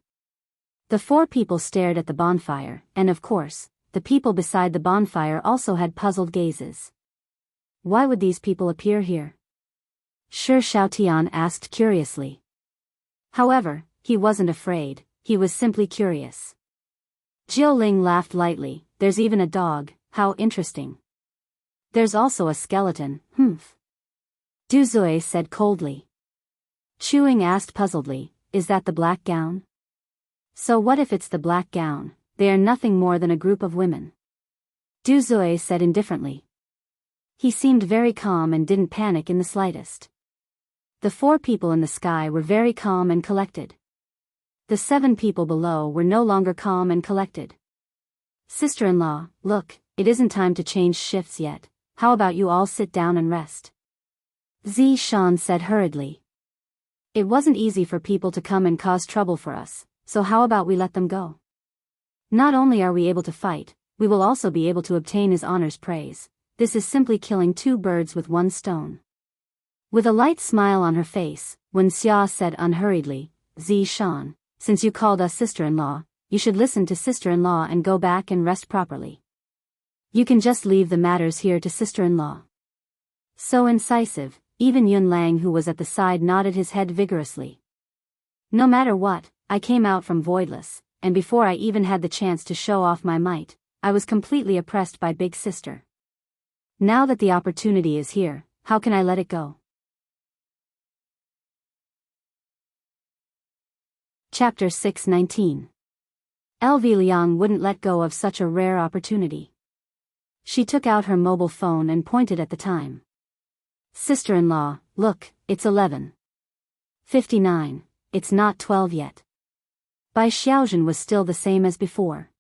The 4 people stared at the bonfire, and of course, the people beside the bonfire also had puzzled gazes. Why would these people appear here? Shi Shaotian asked curiously. However, he wasn't afraid, he was simply curious. Jiuling laughed lightly. "There's even a dog, how interesting." "There's also a skeleton, humph." Du Zui said coldly. Chu Ying asked puzzledly, "Is that the black gown?" "So what if it's the black gown? They are nothing more than a group of women." Du Zui said indifferently. He seemed very calm and didn't panic in the slightest. The 4 people in the sky were very calm and collected. The 7 people below were no longer calm and collected. "Sister-in-law, look, it isn't time to change shifts yet, how about you all sit down and rest?" Zishan said hurriedly. "It wasn't easy for people to come and cause trouble for us, so how about we let them go? Not only are we able to fight, we will also be able to obtain his honor's praise. This is simply killing 2 birds with 1 stone." With a light smile on her face, Wen Xia said unhurriedly, "Zishan, since you called us sister-in-law, you should listen to sister-in-law and go back and rest properly. You can just leave the matters here to sister-in-law." So incisive, even Yun Lang who was at the side nodded his head vigorously. "No matter what, I came out from Voidless, and before I even had the chance to show off my might, I was completely oppressed by Big Sister. Now that the opportunity is here, how can I let it go?" Chapter 619. LV Liang wouldn't let go of such a rare opportunity. She took out her mobile phone and pointed at the time. "Sister-in-law, look, it's 11:59, it's not 12 yet." Bai Xiaozhen was still the same as before.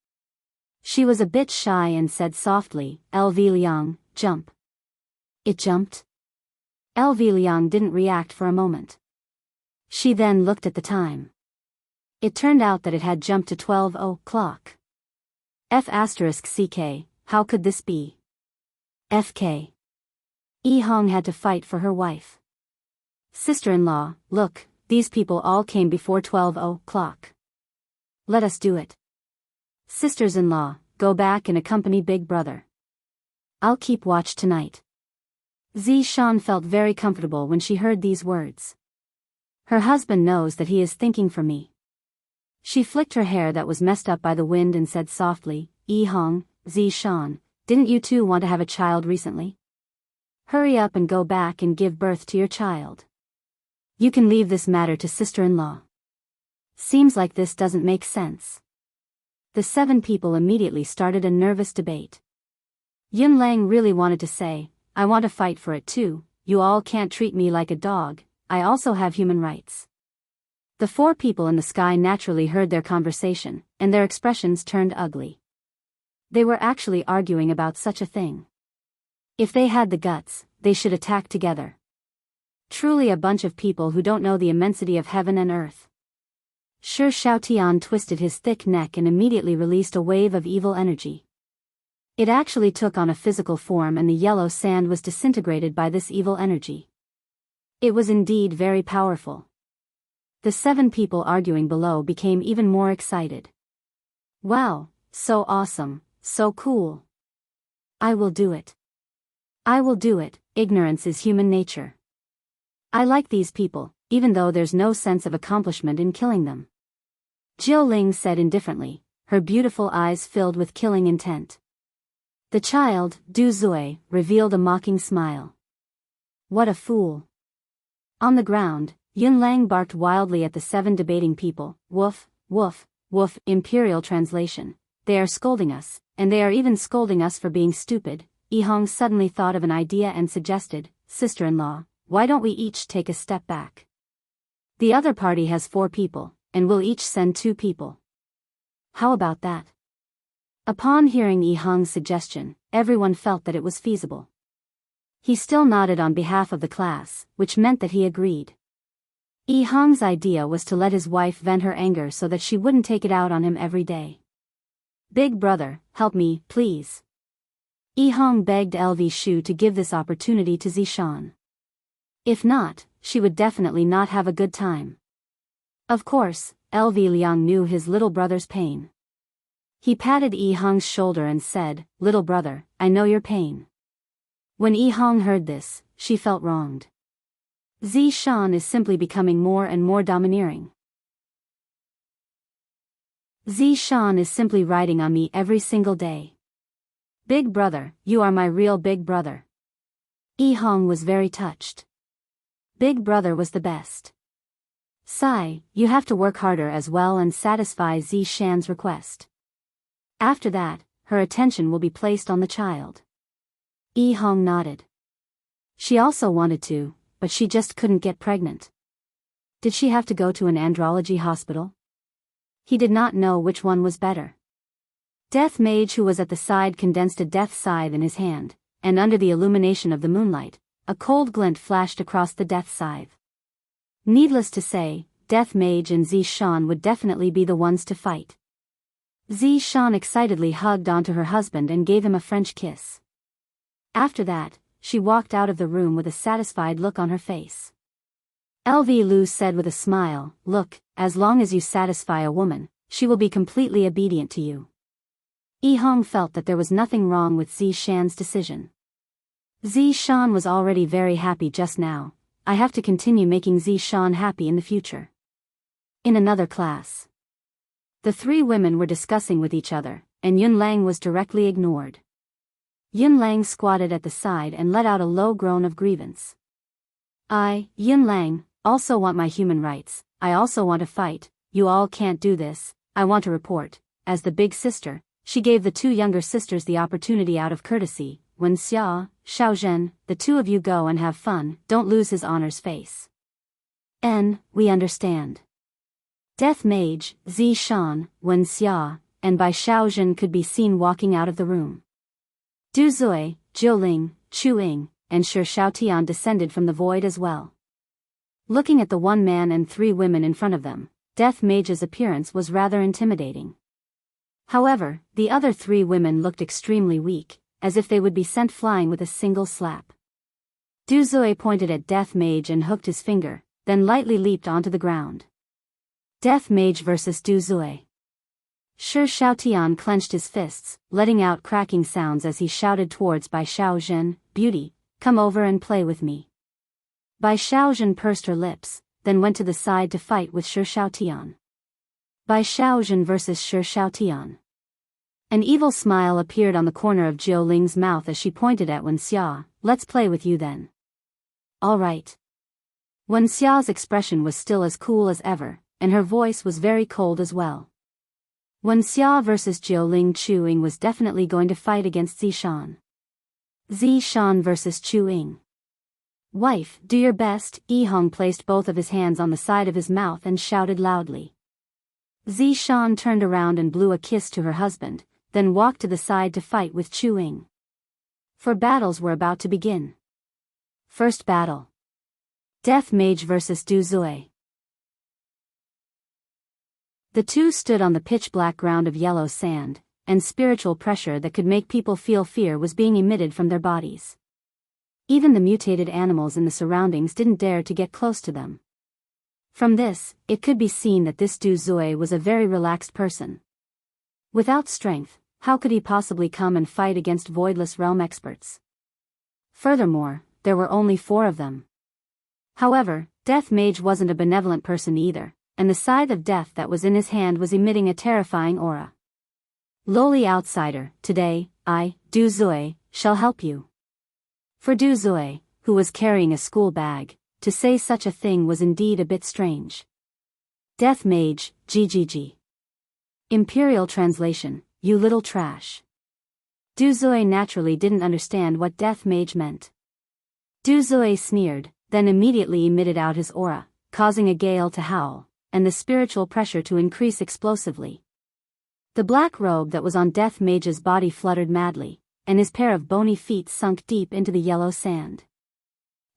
She was a bit shy and said softly, "LV Liang, jump." It jumped? LV Liang didn't react for a moment. She then looked at the time. It turned out that it had jumped to 12 o'clock. F***ck, how could this be? FK. Yi Hong had to fight for her wife. Sister-in-law, look, these people all came before 12 o'clock. Let us do it. Sisters-in-law, go back and accompany Big Brother. I'll keep watch tonight. Zishan felt very comfortable when she heard these words. Her husband knows that he is thinking for me. She flicked her hair that was messed up by the wind and said softly, Yi Hong, Zishan, didn't you two want to have a child recently? Hurry up and go back and give birth to your child. You can leave this matter to sister-in-law. Seems like this doesn't make sense. The 7 people immediately started a nervous debate. Yun Lang really wanted to say, I want to fight for it too, you all can't treat me like a dog, I also have human rights. The 4 people in the sky naturally heard their conversation, and their expressions turned ugly. They were actually arguing about such a thing. If they had the guts, they should attack together. Truly a bunch of people who don't know the immensity of heaven and earth. Shi Xiaotian twisted his thick neck and immediately released a wave of evil energy. It actually took on a physical form and the yellow sand was disintegrated by this evil energy. It was indeed very powerful. The 7 people arguing below became even more excited. Wow, so awesome, so cool. I will do it. I will do it, ignorance is human nature. I like these people, even though there's no sense of accomplishment in killing them. Jill Ling said indifferently, her beautiful eyes filled with killing intent. The child, Du Zui, revealed a mocking smile. What a fool. On the ground, Yun Lang barked wildly at the 7 debating people, woof, woof, woof, Imperial translation. They are scolding us, and they are even scolding us for being stupid. Yi Hong suddenly thought of an idea and suggested, sister-in-law, why don't we each take a step back? The other party has 4 people, and we'll each send 2 people. How about that? Upon hearing Yi Hong's suggestion, everyone felt that it was feasible. He still nodded on behalf of the class, which meant that he agreed. Yi Hong's idea was to let his wife vent her anger so that she wouldn't take it out on him every day. Big Brother, help me, please. Yi Hong begged LV Shu to give this opportunity to Zishan. If not, she would definitely not have a good time. Of course, LV Liang knew his little brother's pain. He patted Yi Hong's shoulder and said, Little brother, I know your pain. When Yi Hong heard this, she felt wronged. Zishan is simply becoming more and more domineering. Zishan is simply riding on me every single day. Big brother, you are my real big brother. Yi Hong was very touched. Big brother was the best. Sai, you have to work harder as well and satisfy Zishan's request. After that, her attention will be placed on the child. Yi Hong nodded. She also wanted to, but she just couldn't get pregnant. Did she have to go to an andrology hospital? He did not know which one was better. Death Mage, who was at the side, condensed a death scythe in his hand, and under the illumination of the moonlight, a cold glint flashed across the death scythe. Needless to say, Death Mage and Zishan would definitely be the ones to fight. Zishan excitedly hugged onto her husband and gave him a French kiss. After that, she walked out of the room with a satisfied look on her face. LV Lu said with a smile, Look, as long as you satisfy a woman, she will be completely obedient to you. Yi Hong felt that there was nothing wrong with Zishan's decision. Zishan was already very happy just now. I have to continue making Zishan happy in the future. In another class, the 3 women were discussing with each other, and Yun Lang was directly ignored. Yun Lang squatted at the side and let out a low groan of grievance. I, Yun Lang, also want my human rights. I also want to fight. You all can't do this. I want to report. As the big sister, she gave the 2 younger sisters the opportunity out of courtesy. Wen Xia, Xiaozhen, the 2 of you go and have fun, don't lose his honor's face. We understand. Death Mage, Zishan, Wen Xia, and Bai Xiaozhen could be seen walking out of the room. Du Zui, Jiu Ling, Chu Ying, and Shi Shaotian descended from the void as well. Looking at the one man and three women in front of them, Death Mage's appearance was rather intimidating. However, the other three women looked extremely weak, as if they would be sent flying with a single slap. Du Zui pointed at Death Mage and hooked his finger, then lightly leaped onto the ground. Death Mage vs. Du Zui. Shi Shaotian clenched his fists, letting out cracking sounds as he shouted towards Bai Xiaozhen, "Beauty, come over and play with me." Bai Xiaozhen pursed her lips, then went to the side to fight with Shi Shaotian. Bai Xiaozhen vs. Shi Shaotian. An evil smile appeared on the corner of Jiu Ling's mouth as she pointed at Wen Xia. "Let's play with you then." "All right." Wen Xia's expression was still as cool as ever, and her voice was very cold as well. Wen Xia vs. Jiu Ling. Chu Ying was definitely going to fight against Zishan. Zishan vs. Chu Ying. "Wife, do your best." Yi Hong placed both of his hands on the side of his mouth and shouted loudly. Zishan turned around and blew a kiss to her husband, then walked to the side to fight with Chu Ying. For battles were about to begin. First battle. Death Mage vs. Du Zui. The two stood on the pitch-black ground of yellow sand, and spiritual pressure that could make people feel fear was being emitted from their bodies. Even the mutated animals in the surroundings didn't dare to get close to them. From this, it could be seen that this Du Zui was a very relaxed person. Without strength, how could he possibly come and fight against Voidless Realm experts? Furthermore, there were only 4 of them. However, Death Mage wasn't a benevolent person either, and the scythe of death that was in his hand was emitting a terrifying aura. "Lowly outsider, today, I, Du Zui, shall help you." For Du Zui, who was carrying a school bag, to say such a thing was indeed a bit strange. Death Mage, GGG. Imperial translation, "You little trash." Du Zui naturally didn't understand what Death Mage meant. Du Zui sneered, then immediately emitted out his aura, causing a gale to howl, and the spiritual pressure to increase explosively. The black robe that was on Death Mage's body fluttered madly, and his pair of bony feet sunk deep into the yellow sand.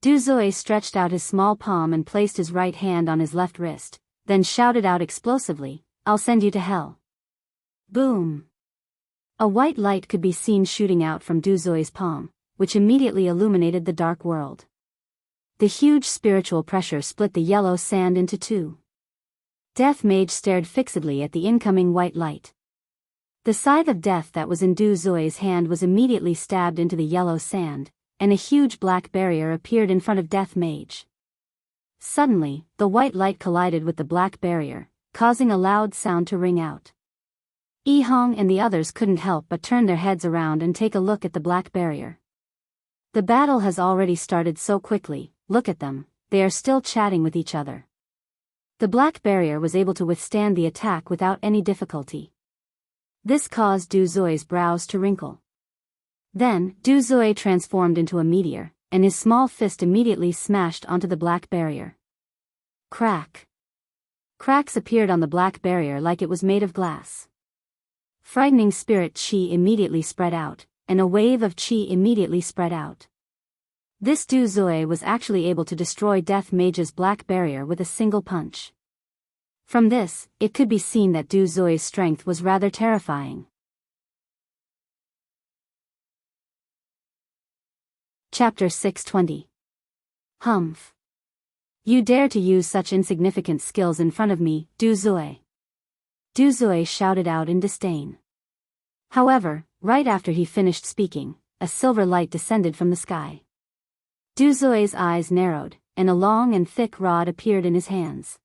Du Zui stretched out his small palm and placed his right hand on his left wrist, then shouted out explosively, "I'll send you to hell." Boom! A white light could be seen shooting out from Du Zui's palm, which immediately illuminated the dark world. The huge spiritual pressure split the yellow sand into 2. Death Mage stared fixedly at the incoming white light. The scythe of death that was in Du Zui's hand was immediately stabbed into the yellow sand, and a huge black barrier appeared in front of Death Mage. Suddenly, the white light collided with the black barrier, causing a loud sound to ring out. Yi Hong and the others couldn't help but turn their heads around and take a look at the black barrier. The battle has already started so quickly, look at them, they are still chatting with each other. The black barrier was able to withstand the attack without any difficulty. This caused Du Zui's brows to wrinkle. Then, Du Zui transformed into a meteor, and his small fist immediately smashed onto the black barrier. Crack! Cracks appeared on the black barrier like it was made of glass. Frightening spirit chi immediately spread out, and a wave of chi immediately spread out. This Du Zui was actually able to destroy Death Mage's black barrier with a single punch. From this, it could be seen that Du Zui's strength was rather terrifying. Chapter 620. Humph. You dare to use such insignificant skills in front of me, Du Zui. Du Zui shouted out in disdain. However, right after he finished speaking, a silver light descended from the sky. Du Zui's eyes narrowed, and a long and thick rod appeared in his hands.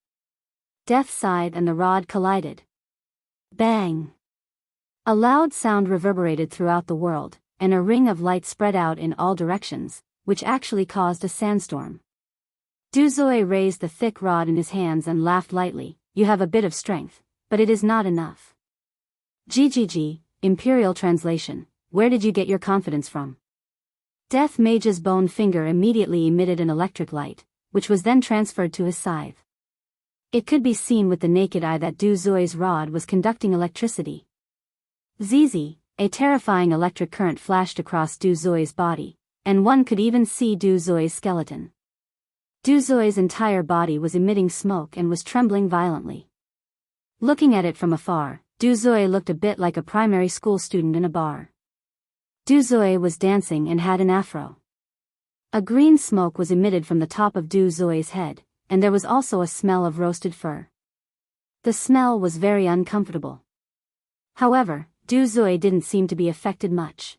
Death scythe and the rod collided. Bang! A loud sound reverberated throughout the world, and a ring of light spread out in all directions, which actually caused a sandstorm. Du Zui raised the thick rod in his hands and laughed lightly. You have a bit of strength, but it is not enough. GGG, Imperial translation, where did you get your confidence from? Death Mage's bone finger immediately emitted an electric light, which was then transferred to his scythe. It could be seen with the naked eye that Du Zui's rod was conducting electricity. Zizi, a terrifying electric current flashed across Du Zui's body, and one could even see Du Zui's skeleton. Du Zui's entire body was emitting smoke and was trembling violently. Looking at it from afar, Du Zui looked a bit like a primary school student in a bar. Du Zui was dancing and had an afro. A green smoke was emitted from the top of Du Zui's head, and there was also a smell of roasted fur. The smell was very uncomfortable. However, Du Zui didn't seem to be affected much.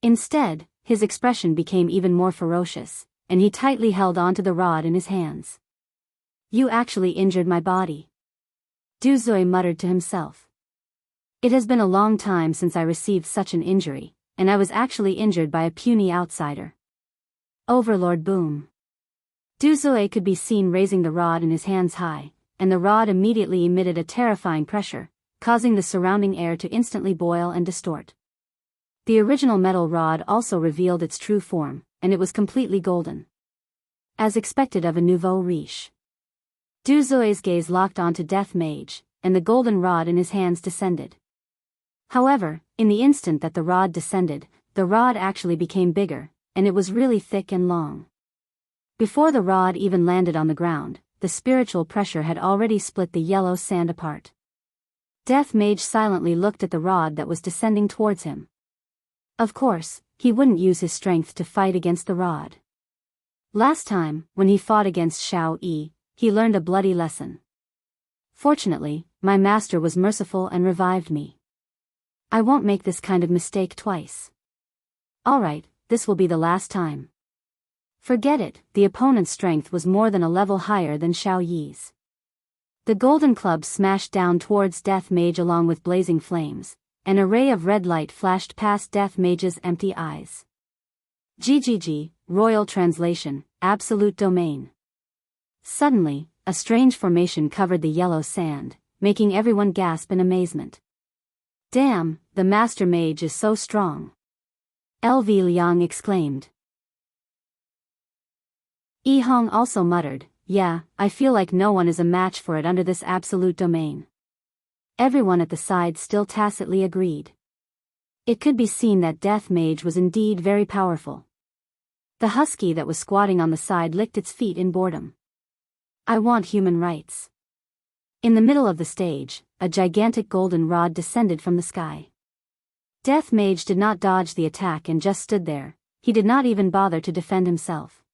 Instead, his expression became even more ferocious, and he tightly held onto the rod in his hands. "You actually injured my body," Du Zui muttered to himself. "It has been a long time since I received such an injury, and I was actually injured by a puny outsider." Overlord boom. Du Zui could be seen raising the rod in his hands high, and the rod immediately emitted a terrifying pressure, causing the surrounding air to instantly boil and distort. The original metal rod also revealed its true form, and it was completely golden. As expected of a nouveau riche. Du Zui's gaze locked onto Death Mage, and the golden rod in his hands descended. However, in the instant that the rod descended, the rod actually became bigger, and it was really thick and long. Before the rod even landed on the ground, the spiritual pressure had already split the yellow sand apart. Death Mage silently looked at the rod that was descending towards him. Of course, he wouldn't use his strength to fight against the rod. Last time, when he fought against Xiao Yi, he learned a bloody lesson. Fortunately, my master was merciful and revived me. I won't make this kind of mistake twice. Alright, this will be the last time. Forget it, the opponent's strength was more than a level higher than Xiao Yi's. The golden club smashed down towards Death Mage along with blazing flames. An array of red light flashed past Death Mage's empty eyes. GGG, Royal Translation, Absolute Domain. Suddenly, a strange formation covered the yellow sand, making everyone gasp in amazement. Damn, the Master Mage is so strong. LV Liang exclaimed. Yi Hong also muttered, "Yeah, I feel like no one is a match for it under this absolute domain." Everyone at the side still tacitly agreed. It could be seen that Death Mage was indeed very powerful. The husky that was squatting on the side licked its feet in boredom. "I want human rights." In the middle of the stage, a gigantic golden rod descended from the sky. Death Mage did not dodge the attack and just stood there. He did not even bother to defend himself.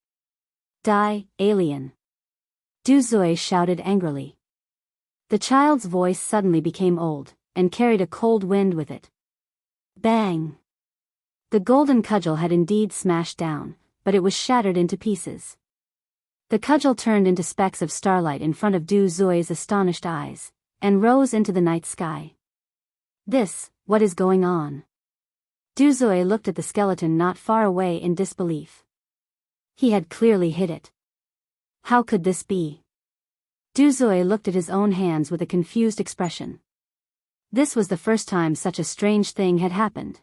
"Die, alien!" Du Zui shouted angrily. The child's voice suddenly became old, and carried a cold wind with it. Bang! The golden cudgel had indeed smashed down, but it was shattered into pieces. The cudgel turned into specks of starlight in front of Du Zui's astonished eyes, and rose into the night sky. What is going on? Du Zui looked at the skeleton not far away in disbelief. He had clearly hit it. How could this be? Du Zui looked at his own hands with a confused expression. This was the first time such a strange thing had happened.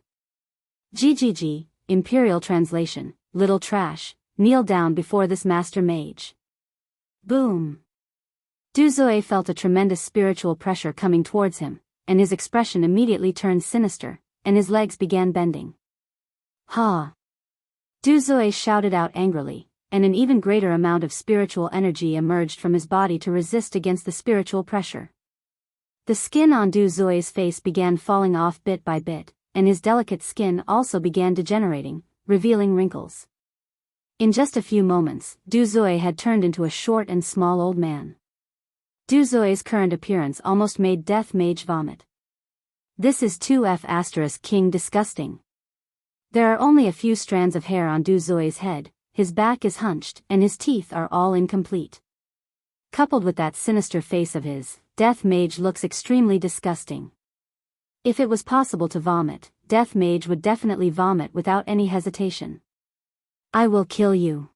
GGG, Imperial Translation, Little Trash, kneel down before this Master Mage. Boom! Du Zui felt a tremendous spiritual pressure coming towards him, and his expression immediately turned sinister, and his legs began bending. Ha! Du Zui shouted out angrily, and an even greater amount of spiritual energy emerged from his body to resist against the spiritual pressure. The skin on Du Zui's face began falling off bit by bit, and his delicate skin also began degenerating, revealing wrinkles. In just a few moments, Du Zui had turned into a short and small old man. Du Zui's current appearance almost made Death Mage vomit. This is 2F** King disgusting. There are only a few strands of hair on Du Zui's head, his back is hunched, and his teeth are all incomplete. Coupled with that sinister face of his, Death Mage looks extremely disgusting. If it was possible to vomit, Death Mage would definitely vomit without any hesitation. I will kill you.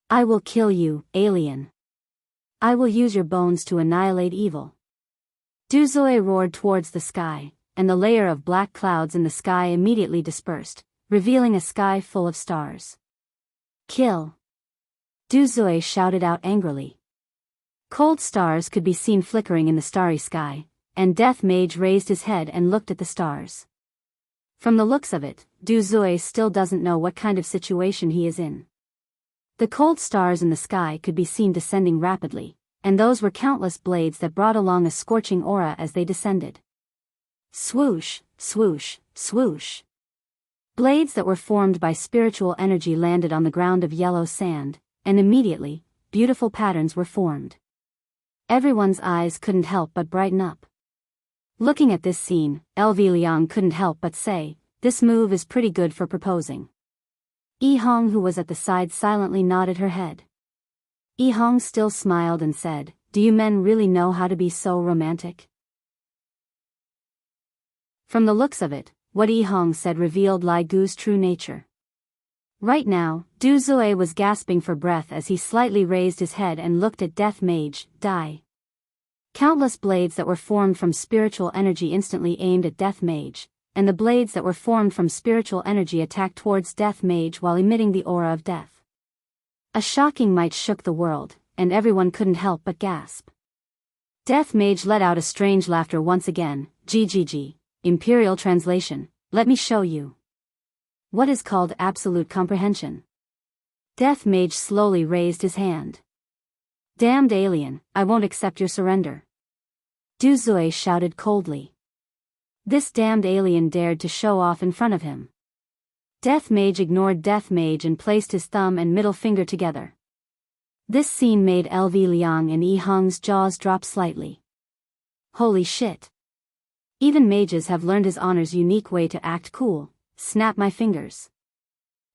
I will kill you, alien. I will use your bones to annihilate evil. Du Zui roared towards the sky, and the layer of black clouds in the sky immediately dispersed, revealing a sky full of stars. Kill! Du Zui shouted out angrily. Cold stars could be seen flickering in the starry sky, and Death Mage raised his head and looked at the stars. From the looks of it, Du Zui still doesn't know what kind of situation he is in. The cold stars in the sky could be seen descending rapidly, and those were countless blades that brought along a scorching aura as they descended. Swoosh, swoosh, swoosh. Blades that were formed by spiritual energy landed on the ground of yellow sand, and immediately, beautiful patterns were formed. Everyone's eyes couldn't help but brighten up. Looking at this scene, LV Liang couldn't help but say, "This move is pretty good for proposing." Yi Hong, who was at the side, silently nodded her head. Yi Hong still smiled and said, "Do you men really know how to be so romantic?" From the looks of it, what Yi Hong said revealed Lai Gu's true nature. Right now, Du Zui was gasping for breath as he slightly raised his head and looked at Death Mage, Dai. Countless blades that were formed from spiritual energy instantly aimed at Death Mage, and the blades that were formed from spiritual energy attacked towards Death Mage while emitting the aura of death. A shocking might shook the world, and everyone couldn't help but gasp. Death Mage let out a strange laughter once again. GGG. Imperial translation, let me show you. What is called absolute comprehension? Death Mage slowly raised his hand. Damned alien, I won't accept your surrender. Du Zui shouted coldly. This damned alien dared to show off in front of him. Death Mage ignored Death Mage and placed his thumb and middle finger together. This scene made LV Liang and Yi Hong's jaws drop slightly. Holy shit. Even mages have learned his honor's unique way to act cool. Snap my fingers.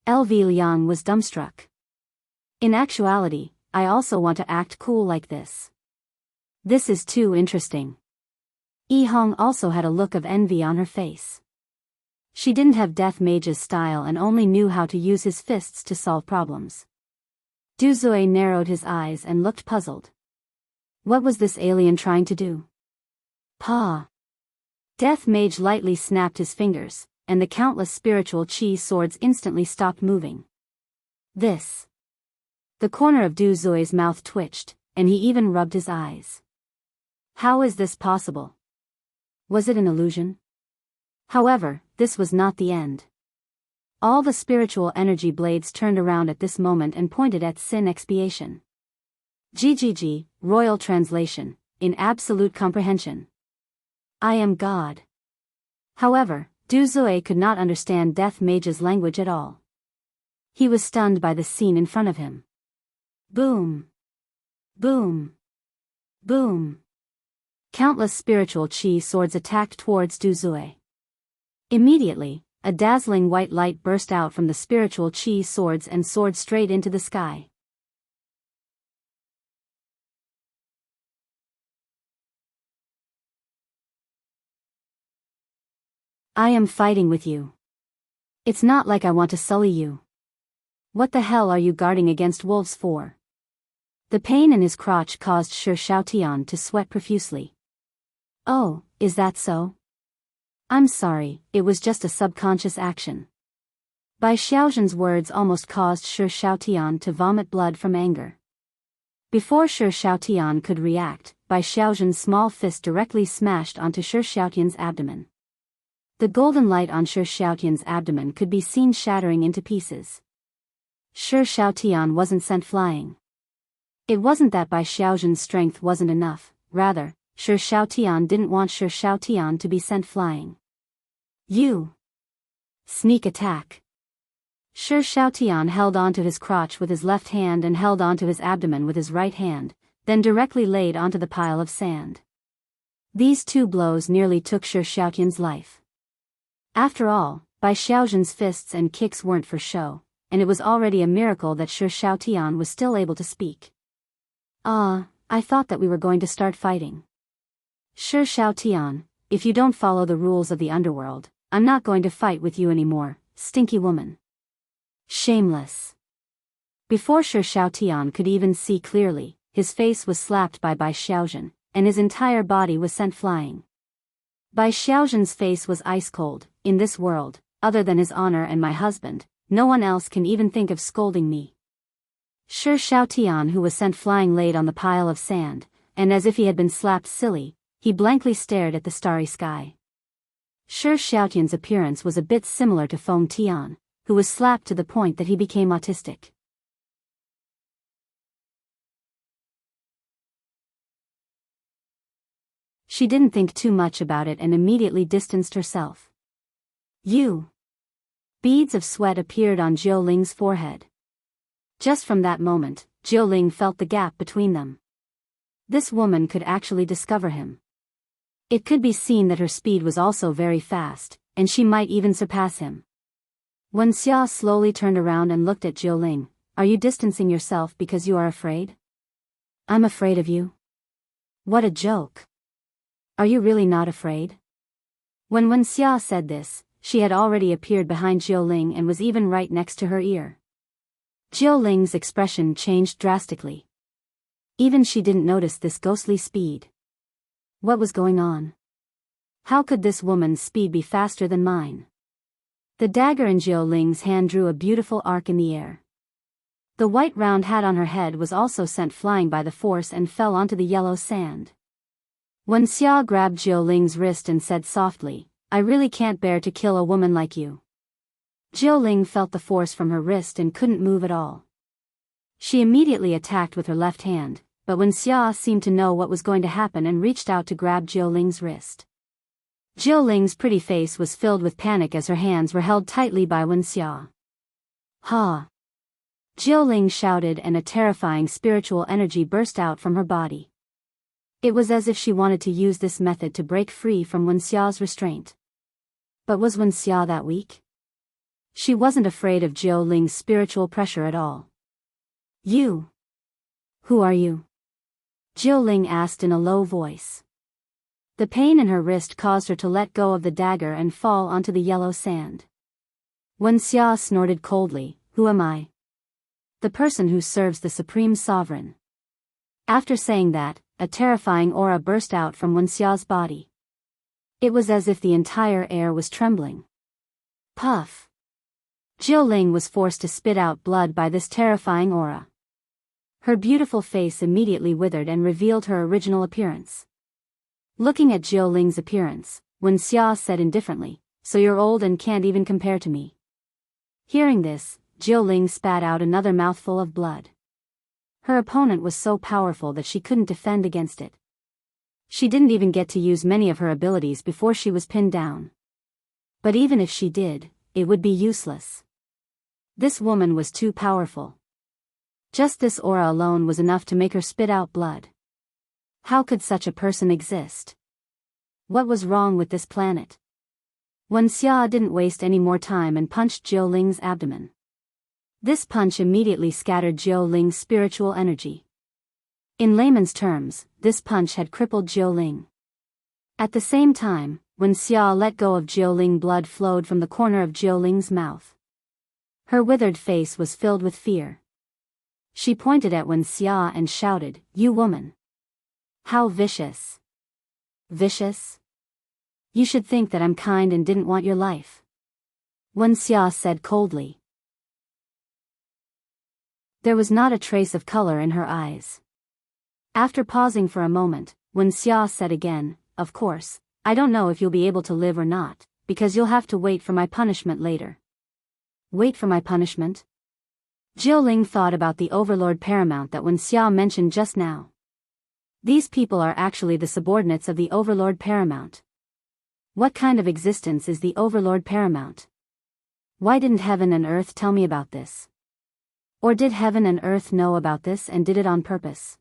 LV Liang was dumbstruck. In actuality, I also want to act cool like this. This is too interesting. Yi Hong also had a look of envy on her face. She didn't have Death Mage's style and only knew how to use his fists to solve problems. Du Zui narrowed his eyes and looked puzzled. What was this alien trying to do? Pa. Death Mage lightly snapped his fingers, and the countless spiritual chi swords instantly stopped moving. This. The corner of Du Zui's mouth twitched, and he even rubbed his eyes. How is this possible? Was it an illusion? However, this was not the end. All the spiritual energy blades turned around at this moment and pointed at sin expiation. GGG, Royal Translation, in absolute comprehension. I am God. However, Du Zui could not understand Death Mage's language at all. He was stunned by the scene in front of him. Boom. Boom. Boom. Countless spiritual chi swords attacked towards Du Zui. Immediately, a dazzling white light burst out from the spiritual chi swords and soared straight into the sky. I am fighting with you. It's not like I want to sully you. What the hell are you guarding against wolves for? The pain in his crotch caused Shi Xiaotian to sweat profusely. Oh, is that so? I'm sorry, it was just a subconscious action. Bai Xiaozhen's words almost caused Shi Xiaotian to vomit blood from anger. Before Shi Xiaotian could react, Bai Xiaozhen's small fist directly smashed onto Shi Xiaotian's abdomen. The golden light on Shi Xiaotian's abdomen could be seen shattering into pieces. Shi Xiaotian wasn't sent flying. It wasn't that Bai Xiaozhen's strength wasn't enough, rather, Shi Xiaotian didn't want Shi Xiaotian to be sent flying. You! Sneak attack! Shi Xiaotian held onto his crotch with his left hand and held onto his abdomen with his right hand, then directly laid onto the pile of sand. These two blows nearly took Shi Xiaotian's life. After all, Bai Xiaozhen's fists and kicks weren't for show, and it was already a miracle that Shi Xiaotian was still able to speak. I thought that we were going to start fighting. Shi Xiaotian, if you don't follow the rules of the underworld, I'm not going to fight with you anymore, stinky woman. Shameless. Before Shi Xiaotian could even see clearly, his face was slapped by Bai Xiaozhen, and his entire body was sent flying. Bai Xiaozhen's face was ice cold. In this world, other than his honor and my husband, no one else can even think of scolding me. Shi Xiaotian, who was sent flying, laid on the pile of sand, and as if he had been slapped silly, he blankly stared at the starry sky. Shi Xiaotian's appearance was a bit similar to Feng Tian, who was slapped to the point that he became autistic. She didn't think too much about it and immediately distanced herself. You. Beads of sweat appeared on Jiu Ling's forehead. Just from that moment, Jiu Ling felt the gap between them. This woman could actually discover him. It could be seen that her speed was also very fast, and she might even surpass him. Wen Xia slowly turned around and looked at Jiu Ling. Are you distancing yourself because you are afraid? I'm afraid of you? What a joke. Are you really not afraid? When Wen Xia said this, she had already appeared behind Jiu Ling and was even right next to her ear. Jiu Ling's expression changed drastically. Even she didn't notice this ghostly speed. What was going on? How could this woman's speed be faster than mine? The dagger in Jiu Ling's hand drew a beautiful arc in the air. The white round hat on her head was also sent flying by the force and fell onto the yellow sand. Wen Xia grabbed Jiu Ling's wrist and said softly, I really can't bear to kill a woman like you. Jiu Ling felt the force from her wrist and couldn't move at all. She immediately attacked with her left hand, but Wen Xia seemed to know what was going to happen and reached out to grab Jiu Ling's wrist. Jiu Ling's pretty face was filled with panic as her hands were held tightly by Wen Xia. Ha! Jiu Ling shouted and a terrifying spiritual energy burst out from her body. It was as if she wanted to use this method to break free from Wen Xia's restraint. But was Wen Xia that weak? She wasn't afraid of Jiu Ling's spiritual pressure at all. You? Who are you? Jiu Ling asked in a low voice. The pain in her wrist caused her to let go of the dagger and fall onto the yellow sand. Wen Xia snorted coldly, Who am I? The person who serves the Supreme Sovereign. After saying that, a terrifying aura burst out from Wen Xia's body. It was as if the entire air was trembling. Puff! Jiu Ling was forced to spit out blood by this terrifying aura. Her beautiful face immediately withered and revealed her original appearance. Looking at Jiu Ling's appearance, Wen Xia said indifferently, So you're old and can't even compare to me. Hearing this, Jiu Ling spat out another mouthful of blood. Her opponent was so powerful that she couldn't defend against it. She didn't even get to use many of her abilities before she was pinned down. But even if she did, it would be useless. This woman was too powerful. Just this aura alone was enough to make her spit out blood. How could such a person exist? What was wrong with this planet? Wen Xia didn't waste any more time and punched Jiu Ling's abdomen. This punch immediately scattered Jiu Ling's spiritual energy. In layman's terms, this punch had crippled Jiu Ling. At the same time, Wen Xia let go of Jiu Ling, blood flowed from the corner of Jiu Ling's mouth. Her withered face was filled with fear. She pointed at Wen Xia and shouted, You woman! How vicious! Vicious? You should think that I'm kind and didn't want your life. Wen Xia said coldly. There was not a trace of color in her eyes. After pausing for a moment, Wen Xia said again, Of course, I don't know if you'll be able to live or not, because you'll have to wait for my punishment later. Wait for my punishment? Jiu Ling thought about the Overlord Paramount that Wen Xia mentioned just now. These people are actually the subordinates of the Overlord Paramount. What kind of existence is the Overlord Paramount? Why didn't heaven and earth tell me about this? Or did heaven and earth know about this and did it on purpose?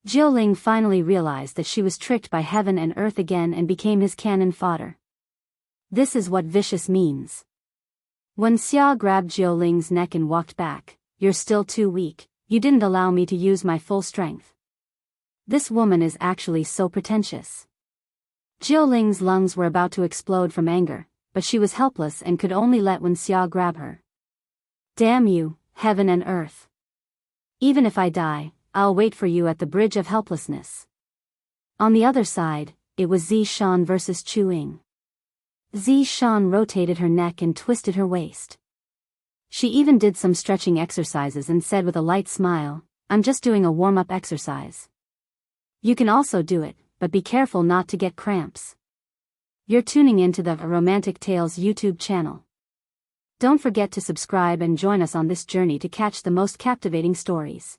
Jiu Ling finally realized that she was tricked by heaven and earth again and became his cannon fodder. This is what vicious means. Wen Xia grabbed Jiu Ling's neck and walked back. You're still too weak, you didn't allow me to use my full strength. This woman is actually so pretentious. Jiu Ling's lungs were about to explode from anger, but she was helpless and could only let Wen Xia grab her. Damn you, heaven and earth. Even if I die, I'll wait for you at the bridge of helplessness. On the other side, it was Zi Shan versus Chu Ying. Zi Shan rotated her neck and twisted her waist. She even did some stretching exercises and said with a light smile, I'm just doing a warm-up exercise. You can also do it, but be careful not to get cramps. You're tuning into the Romantic Tales YouTube channel. Don't forget to subscribe and join us on this journey to catch the most captivating stories.